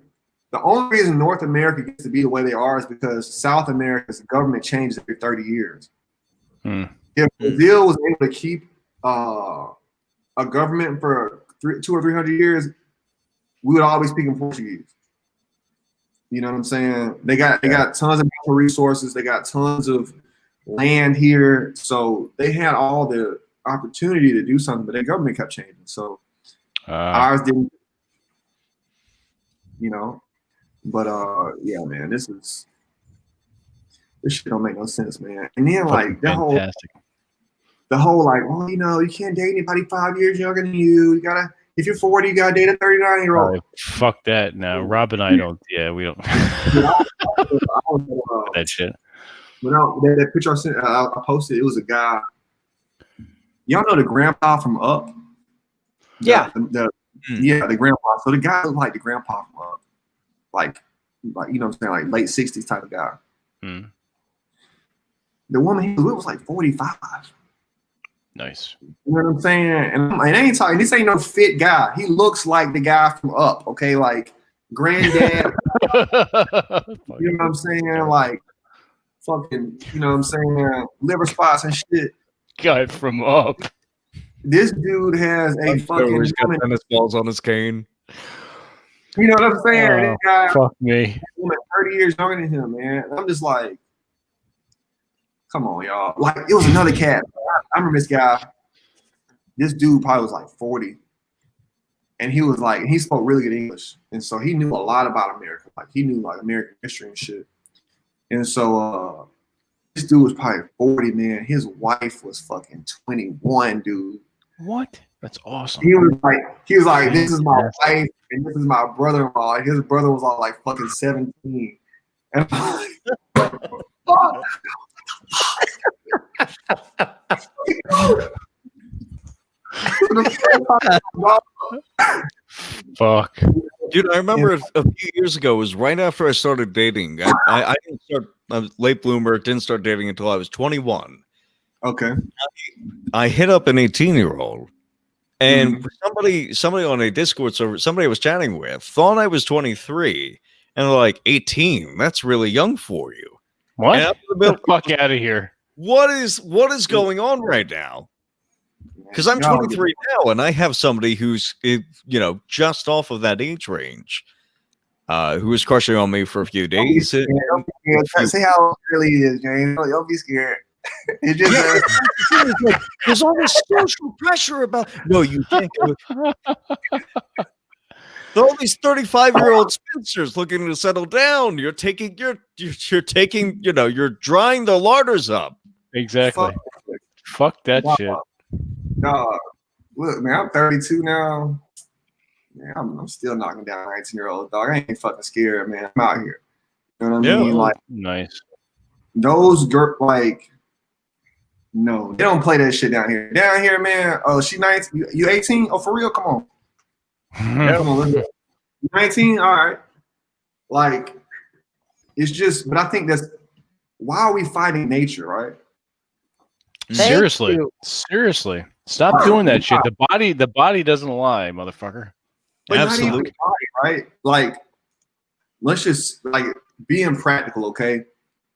North America gets to be the way they are is because South America's government changes every 30 years. If Brazil was able to keep a government for 200 or 300 years, we would all be speaking Portuguese. You know what I'm saying? They got tons of natural resources. They got tons of land here. So they had all the opportunity to do something, but their government kept changing. So ours didn't, But yeah, man, this shit don't make no sense, man. And then like the whole like, well, you can't date anybody 5 years younger than you. You gotta, if you're 40, you gotta date a 39-year-old. Fuck that. No, Rob and I don't. Yeah, we don't. That shit. That picture I posted, it was a guy. Y'all know the grandpa from Up? Yeah. The grandpa. So the guy looked like the grandpa from Up. Like you know what I'm saying, like late 60s type of guy. The woman he was with was like 45. Nice. You know what I'm saying? And I ain't talking, this ain't no fit guy. He looks like the guy from Up, okay? Like granddad. You know what I'm saying? Like fucking, you know what I'm saying? Liver spots and shit. Guy from Up. This dude has a fucking he's got tennis balls on his cane. You know what I'm saying? This guy, fuck me. 30 years younger than him, man. I'm just like, come on, y'all. Like, it was another cat. I remember this guy. This dude probably was like 40. And he was like, he spoke really good English. And so he knew a lot about America. Like, he knew like American history and shit. And so this dude was probably 40, man. His wife was fucking 21, dude. What? That's awesome. He was like, this is my wife and this is my brother-in-law. Like, his brother was all like fucking 17. And I'm like, fuck. Dude, I remember a few years ago, it was right after I started dating. I didn't start, I was late bloomer, didn't start dating until I was 21. Okay. I hit up an 18-year-old. And somebody on a Discord server, somebody I was chatting with, thought I was 23. And they're like, 18? That's really young for you. What? Get the fuck out of here. What is going on right now? Because I'm 23 now, and I have somebody who's, just off of that age range, who was crushing on me for a few days. Say how old really is, James. Don't be scared. It's just There's all this social pressure about. No, you can't go. There are all these 35-year-old spinsters looking to settle down. You're taking you're taking, you're drying the larders up. Exactly. Fuck that shit. Dog. Look, man, I'm 32 now. Man, I'm still knocking down 19-year-olds, dog. I ain't fucking scared, man. I'm out here. You know what I mean? Like, nice. Those like, no, they don't play that shit down here. Down here, man. Oh, she 19. You 18? Oh, for real? Come on. Yeah, come on. Let's go. 19? All right. Like, it's just, but I think why are we fighting nature, right? Seriously. Stop doing that shit. The body doesn't lie, motherfucker. But absolutely. not even the body, right? Like, let's just like being practical, okay?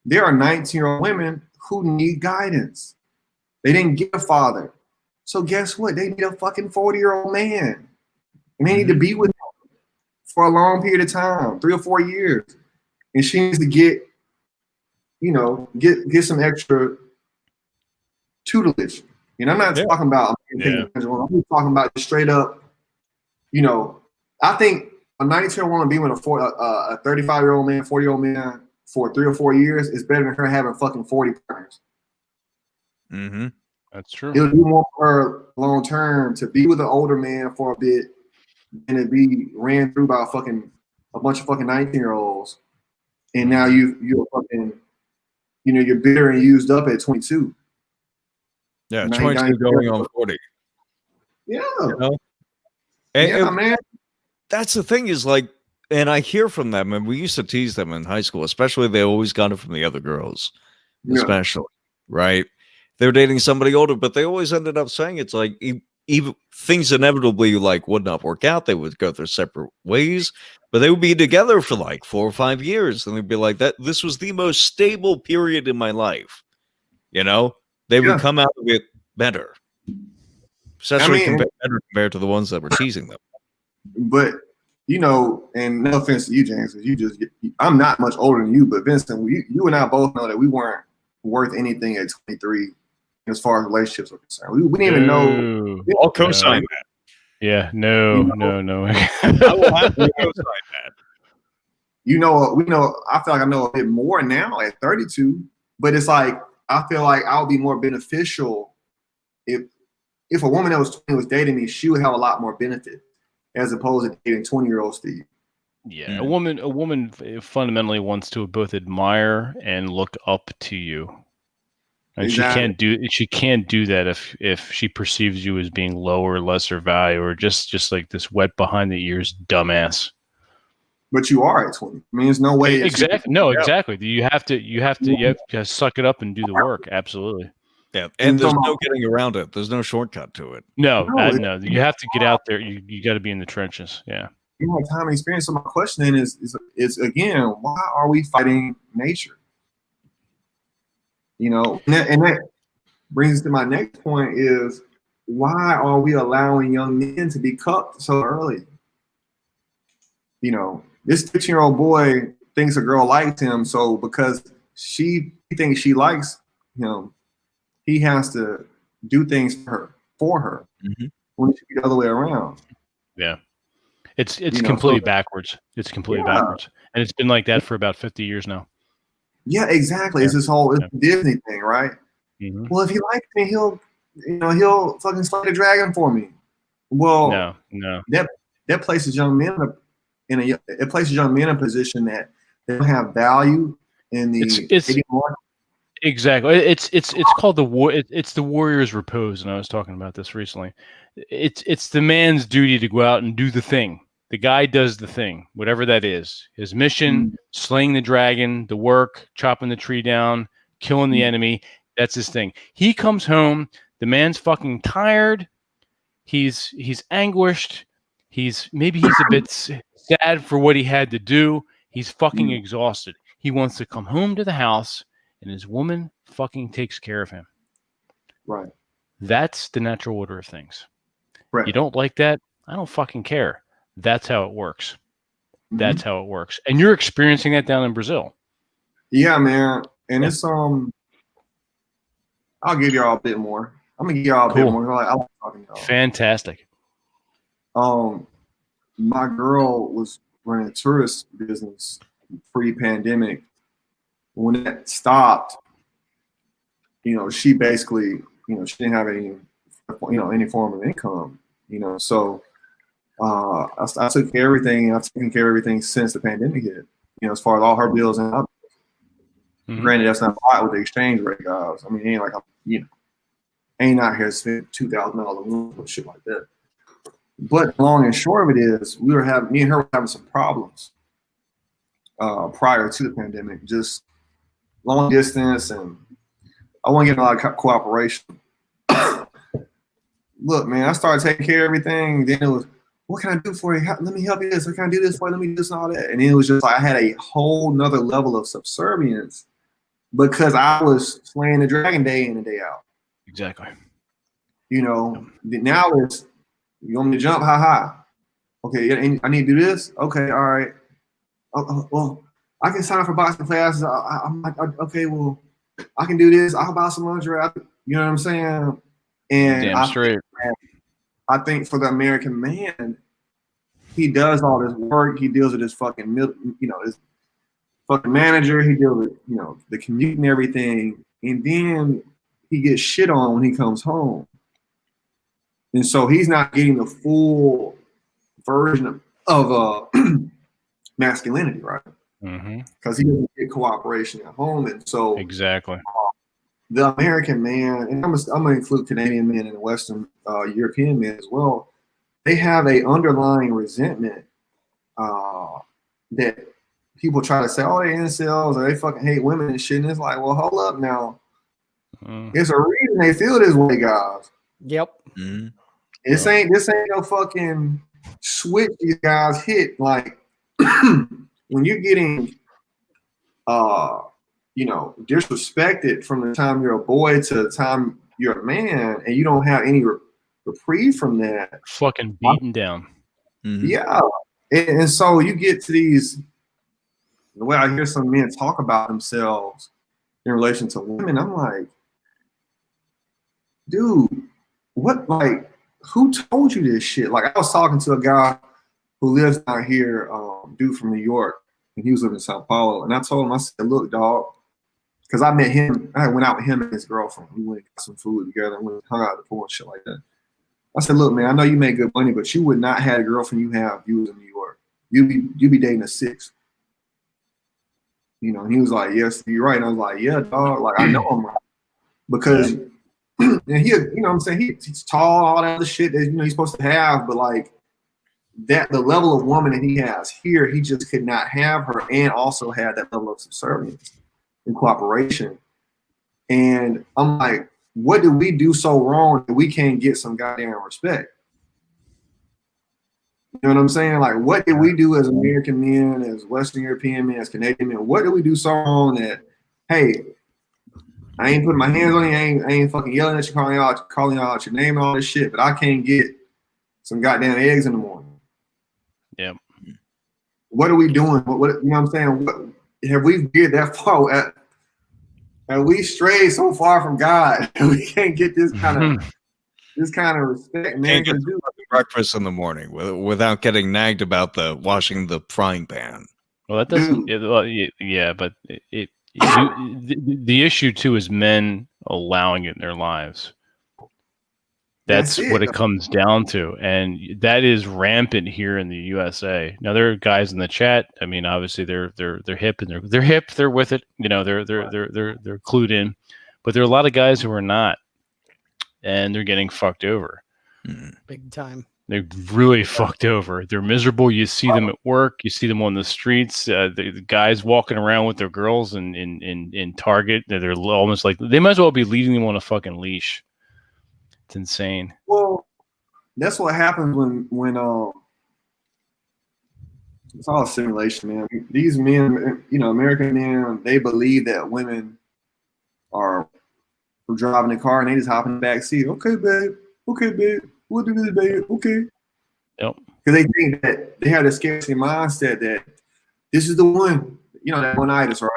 There are 19-year-old women who need guidance. They didn't get a father. So guess what? They need a fucking 40-year-old man. And they need to be with them for a long period of time, 3 or 4 years. And she needs to get some extra tutelage. And I'm not talking about I'm just talking about straight up, I think a 92-year-old woman being with a 35-year-old man, 40-year-old man for 3 or 4 years is better than her having fucking 40 partners. Mm-hmm. That's true. It would be more for her long term to be with an older man for a bit than to be ran through by a bunch of fucking 19-year-olds. And now you're fucking, you're bitter and used up at 22. Yeah, 22 going on 40. Yeah. And man. That's the thing is like, and I hear from them, and we used to tease them in high school, especially they always got it from the other girls, especially, right? They were dating somebody older, but they always ended up saying it's like even things inevitably like would not work out. They would go their separate ways, but they would be together for like 4 or 5 years, and they'd be like that. This was the most stable period in my life. They would come out of it better, especially compared to the ones that were teasing them. But and no offense to you, James, I'm not much older than you, but Vincent, you and I both know that we weren't worth anything at 23 as far as relationships are concerned. We didn't even know. I'll co-sign that. Yeah, no. I will happily co-sign that. We know. I feel like I know a bit more now at 32, but it's like I feel like I would be more beneficial if a woman that was 20 was dating me. She would have a lot more benefit as opposed to dating 20-year-old Steve. Yeah, a woman fundamentally wants to both admire and look up to you, and exactly. She can't do that if she perceives you as being lower, lesser value, or just like this wet behind the ears dumbass. But you are at 20. I mean, there's no way. Exactly. No, exactly. You have to suck it up and do the work. Absolutely. Yeah, and there's no getting around it. There's no shortcut to it. No. You have to get out there. You got to be in the trenches. Yeah. Time and experience. So my question then is again, why are we fighting nature? And that brings us to my next point is why are we allowing young men to be cucked so early? This 15-year-old boy thinks a girl likes him, so because he thinks she likes him, he has to do things for her. Mm-hmm. When it should be the other way around. Yeah. It's completely backwards. It's completely backwards. And it's been like that for about 50 years now. Yeah, exactly. Yeah. It's this whole Disney thing, right? Mm-hmm. Well, if he likes me, he'll fucking slay the dragon for me. Well, no. That places young men in a position that they don't have value in the Exactly. It's called the war. It's the warrior's repose, and I was talking about this recently. It's the man's duty to go out and do the thing. The guy does the thing, whatever that is. His mission, slaying the dragon, the work, chopping the tree down, killing the enemy. That's his thing. He comes home. The man's fucking tired. He's anguished. He's a bit sad for what he had to do. He's fucking exhausted. He wants to come home to the house, and his woman fucking takes care of him. Right. That's the natural order of things. Right. You don't like that? I don't fucking care. That's how it works. That's how it works. And you're experiencing that down in Brazil. Yeah, man. And it's I'll give y'all a bit more. I'm gonna give y'all a bit Cool. more. I like talking to y'all. Fantastic. My girl was running a tourist business pre-pandemic. When that stopped, she basically, she didn't have any form of income, so I took care of everything. I've taken care of everything since the pandemic hit, as far as all her bills and granted, that's not a lot with the exchange rate, guys. I mean, it ain't like ain't out here to spend $2,000 a month or shit like that. But long and short of it is, me and her were having some problems prior to the pandemic, just long distance, and I wasn't getting a lot of cooperation. Look, man, I started taking care of everything. Then it was, what can I do for you? Let me help you this. What can I do this for you? Let me do this and all that. And then it was just like I had a whole nother level of subservience because I was slaying the dragon day in and day out. Exactly. Now it's, you want me to jump? Ha. Okay, I need to do this? Okay, all right. Well, I can sign up for boxing classes. Okay, well, I can do this. I'll buy some lingerie. You know what I'm saying? And Damn straight. I think for the American man, he does all this work. He deals with his fucking, his fucking manager. He deals with, the commute and everything. And then he gets shit on when he comes home. And so he's not getting the full version of masculinity, right? Because he doesn't get cooperation at home. And so exactly. The American man, and I'm going to include Canadian men and Western European men as well, they have a underlying resentment that people try to say, oh, they incels or they fucking hate women and shit. And it's like, well, hold up now. It's a reason they feel this way, guys. Yep. This ain't no fucking switch these guys hit. Like when you're getting disrespected from the time you're a boy to the time you're a man, and you don't have any reprieve from that. Fucking beaten down. Yeah. And so you get to these, the way I hear some men talk about themselves in relation to women, I'm like, dude, who told you this shit? Like, I was talking to a guy who lives out here, dude from New York, and he was living in Sao Paulo. And I told him, I said, look, dog, because I met him, I went out with him and his girlfriend. We went and got some food together and we hung out at the pool and shit like that. I said, look, man, I know you make good money, but you would not have the girlfriend you have if you was in New York. You'd be dating a 6. And he was like, yes, you're right. And I was like, yeah, dog, like I know him, right? Because and he, what I'm saying, he's tall, all that other shit that he's supposed to have, but like that, the level of woman that he has here, he just could not have her and also have that level of subservience and cooperation. And I'm like, what did we do so wrong that we can't get some goddamn respect? You know what I'm saying? Like, what did we do as American men, as Western European men, as Canadian men? What did we do so wrong that, hey, I ain't putting my hands on you, I ain't fucking yelling at you, calling you out your name and all this shit, but I can't get some goddamn eggs in the morning. Yeah. What are we doing? What you know what I'm saying? What, have we veered that far? Have we strayed so far from God that we can't get this kind of respect, man? Can't get breakfast in the morning without getting nagged about the washing the frying pan. Well, that doesn't. But the issue too is men allowing it in their lives. That's what it comes down to, and that is rampant here in the USA. Now there are guys in the chat. I mean, obviously they're hip and they're hip. They're with it. They're clued in, but there are a lot of guys who are not, and they're getting fucked over. Big time. They're really fucked over. They're miserable. You see them at work. You see them on the streets. The guys walking around with their girls in Target. They're almost like they might as well be leading them on a fucking leash. It's insane. Well, that's what happens when it's all a simulation, man. These men, American men, they believe that women are driving the car and they just hop in the back seat. Okay, babe. We'll do this, babe. Okay. Yep. Because they think that they have the scarcity mindset that this is the one, that one-itis, right?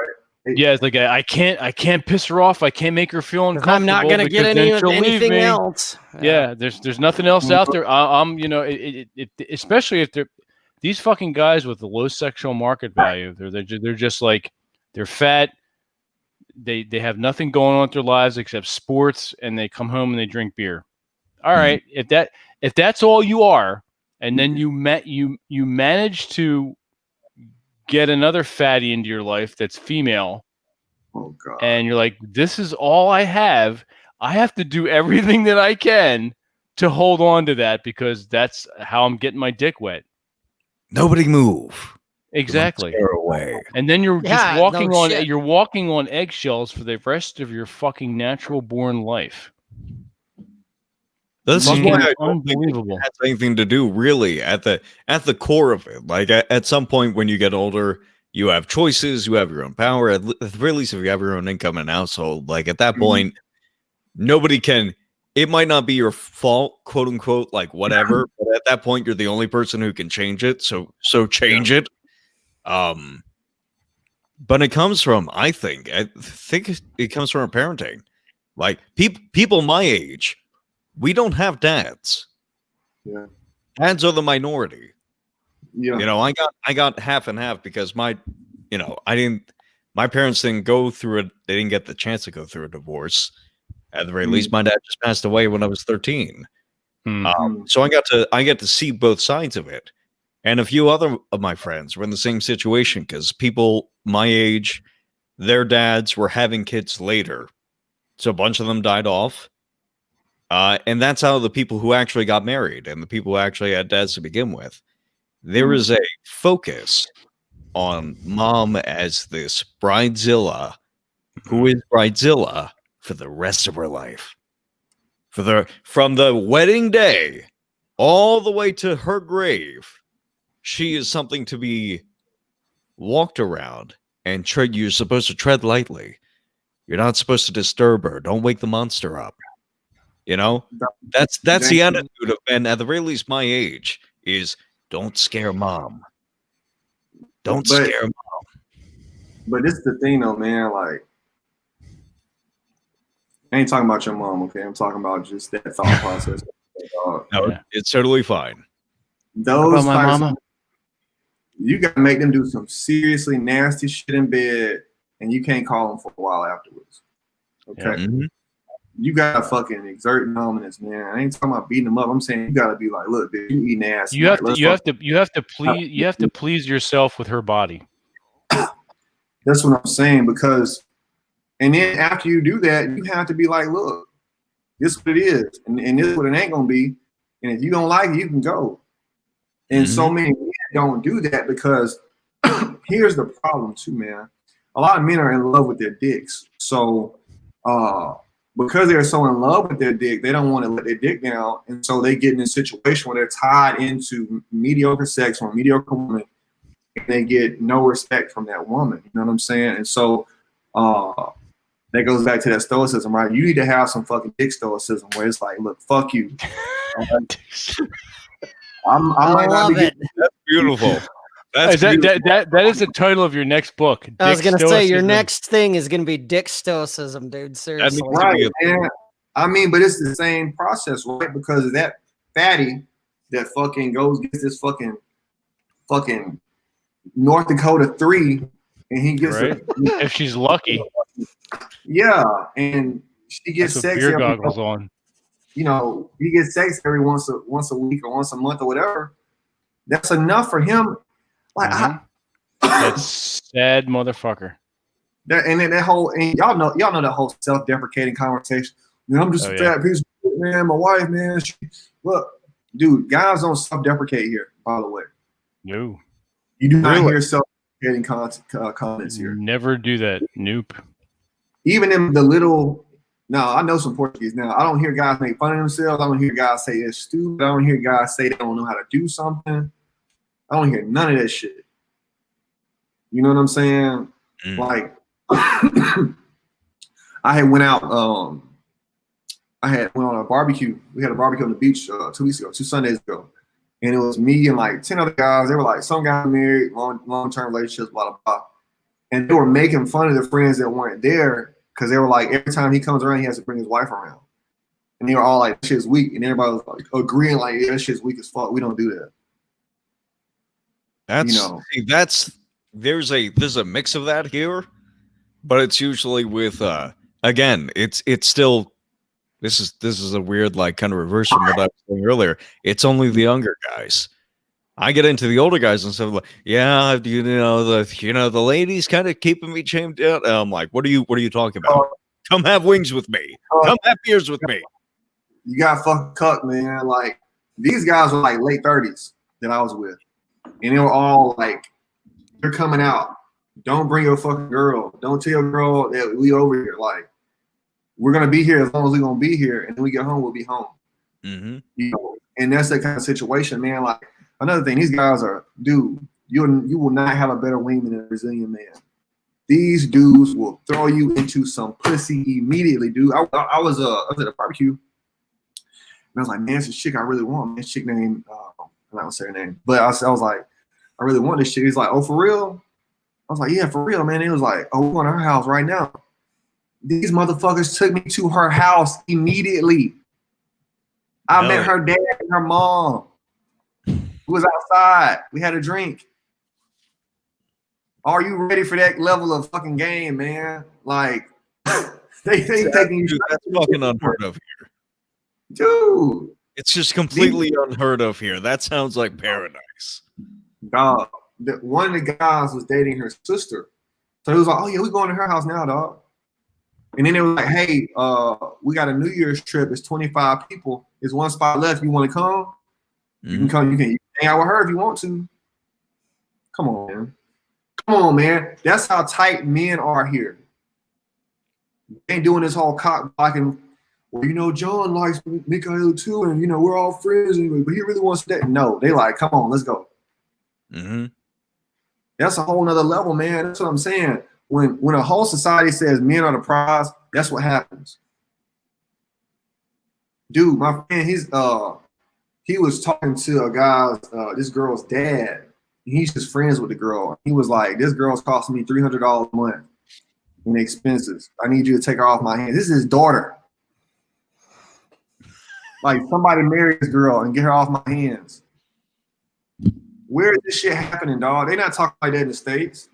Yeah, it's like I can't piss her off. I can't make her feel 'Cause uncomfortable. I'm not gonna get because then she'll leave anything me. else. Yeah, there's nothing else out there. I'm especially if they're these fucking guys with the low sexual market value. They're just like they're fat. They have nothing going on with their lives except sports, and they come home and they drink beer. All right, if that's all you are, and then you manage to get another fatty into your life that's female. Oh God. And you're like, this is all I have. I have to do everything that I can to hold on to that because that's how I'm getting my dick wet. Nobody move. Exactly. Stare away. And then you're just Yeah, walking no on shit. you're walking on eggshells for the rest of your fucking natural born life. This is Fucking why I don't think unbelievable. it has anything to do really at the core of it. Like at some point when you get older, you have choices, you have your own power. At the very least, if you have your own income and household, like at that point, nobody can. It might not be your fault, quote unquote, like whatever. But at that point, you're the only person who can change it. So change it. But it comes from, I think it comes from our parenting. Like people my age, we don't have dads. Yeah. Dads are the minority. Yeah. You know, I got half and half because my parents didn't go through it. They didn't get the chance to go through a divorce. At the very least, my dad just passed away when I was 13. So I get to see both sides of it. And a few other of my friends were in the same situation because people my age, their dads were having kids later. So a bunch of them died off. And that's how the people who actually got married and the people who actually had dads to begin with. There is a focus on mom as this bridezilla who is bridezilla for the rest of her life. From the wedding day all the way to her grave, she is something to be walked around and you're supposed to tread lightly. You're not supposed to disturb her. Don't wake the monster up. You know, that's the attitude of men at the very least my age is don't scare mom. Don't scare mom. But this is the thing though, man, like I ain't talking about your mom, okay? I'm talking about just that thought process. No, it's totally fine. Those my types mama? You gotta make them do some seriously nasty shit in bed, and you can't call them for a while afterwards. Okay, Mm-hmm. You gotta fucking exert dominance, man. I ain't talking about beating them up. I'm saying you gotta be like, look, dude, you eating ass. You have to please yourself with her body. That's what I'm saying, because, and then after you do that, you have to be like, look, this is what it is, and this is what it ain't gonna be. And if you don't like it, you can go. And so many men don't do that because here's the problem too, man. A lot of men are in love with their dicks. So because they're so in love with their dick, they don't want to let their dick down. And so they get in a situation where they're tied into mediocre sex or mediocre woman, and they get no respect from that woman. You know what I'm saying? And so that goes back to that stoicism, right? You need to have some fucking dick stoicism where it's like, look, fuck you. I love it. That's beautiful. That's that is the title of your next book. I was Dick gonna say your Stoicism. next thing is gonna be dick stoicism, dude. Seriously, right, man. I mean, but it's the same process, right? Because of that fatty that fucking gets this fucking North Dakota 3, and he gets if she's lucky. Yeah, and she gets That's what sex beer goggles on. You know, he gets sex every once a week or once a month or whatever. That's enough for him. Like that's sad motherfucker. That whole, and y'all know that whole self-deprecating conversation. Man, I'm just a fat piece of shit, man. My wife, man. Look, dude, guys don't self-deprecate here, by the way. No. You do not hear self-deprecating comments here. Never do that. Nope. Even in the little, now I know some Portuguese now. I don't hear guys make fun of themselves. I don't hear guys say it's stupid. I don't hear guys say they don't know how to do something. I don't hear none of that shit. You know what I'm saying? Like, I had went out. I had went on a barbecue. We had a barbecue on the beach 2 weeks ago, 2 Sundays ago, and it was me and like 10 other guys. They were like some guys married, long-term relationships, blah blah blah. And they were making fun of the friends that weren't there because they were like, every time he comes around, he has to bring his wife around. And they were all like, shit's weak. And everybody was like agreeing, like, yeah, that shit's weak as fuck. We don't do that. That's, you know, see, there's a mix of that here, but it's usually with again, it's still, this is a weird, like, kind of reverse from what I was saying earlier. It's only the younger guys. I get into the older guys and stuff like, yeah, the ladies kind of keeping me chained down. And I'm like, what are you talking about? Come have wings with me. Come have beers with me. You got fucking cucked, man. Like, these guys were like late 30s that I was with. And they were all like, you're coming out. Don't bring your fucking girl. Don't tell your girl that we over here. Like, we're going to be here as long as we're going to be here. And when we get home, we'll be home. Mm-hmm. You know, and that's that kind of situation, man. Like, another thing, these guys are, dude, you will not have a better wingman than a Brazilian man. These dudes will throw you into some pussy immediately, dude. I was at a barbecue, and I was like, man, it's a chick I really want. This chick named, I'm not gonna say her name, but I was like, I really want this chick. He's like, oh, for real? I was like, yeah, for real, man. He was like, oh, we're going to her house right now. These motherfuckers took me to her house immediately. I met her dad and her mom. We was outside. We had a drink. Are you ready for that level of fucking game, man? Like, they taking you. That's fucking unheard of here. Dude. It's just completely unheard of here. That sounds like paradise. Dog. One of the guys was dating her sister. So he was like, oh, yeah, we're going to her house now, dog. And then they were like, hey, we got a New Year's trip. It's 25 people. There's one spot left. You want to come? You can come. You can hang out with her if you want to. Come on, man. Come on, man. That's how tight men are here. They ain't doing this whole cock blocking. Well, you know, John likes Mikael too, and you know, we're all friends anyway, but he really wants that. No, they like, come on, let's go. Mm-hmm. That's a whole nother level, man. That's what I'm saying. When a whole society says men are the prize, that's what happens. Dude, my friend, he was talking to a guy's this girl's dad. He's just friends with the girl. He was like, this girl's costing me $300 a month in expenses. I need you to take her off my hands. This is his daughter. Like, somebody marry this girl and get her off my hands. Where is this shit happening, dog? They're not talking like that in the States.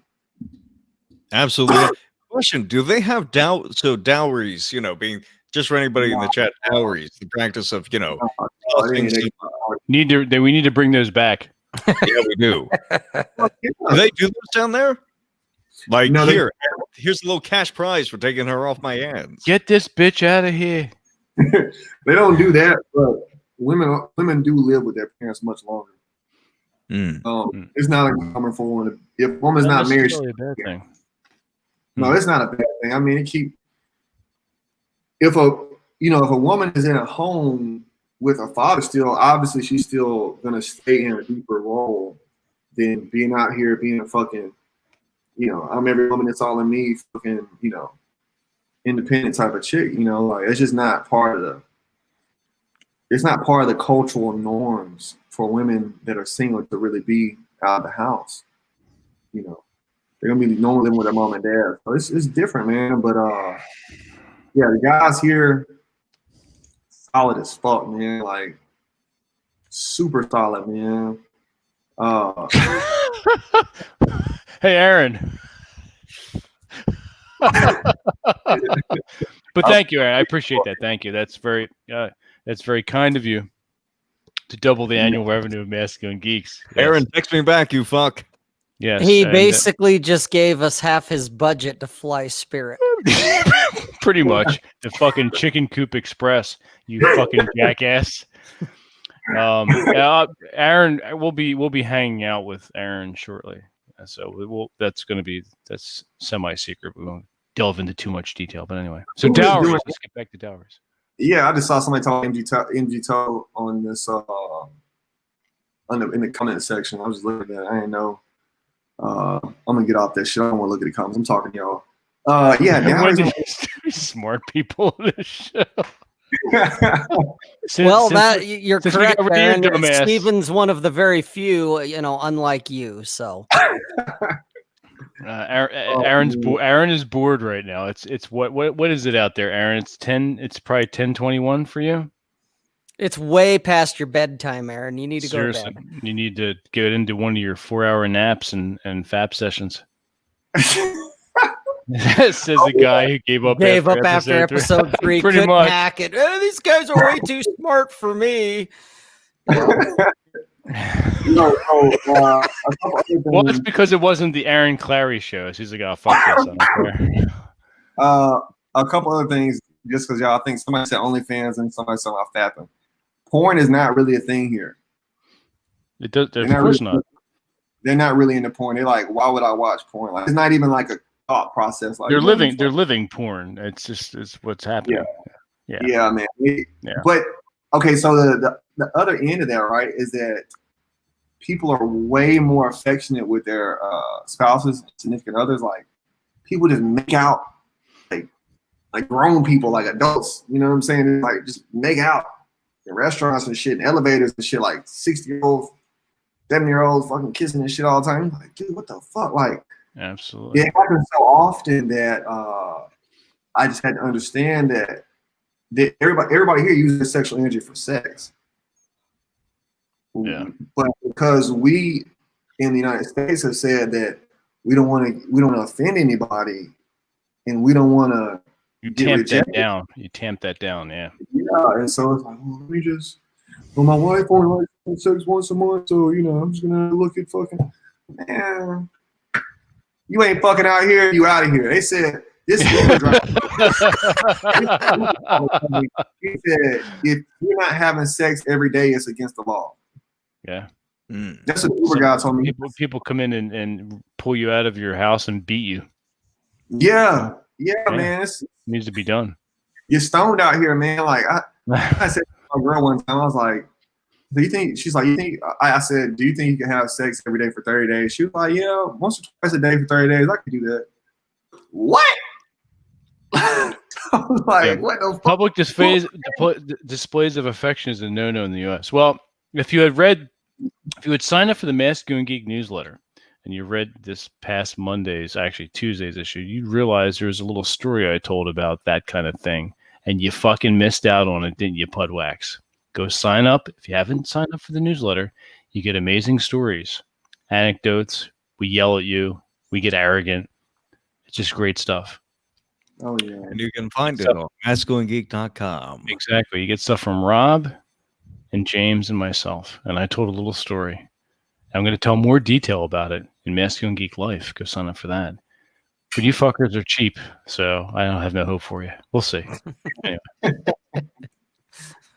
Absolutely. Question: do they have dowries? You know, being just for anybody in the chat, dowries, the practice of, you know, we need to bring those back. Yeah, we do. Do they do those down there? Like, no, here's a little cash prize for taking her off my hands. Get this bitch out of here. They don't do that, but women do live with their parents much longer. It's not uncommon for women. If a woman's not married, really a bad thing. No, it's not a bad thing. I mean, if a woman is in a home with a father still, obviously she's still gonna stay in a deeper role than being out here being a fucking, you know, I'm every woman, it's all in me, fucking, you know, independent type of chick. You know, like, it's just not part of the cultural norms for women that are single to really be out of the house. You know, they're gonna be normally living with their mom and dad. So it's different, man. But yeah, the guys here, solid as fuck, man. Like, super solid, man. Hey, Aaron. But thank you, Aaron. I appreciate that. Thank you. That's very kind of you to double the annual revenue of Masculine Geeks. Yes. Aaron, text me back, you fuck. Yes. He basically just gave us half his budget to fly Spirit. Pretty much. The fucking Chicken Coop Express, you fucking jackass. Aaron, we'll be hanging out with Aaron shortly. So that's semi-secret. We won't delve into too much detail, but anyway. So dowries, let's get back to dowries. Yeah, I just saw somebody talking MG Toe on this in the comment section. I was just looking at it. I didn't know. I'm gonna get off that shit. I don't want to look at the comments. I'm talking to y'all. Yeah, dowries. Smart people in this show. You're correct, Aaron. Steven's one of the very few, you know, unlike you. So Aaron is bored right now. It's what is it out there, Aaron? It's 10. It's probably 10:21 for you. It's way past your bedtime, Aaron. You need to Seriously, go to bed. you need to get into one of your 4-hour naps and FAP sessions. Says the guy who gave up after episode 3. Pretty couldn't much. hack it. Oh, these guys are way too smart for me. Well, Well, it's because it wasn't the Aaron Clary show. So he's like, oh, fuck this. I don't care. A couple other things, just because y'all think somebody said OnlyFans and somebody said about fapping. Porn is not really a thing here. It does. Of course not. They're not really into porn. They're like, why would I watch porn? Like, it's not even like a thought process. Like they're living porn. It's what's happening. Yeah, man. But okay, so the other end of that, right, is that people are way more affectionate with their spouses, significant others. Like, people just make out like grown people, like adults. You know what I'm saying? Like, just make out in restaurants and shit, in elevators and shit, like 60-year-olds, 70-year-olds fucking kissing and shit all the time. Like, dude, what the fuck? Like, absolutely. It happens so often that I just had to understand that everybody here uses their sexual energy for sex. Yeah. But because we in the United States have said that we don't want to offend anybody, and we don't want to. You tamp that down. You tamp that down. Yeah. Yeah, and so it's like, well, let me just. Well, my wife only likes sex once a month, so I'm just gonna look at fucking. Man, you ain't fucking out here. You out of here. They said this Uber driver. He said if you're not having sex every day, it's against the law. Yeah. That's what the Uber guy told me. People come in and pull you out of your house and beat you. Yeah, man. It needs to be done. You're stoned out here, man. Like I said to my girl one time, I was like, do you think, she's like, I said, do you think you can have sex every day for 30 days? She was like, yeah, once or twice a day for 30 days. I can do that. What? I was like, what the fuck? Public displays of affection is a no-no in the U.S. Well, if you had signed up for the Masculine Geek newsletter and you read this past Monday's, actually Tuesday's issue, you'd realize there's a little story I told about that kind of thing, and you fucking missed out on it, didn't you, Pudwax? Go sign up. If you haven't signed up for the newsletter, you get amazing stories, anecdotes. We yell at you. We get arrogant. It's just great stuff. Oh, yeah. And you can find it on masculinegeek.com. Exactly. You get stuff from Rob and James and myself. And I told a little story. I'm going to tell more detail about it in Masculine Geek Life. Go sign up for that. But you fuckers are cheap, so I don't have no hope for you. We'll see. Anyway.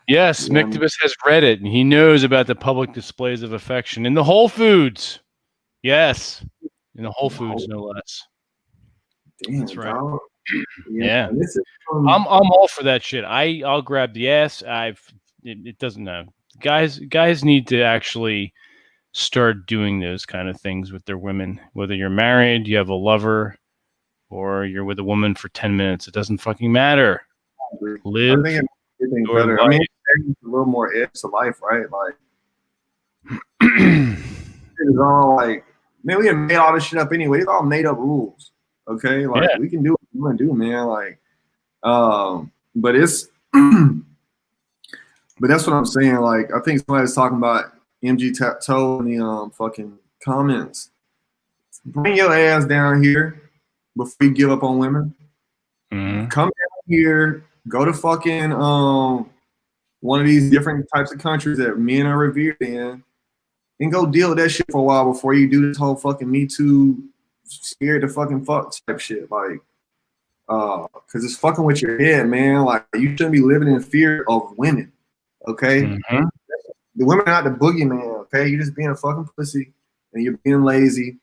Yes, Mictibus has read it, and he knows about the public displays of affection in the Whole Foods. Yes, in the Whole Foods, no less. Damn, that's right. Dog. Yeah. I'm all for that shit. I'll grab the ass. It doesn't know. Guys need to actually start doing those kind of things with their women. Whether you're married, you have a lover, or you're with a woman for 10 minutes, it doesn't fucking matter. Live. I think it's better. I mean, it's a little more edge to life, right? Like, it's all like, man, we have made all this shit up anyway. It's all made up rules. Okay, like we can do what we want to do, man. Like, but it's, but that's what I'm saying. Like, I think somebody's talking about MG Toe in the fucking comments. Bring your ass down here before you give up on women. Mm-hmm. Come down here. Go to fucking one of these different types of countries that men are revered in, and go deal with that shit for a while before you do this whole fucking Me Too, scared to fucking fuck type shit. Like, because it's fucking with your head, man. Like, you shouldn't be living in fear of women. Okay, mm-hmm. The women are not the boogeyman. Okay, you're just being a fucking pussy, and you're being lazy,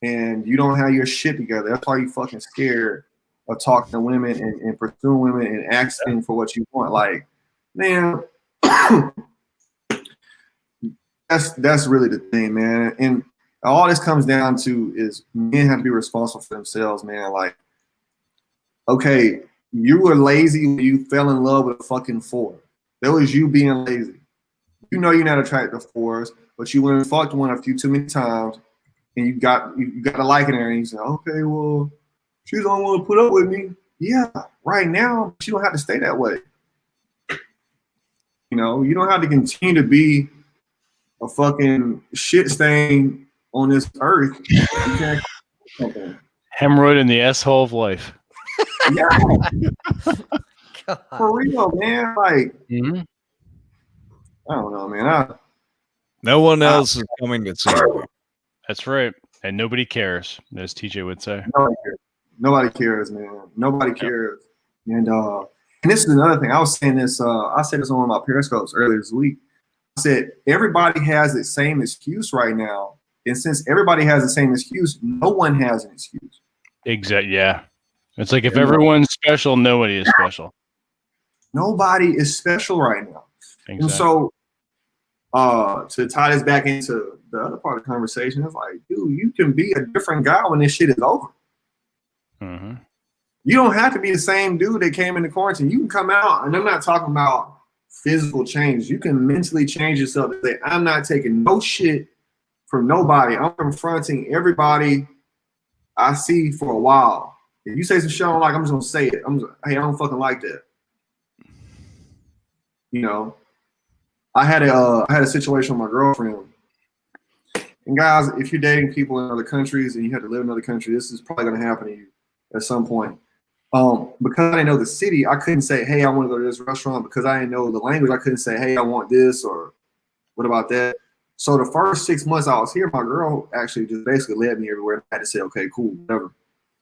and you don't have your shit together. That's why you fucking scared of talking to women and pursuing women and asking for what you want. Like, man, that's really the thing, man. And all this comes down to is men have to be responsible for themselves, man. Like, okay, you were lazy when you fell in love with a fucking 4. That was you being lazy. You know you're not attracted to 4s, but you went and fucked one a few too many times, and you got to like it, and you say, okay, well, she's the only one to put up with me. Yeah, right now she don't have to stay that way. You know, you don't have to continue to be a fucking shit stain on this earth. You can't. Hemorrhoid in the asshole of life. Yeah, God. for real, man. Like, Mm-hmm. I don't know, man. No one else is coming to save you. That's right. And nobody cares, as TJ would say. Nobody cares, man. Nobody cares. And this is another thing. I was saying this. I said this on one of my Periscopes earlier this week. I said everybody has the same excuse right now, and since everybody has the same excuse, no one has an excuse. Exactly. Yeah. It's like if everyone's special, nobody is special. Nobody is special right now. Exactly. And so, to tie this back into the other part of the conversation, it's like, dude, you can be a different guy when this shit is over. Mm-hmm. You don't have to be the same dude that came into quarantine. You can come out, and I'm not talking about physical change. You can mentally change yourself and say, I'm not taking no shit from nobody. I'm confronting everybody I see for a while. If you say some shit I don't like, I'm just gonna say it. Hey, I don't fucking like that. You know, I had a situation with my girlfriend. And guys, if you're dating people in other countries and you have to live in another country, this is probably gonna happen to you at some point. Because I didn't know the city, I couldn't say, hey, I want to go to this restaurant. Because I didn't know the language, I couldn't say, hey, I want this, or what about that? So the first 6 months I was here, my girl actually just basically led me everywhere. I had to say, okay, cool, whatever.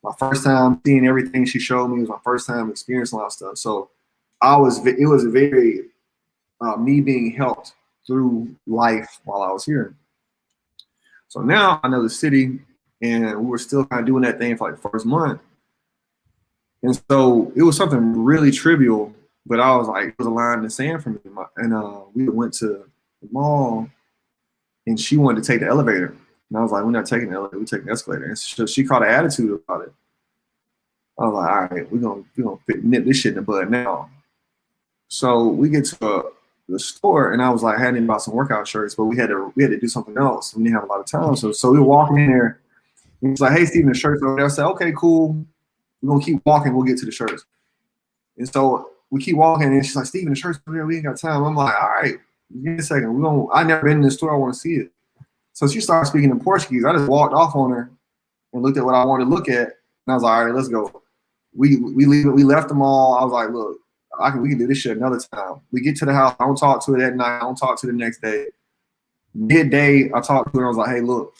My first time seeing everything she showed me. It was my first time experiencing a lot of stuff. So it was very me being helped through life while I was here. So now I know the city, and we were still kind of doing that thing for like the first month. And so it was something really trivial, but I was like, it was a line in the sand for me. And we went to the mall, and she wanted to take the elevator. And I was like, we're not taking the elevator, we're taking the escalator. And so she caught an attitude about it. I was like, all right, we're gonna nip this shit in the bud now. So we get to the store, and I was like, I hadn't bought some workout shirts, but we had to do something else. We didn't have a lot of time. So we were walking in there, and he's like, hey, Steven, the shirt's over there. I said, okay, cool. We're gonna keep walking, we'll get to the shirts. And so we keep walking, and she's like, Steven, the shirt's over there, we ain't got time. I'm like, all right, give me a second. I never been in this store, I want to see it. So she started speaking in Portuguese. I just walked off on her and looked at what I wanted to look at, and I was like, all right, let's go. We left them all. I was like, look, we can do this shit another time. We get to the house, I don't talk to her that night, I don't talk to her the next day. Midday, I talked to her, I was like, hey, look,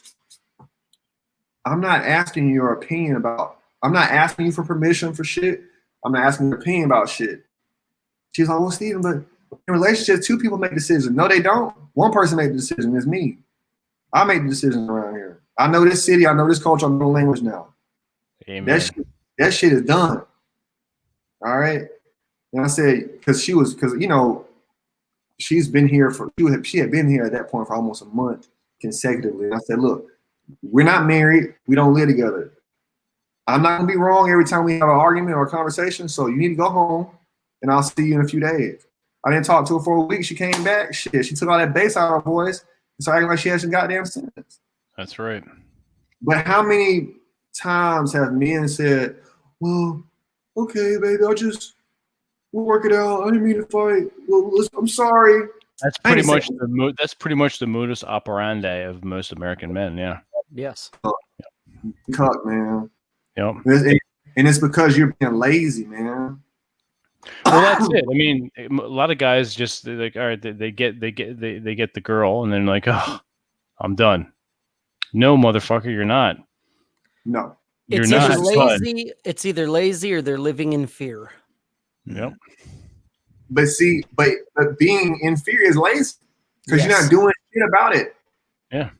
I'm not asking you your opinion about, I'm not asking you for permission for shit. I'm not asking your opinion about shit. She's like, well, Steven, but in relationships, two people make decisions. No, they don't. One person made the decision, it's me. I make the decisions around here. I know this city, I know this culture, I know the language now. Amen. That shit is done. All right. And I said, because you know, she's been here she had been here at that point for almost a month consecutively. And I said, look, we're not married, we don't live together. I'm not gonna be wrong every time we have an argument or a conversation. So you need to go home, and I'll see you in a few days. I didn't talk to her for a week. She came back. Shit, she took all that bass out of her voice and started acting like she had some goddamn sense. That's right. But how many times have men said, "Well, okay, baby, we'll work it out. I didn't mean to fight. Well, I'm sorry." That's pretty much the modus operandi of most American men. Yeah. Yes. Cuck, man. Yep. And it's because you're being lazy, man. Well, that's it. I mean, a lot of guys just like, all right, they get the girl, and then like, oh, I'm done. No, motherfucker, you're not. No. You're not. It's either lazy or they're living in fear. Yep. But see, but being in fear is lazy because you're not doing shit about it. Yeah.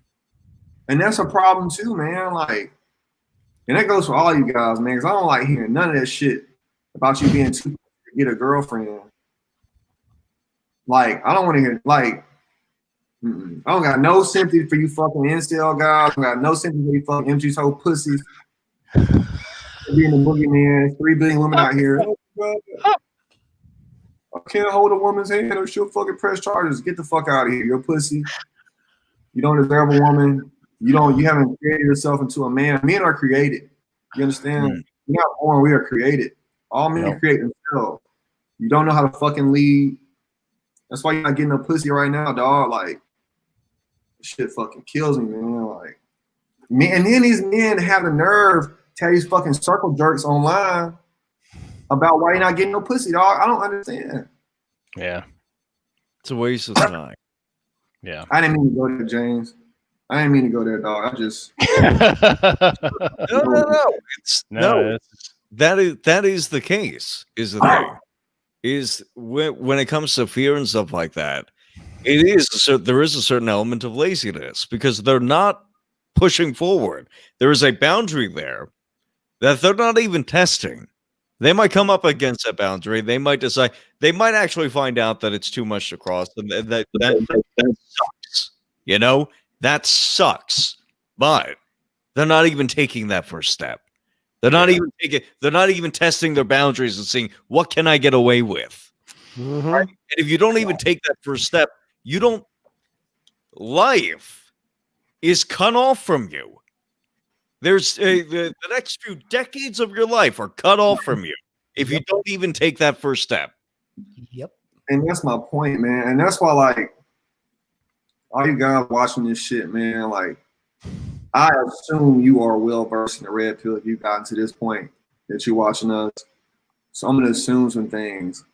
And that's a problem too, man. Like, and that goes for all you guys, man, because I don't like hearing none of that shit about you being too to get a girlfriend. Like, I don't want to hear, like, I don't got no sympathy for you fucking incel guys. I don't got no sympathy for you fucking empty toe pussies. Being a boogeyman, 3 billion women out here. I can't hold a woman's hand or she'll fucking press charges. Get the fuck out of here. You're a pussy. You don't deserve a woman. You haven't created yourself into a man. Men are created. You understand? We're not born, we are created. All men create themselves. You don't know how to fucking lead. That's why you're not getting no pussy right now, dog. Like, shit fucking kills me, man. Like, and then these men have the nerve to tell these fucking circle jerks online about why you're not getting no pussy, dog. I don't understand. Yeah. It's a waste of time. Yeah. I didn't mean to go there, James. I didn't mean to go there, dog. I just no. That is the case. Is the thing. Is when it comes to fear and stuff like that, there is a certain element of laziness because they're not pushing forward. There is a boundary there that they're not even testing. They might come up against that boundary. They might decide. They might actually find out that it's too much to cross, and that sucks. You know, that sucks. But they're not even taking that first step. They're not even testing their boundaries and seeing what can I get away with. Right? And if you don't even take that first step, life is cut off from you. There's the next few decades of your life are cut off from you if you don't even take that first step. Yep. And that's my point, man. And that's why, like, all you guys watching this shit, man, like, I assume you are well versed in the red pill if you've gotten to this point that you're watching us. So I'm going to assume some things.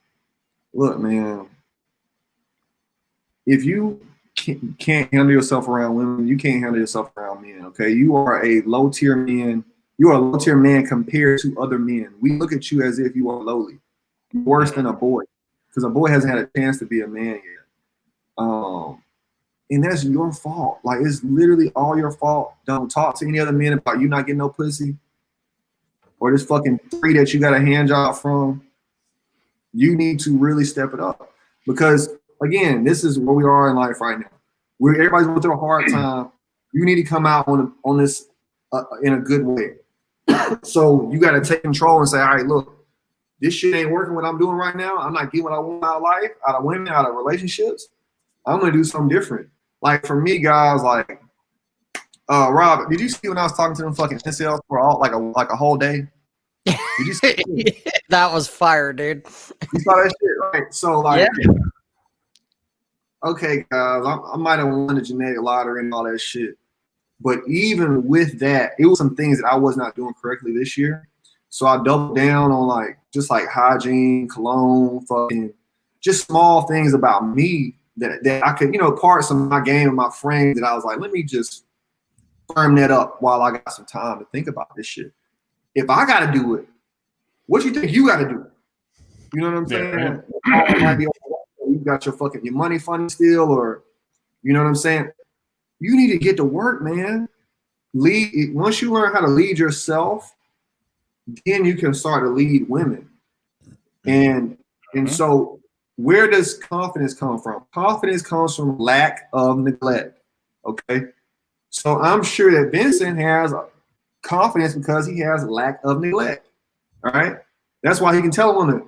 Look, man, if you can't handle yourself around women, you can't handle yourself around men, okay? You are a low-tier man. You are a low-tier man compared to other men. We look at you as if you are lowly. Worse than a boy, because a boy hasn't had a chance to be a man yet. And that's your fault. Like, it's literally all your fault. Don't talk to any other men about you not getting no pussy or this fucking 3 that you got a hand job from. You need to really step it up because, again, this is where we are in life right now. Everybody's going through a hard time. You need to come out on this in a good way. So you got to take control and say, all right, look, this shit ain't working what I'm doing right now. I'm not getting what I want out of life, out of women, out of relationships. I'm going to do something different. Like, for me, guys, like, Rob, did you see when I was talking to them fucking incels for like a whole day? Did you see that was fire, dude. You saw that shit, right? So, like, okay, guys, I might have won the genetic lottery and all that shit. But even with that, it was some things that I was not doing correctly this year. So I doubled down on just hygiene, cologne, fucking just small things about me that I could, parts of my game and my frame that I was like, let me just firm that up while I got some time to think about this shit. If I got to do it, what you think you got to do? You know what I'm saying? Yeah. You got your money funny still, or you know what I'm saying? You need to get to work, man. Once you learn how to lead yourself, then you can start to lead women. And so where does confidence come from? Confidence comes from lack of neglect. Okay. So I'm sure that Vincent has confidence because he has lack of neglect. All right. That's why he can tell a woman,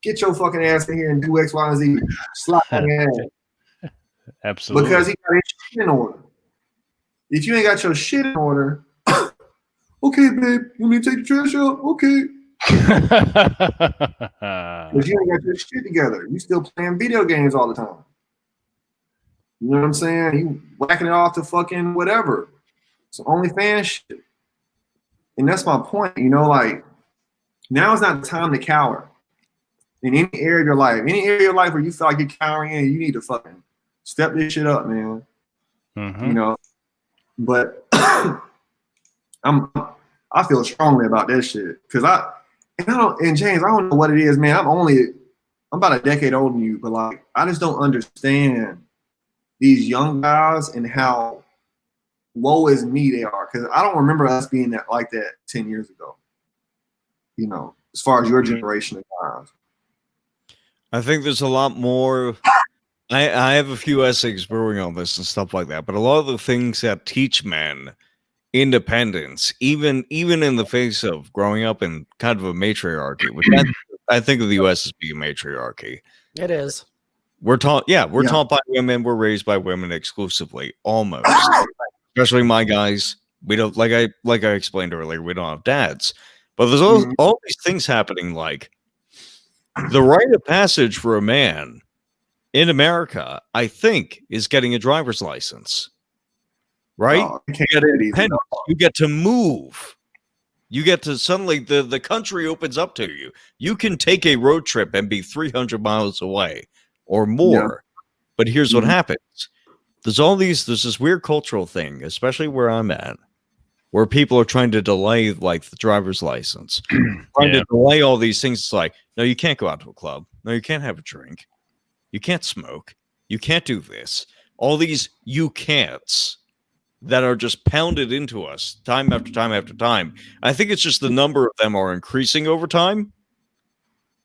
get your fucking ass in here and do X, Y, and Z. Slap your ass. Absolutely. Because he got his shit in order. If you ain't got your shit in order, okay, babe, you want me to take the trash out? Okay. Because you ain't got your shit together. You still playing video games all the time. You know what I'm saying? You whacking it off to fucking whatever. It's OnlyFans shit. And that's my point, now is not the time to cower. In any area of your life, where you feel like you're cowering in, you need to fucking step this shit up, man. Mm-hmm. But I feel strongly about that shit. Cause James, I don't know what it is, man. I'm about a decade older than you, but I just don't understand these young guys and how woe is me they are. Cause I don't remember us being like that 10 years ago. As far as your generation of guys. I think there's a lot more. I have a few essays brewing on this and stuff like that, but a lot of the things that teach men independence, even in the face of growing up in kind of a matriarchy, which I think of the U.S. as being a matriarchy. It is. We're taught by women. We're raised by women exclusively, almost. especially my guys. We don't like I explained earlier. We don't have dads, but there's all these things happening. Like the rite of passage for a man in America, I think, is getting a driver's license. Right? Oh, You get independence. You get to move. You get to suddenly the country opens up to you. You can take a road trip and be 300 miles away or more. Yeah. But here's what happens. There's this weird cultural thing, especially where I'm at, where people are trying to delay like the driver's license, trying to delay all these things. It's like, no, you can't go out to a club. No, you can't have a drink. You can't smoke. You can't do this. All these you can'ts that are just pounded into us time after time after time. I think it's just the number of them are increasing over time.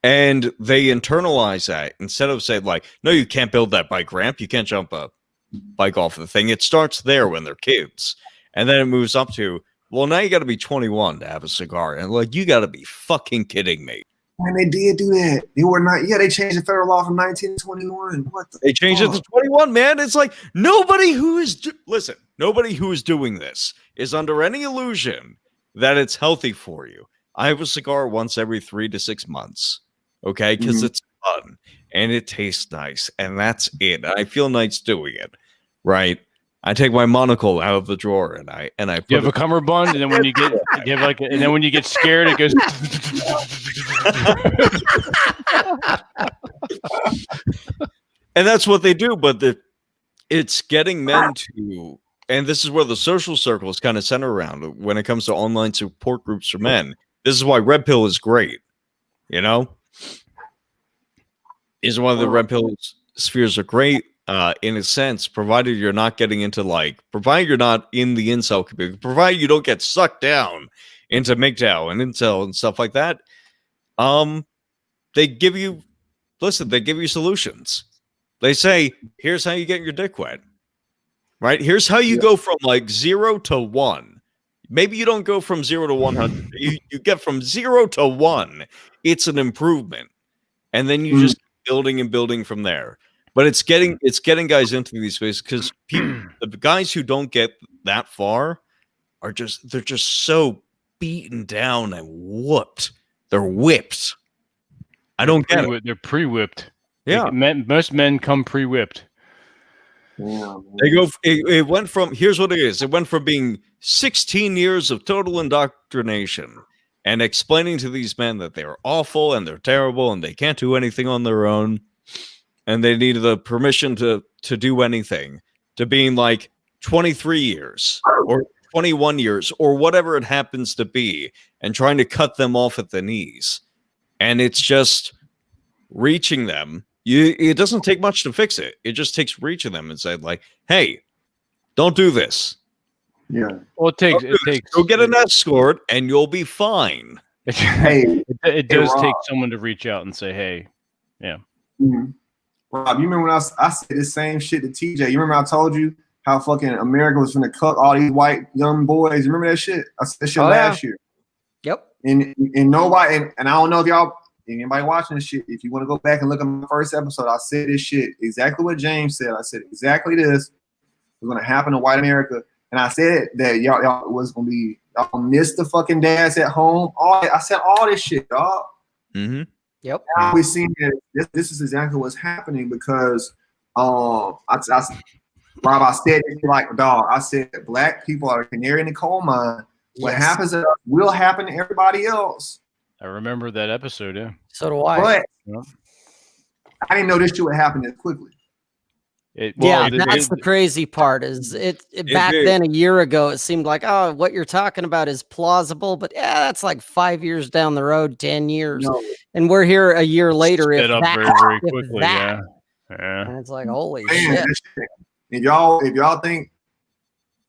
And they internalize that instead of saying like, no, you can't build that bike ramp. You can't jump a bike off of the thing. It starts there when they're kids. And then it moves up to, well, now you got to be 21 to have a cigar. And like, you got to be fucking kidding me. And they did do that. They were not. Yeah, they changed the federal law from 19 to 21. What? They changed it to 21, man. It's like nobody who is doing this is under any illusion that it's healthy for you. I have a cigar once every 3 to 6 months, okay, because it's fun and it tastes nice, and that's it. I feel nice doing it, right? I take my monocle out of the drawer and I put you have a cummerbund, and then when you get and then when you get scared, it goes. And that's what they do, but it's getting men to, and this is where the social circle is kind of centered around when it comes to online support groups for men. This is why Red Pill is great, you know? Is why the Red Pill spheres are great. In a sense, provided you're not getting into provided you're not in the incel community, provided you don't get sucked down into MGTOW and incel and stuff like that, they give you solutions. They say, here's how you get your dick wet, right? Here's how you go from like 0 to 1. Maybe you don't go from 0 to 100. You get from 0 to 1. It's an improvement. And then you just keep building and building from there. But it's getting guys into these spaces because the guys who don't get that far they're just so beaten down and whooped. They're whipped. I don't get it. They're pre-whipped. Yeah, most men come pre-whipped. Yeah, they go. It went from, here's what it is. It went from being 16 years of total indoctrination and explaining to these men that they're awful and they're terrible and they can't do anything on their own. And they needed the permission to do anything, to being like 23 years or 21 years or whatever it happens to be, and trying to cut them off at the knees. And it's just reaching them. It doesn't take much to fix it. It just takes reaching them and saying like, hey, don't do this. Yeah. Well, it takes go get an escort and you'll be fine. Hey, it does take someone to reach out and say, hey, yeah. Mm-hmm. Rob, you remember when I said this same shit to TJ? You remember I told you how fucking America was gonna cuck all these white young boys? You remember that shit? I said that shit last year. Yep. And nobody, and I don't know if anybody watching this shit, if you want to go back and look at my first episode, I said this shit exactly what James said. I said exactly this was gonna happen to white America, and I said that y'all was gonna be, y'all miss the fucking dads at home. I said all this shit, dog. Mm-hmm. Yep. Now we're seeing that this is exactly what's happening because Rob, I said it like dog. I said that black people are a canary in the coal mine. What happens to us will happen to everybody else. I remember that episode, yeah. So do I. But I didn't know this shit would happen this quickly. That's the crazy part. Is back then a year ago, it seemed like, oh, what you're talking about is plausible, but that's like 5 years down the road, 10 years, and we're here a year later. Sped up very quickly, yeah. And it's like, holy shit! If y'all think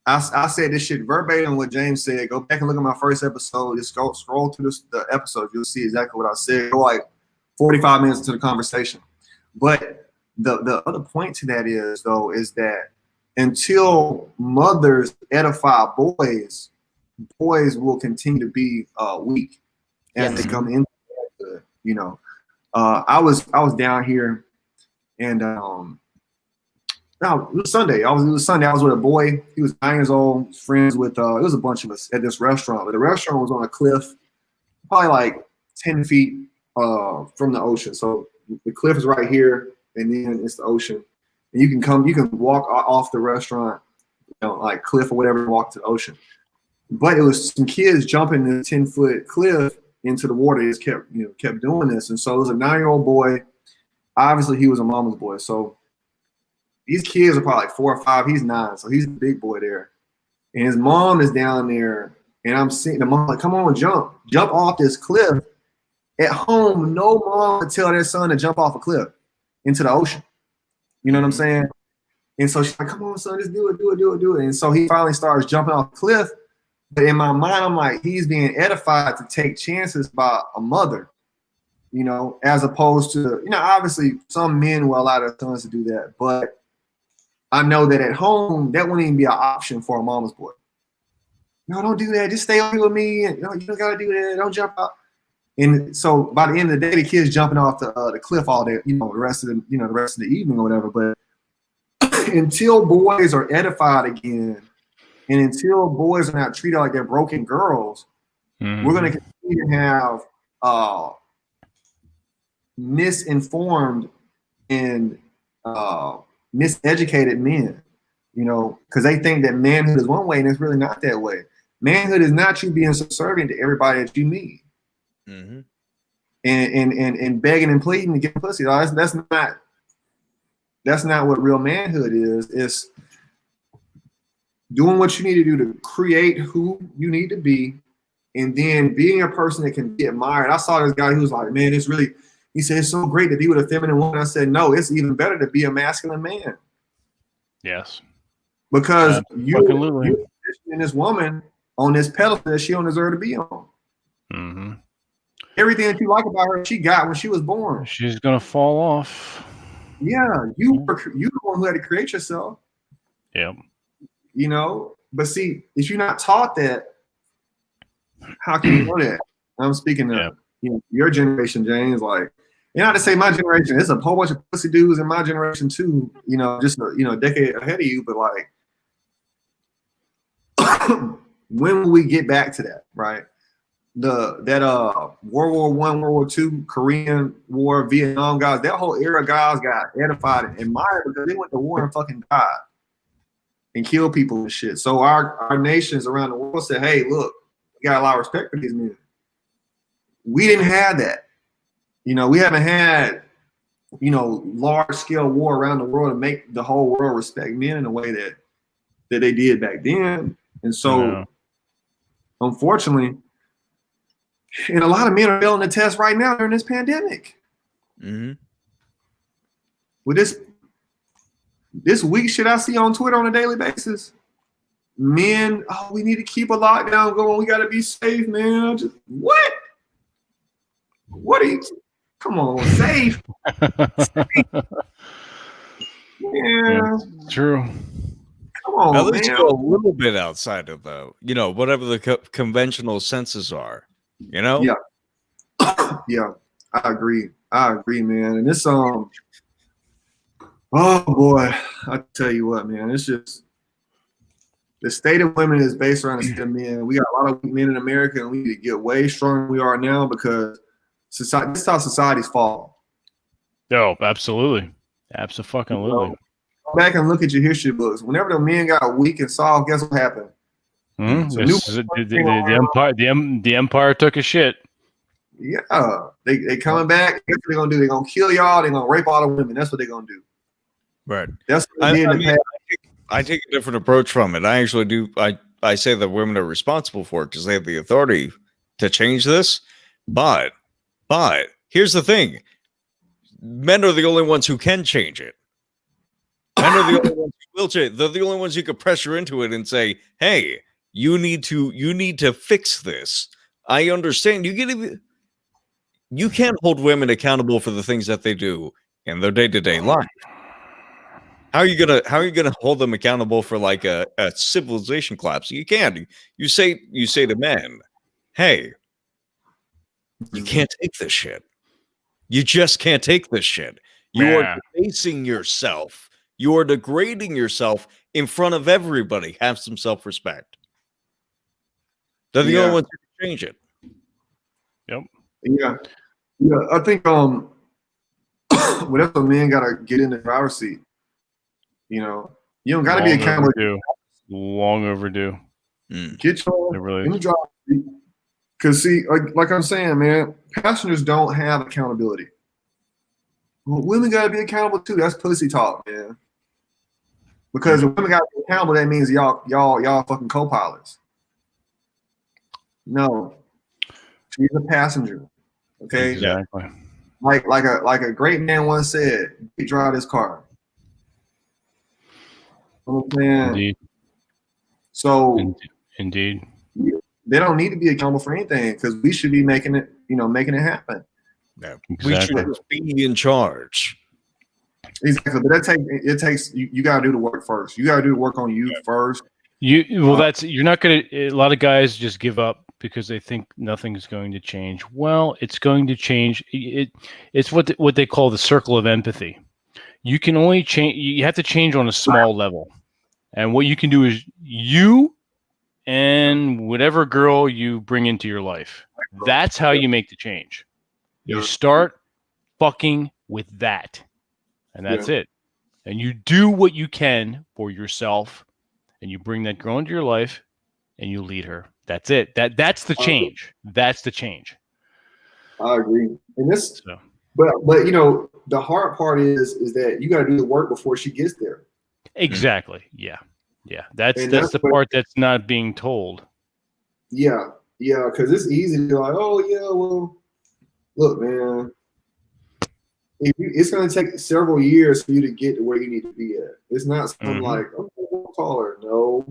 I said this shit verbatim what James said, go back and look at my first episode. Just scroll through the episode. You'll see exactly what I said. Go like 45 minutes into the conversation, but. The other point to that is that until mothers edify boys will continue to be weak as they come into I was down here and No, it was Sunday. It was Sunday. I was with a boy. He was 9 years old. Friends with it was a bunch of us at this restaurant. But the restaurant was on a cliff, probably like 10 feet from the ocean. So the cliff is right here, and then it's the ocean. And you can walk off the restaurant, like cliff or whatever, and walk to the ocean. But it was some kids jumping the 10-foot cliff into the water. They just kept doing this. And so it was a 9-year-old boy. Obviously, he was a mama's boy. So these kids are probably like 4 or 5. He's 9, so he's the big boy there. And his mom is down there, and I'm seeing the mom like, come on, jump off this cliff. At home, no mom would tell their son to jump off a cliff into the ocean. You know what I'm saying? And so she's like, come on, son, just do it. And so he finally starts jumping off the cliff. But in my mind, I'm like, he's being edified to take chances by a mother, as opposed to, obviously some men will allow their sons to do that. But I know that at home, that wouldn't even be an option for a mama's boy. No, don't do that. Just stay over here with me. And, you don't got to do that. Don't jump out. And so by the end of the day, the kid's jumping off the cliff all day, the rest of the evening or whatever. But until boys are edified again, and until boys are not treated like they're broken girls, we're going to continue to have misinformed and miseducated men, because they think that manhood is one way, and it's really not that way. Manhood is not you being subservient to everybody that you meet, and begging and pleading to get pussy. That's not what real manhood is. It's doing what you need to do to create who you need to be, and then being a person that can be admired. I saw this guy who was like, man, he said, it's so great to be with a feminine woman. I said, no, it's even better to be a masculine man. Yes. Because you're positioning this woman on this pedestal that she don't deserve to be on. Mm-hmm. Everything that you like about her, she got when she was born. She's going to fall off. Yeah, you the one who had to create yourself. Yep. But see, if you're not taught that, how can you know that? I'm speaking of your generation, James. Like, not to say my generation, there's a whole bunch of pussy dudes in my generation too. Just a decade ahead of you. But like, when will we get back to that? Right? That World War I, World War II, Korean War, Vietnam guys, that whole era guys got edified and admired because they went to war and fucking died and killed people and shit. So our nations around the world said, hey, look, we got a lot of respect for these men. We didn't have that. We haven't had, large scale war around the world to make the whole world respect men in a way that they did back then. And so, unfortunately, and a lot of men are failing the test right now during this pandemic. Mm-hmm. With this weak shit I see on Twitter on a daily basis, men, we need to keep a lockdown going. We got to be safe, man. What? What are you? Come on, safe. Yeah, it's true. Come on, at least man. go a little bit outside of whatever the conventional senses are. Yeah, yeah, I agree, man. And it's oh boy, I tell you what, man, it's just the state of women is based around the state of men. We got a lot of men in America, and we need to get way stronger than we are now because society. This is how societies fall. Oh, absolutely, absolutely. Go back and look at your history books. Whenever the men got weak and soft, guess what happened? Mm-hmm. So the empire took a shit. Yeah, they coming back. Guess what they're gonna do? They're gonna kill y'all. They're gonna rape all the women. That's what they're gonna do. Right. That's what they did in the past. I take a different approach from it. I actually do. I say that women are responsible for it because they have the authority to change this. But here's the thing: men are the only ones who can change it. Men are the only ones who will change. They're the only ones you could pressure into it and say, "Hey, you need to fix this." I understand. You can't hold women accountable for the things that they do in their day-to-day life. How are you gonna hold them accountable for like a civilization collapse? You can't. You say to men, "Hey, you can't take this shit. You just can't take this shit. You are debasing yourself You are degrading yourself in front of everybody. Have some self-respect. They're the only ones who can change it. Yep. Yeah. I think whatever men gotta get in the driver's seat. You know, you don't gotta be accountable. Long overdue. Get your really in the driver's seat. Because see, like I'm saying, man, passengers don't have accountability. Well, women gotta be accountable too. That's pussy talk, man. Because if women gotta be accountable, that means y'all fucking co-pilots. No, she's a passenger. Okay. Exactly. Like a great man once said, "You drive this car." You know what I'm saying? Indeed. So indeed, they don't need to be accountable for anything because we should be making it happen. Yeah. Exactly. We should be in charge. Exactly, but it takes you got to do the work first. You got to do the work on you first. You're not gonna. A lot of guys just give up because they think nothing is going to change. Well, it's going to change. It's what they call the circle of empathy. You can only change. You have to change on a small level, and what you can do is you and whatever girl you bring into your life. That's how you make the change. You start fucking with that, and that's it. And you do what you can for yourself. And you bring that girl into your life and you lead her. That's it. That's the change. That's the change. I agree. And this but you know, the hard part is that you gotta do the work before she gets there. Exactly. Yeah. Yeah. That's the part that's not being told. Yeah. Yeah, because it's easy to be like, oh yeah, well, look, man. It's going to take several years for you to get to where you need to be at. It's not something like, okay, I'm taller. No.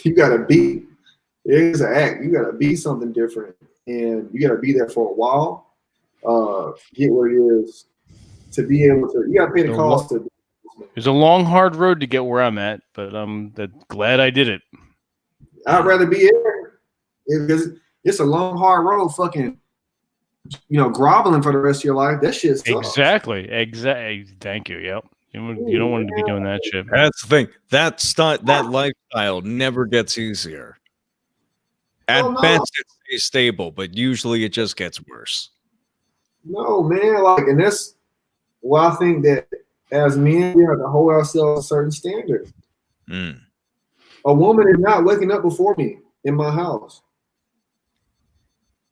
You got to be. It is an act. You got to be something different. And you got to be there for a while. Get where it is to be able to. You got to pay the cost. There's a long, hard road to get where I'm at, but I'm glad I did it. I'd rather be here. It's a long, hard road fucking. Groveling for the rest of your life. That shit sucks. Exactly. Thank you. Yep. You don't want to be doing that shit. That's the thing. That lifestyle never gets easier. At best, it stays stable, but usually it just gets worse. No, man. And that's why I think that as men, we have to hold ourselves a certain standard. A woman is not waking up before me in my house.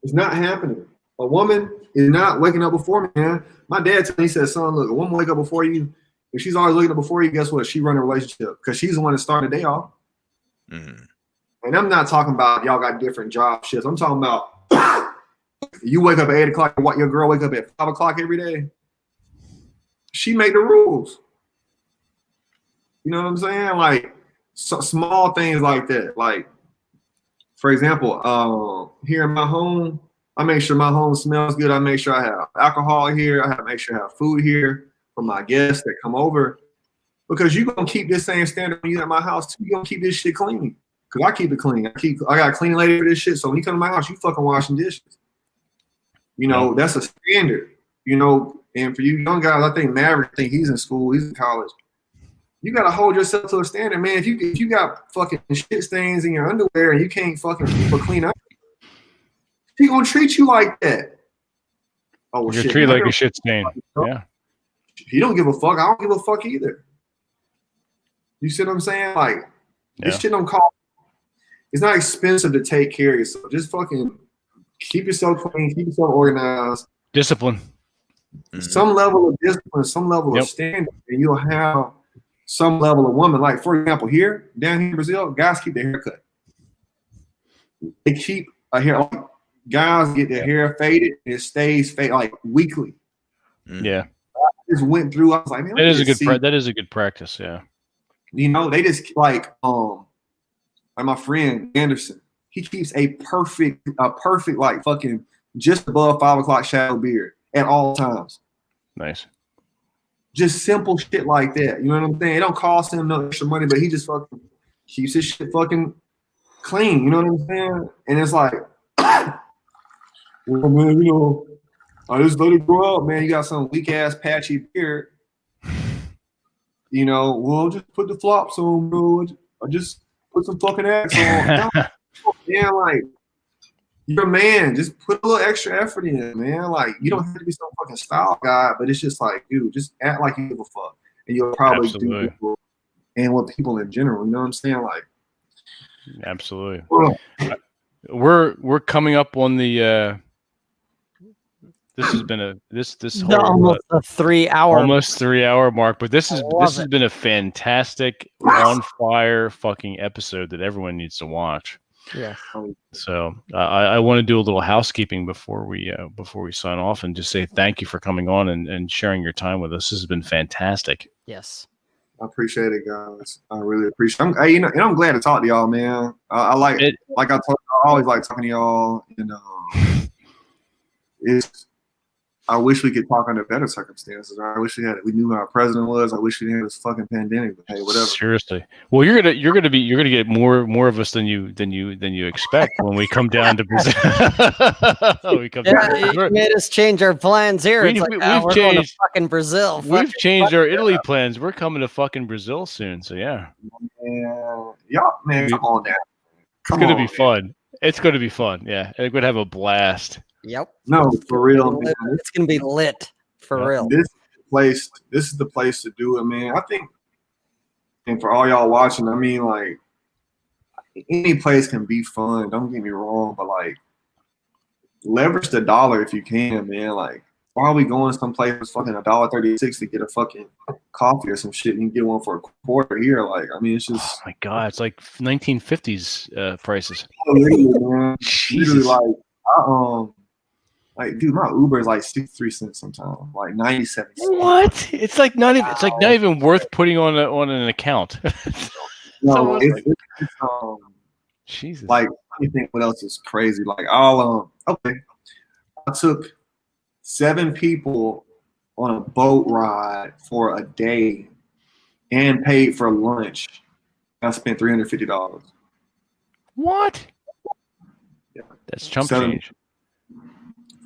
It's not happening. A woman is not waking up before me, man. My dad told me, he said, son, look, a woman wake up before you. If she's always waking up before you, guess what? She run a relationship because she's the one that started the day off. And I'm not talking about y'all got different job shifts. I'm talking about you wake up at 8 o'clock, your girl wake up at 5 o'clock every day. She make the rules. You know what I'm saying? Like small things like that. Like, for example, here in my home, I make sure my home smells good. I make sure I have alcohol here. I make sure I have food here for my guests that come over. Because you're going to keep this same standard when you're at my house too. You're going to keep this shit clean. Because I keep it clean. I got a cleaning lady for this shit. So when you come to my house, you fucking washing dishes. That's a standard. And for you young guys, I think Maverick, he's in school, he's in college. You got to hold yourself to a standard, man. If you got fucking shit stains in your underwear and you can't fucking keep a clean up, she gonna treat you like that. Oh, you're treated like a shit stain. Yeah. He don't give a fuck. I don't give a fuck either. You see what I'm saying? Like, this shit don't cost. It's not expensive to take care of yourself. Just fucking keep yourself clean, keep yourself organized. Discipline. Some level of discipline, some level of standard, and you'll have some level of woman. Like, for example, down here in Brazil, guys keep their hair cut. They keep a hair. Guys get their hair faded, and it stays faded like weekly. Yeah. I just went through. I was like, man, that is a good practice. Yeah. They just like my friend Anderson. He keeps a perfect like fucking just above 5 o'clock shadow beard at all times. Nice. Just simple shit like that. You know what I'm saying? It don't cost him no extra money, but he just fucking keeps his shit fucking clean. You know what I'm saying? And it's like. Well, man, I just let it grow out, man. You got some weak ass patchy beard. you know, well, just put the flops on, bro. Or just put some fucking ass on. No, man, like, you're a man. Just put a little extra effort in, man. Like, you don't have to be some fucking style guy, but it's just like, dude, just act like you give a fuck. And you'll probably Absolutely. do people and with people in general. You know what I'm saying? Like, Absolutely. well, We're coming up on the this has been a this whole almost a 3 hour. almost 3 hour mark, but this I has love it. been a fantastic on fire fucking episode that everyone needs to watch. Yes. So I want to do a little housekeeping before we sign off and just say thank you for coming on and sharing your time with us. This has been fantastic. Yes. I appreciate it, guys. I really appreciate it. You know, and I'm glad to talk to y'all, man. I like It- I told you, I always like talking to y'all. And I wish we could talk under better circumstances. I wish we knew who our president was. I wish we didn't have this fucking pandemic. But hey, whatever. Seriously. Well, you're gonna get more of us than you expect when we come down to Brazil. You made us change our plans here. It's like, we've we're going to fucking Brazil. We've changed our Italy plans. We're coming to fucking Brazil soon. So yeah. Y'all, man, come on now. It's gonna be fun. It's gonna be fun. Yeah, we're gonna have a blast. Yep. No, for real, man. It's gonna be lit for real. This is the place to do it, man. I think, and for all y'all watching, I mean, like, any place can be fun. Don't get me wrong, but like, leverage the dollar if you can, man. Like, why are we going someplace that's fucking $1.36 to get a fucking coffee or some shit? And you can get one for a quarter here. Like, I mean, it's just. Oh my god, it's like 1950s prices. Literally, man. Jesus. Literally, like, dude, my Uber is like 63 cents sometimes, like 97 cents. What? It's like not even. It's like not even worth putting on an account. No, it's Jesus. Like, let me think what else is crazy. Like, okay, I took 7 people on a boat ride for a day and paid for lunch. I spent $350. What? Yeah. That's chump 7 change.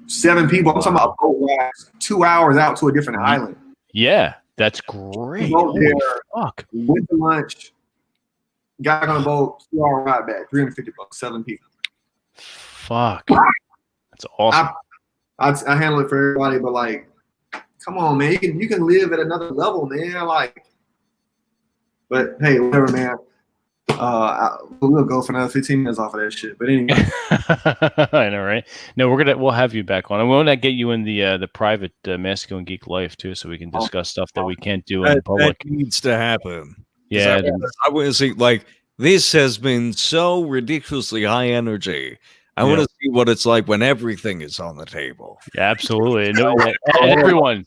7 people. I'm talking about a boat ride, 2 hours out to a different island. Yeah, that's great. Go there, fuck. went to lunch, got on a boat, 2-hour ride back, $350, 7 people. Fuck. That's awesome. I handle it for everybody, but like, come on, man, you can live at another level, man. Like, but hey, whatever, man. We'll go for another 15 minutes off of that shit. But anyway, I know, right? No, we'll have you back on, and we'll not get you in the private masculine geek life too, so we can discuss stuff that we can't do in public. That needs to happen. Yeah, I want to see, like, this has been so ridiculously high energy. I want to see what it's like when everything is on the table. Yeah, absolutely. No, everyone,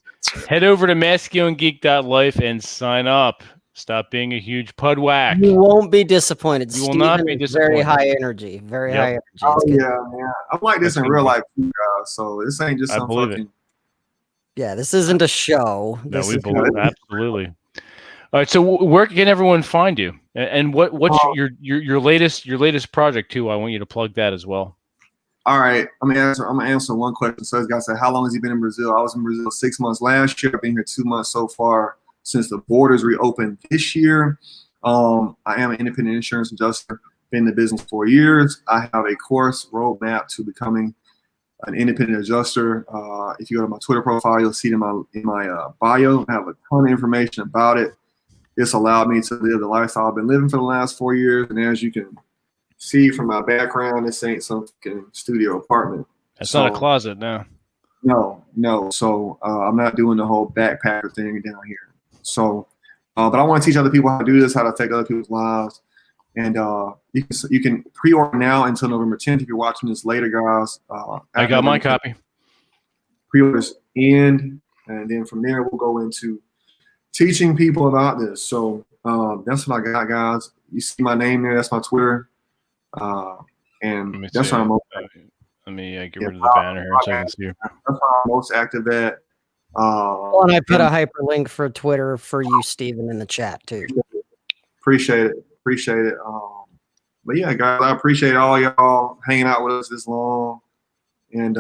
head over to masculinegeek.life and sign up. Stop being a huge pudwhack. You won't be disappointed. You will not be disappointed. Very high energy. Very high energy. Oh yeah, man. I'm like this in real life too, guys. So this ain't just some fucking. Yeah, this isn't a show. No, we believe absolutely. All right, so where can everyone find you? And what's your latest project too? I want you to plug that as well. All right, I'm gonna answer one question. So this guy said, how long has he been in Brazil? I was in Brazil 6 months last year. I've been here 2 months so far since the borders reopened this year. I am an independent insurance adjuster. Been in the business 4 years. I have a course roadmap to becoming an independent adjuster. If you go to my Twitter profile, you'll see it in my bio. I have a ton of information about it. It's allowed me to live the lifestyle I've been living for the last 4 years. And as you can see from my background, this ain't some fucking studio apartment. It's not a closet, no. No. So I'm not doing the whole backpacker thing down here. So, but I want to teach other people how to do this, how to affect other people's lives. And you can pre-order now until November 10th if you're watching this later, guys. I got my copy. Pre-orders end, and then from there we'll go into teaching people about this. So that's what I got, guys. You see my name there. That's my Twitter. And that's what I'm most active. Let me get rid of the banner here so I can see here. That's how I'm most active at. And I put a hyperlink for Twitter for you, Steven, in the chat too. Appreciate it. But yeah, guys, I appreciate all y'all hanging out with us this long, and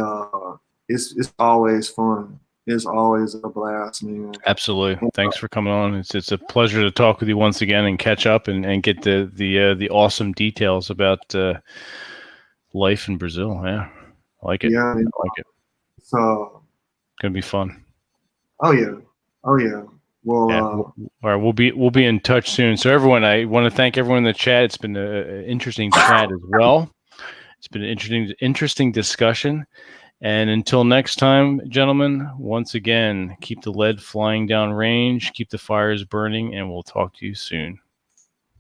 it's always fun. It's always a blast, man. Absolutely. Thanks for coming on. It's a pleasure to talk with you once again and catch up and get the awesome details about life in Brazil. Yeah, I like it. Yeah, I like it. So, Gonna be fun. oh yeah. Well, Yeah. All right, we'll be in touch soon. So everyone, I want to thank everyone in the chat. It's been an interesting chat as well. It's been an interesting discussion. And until next time, gentlemen, once again, keep the lead flying down range, keep the fires burning, and we'll talk to you soon.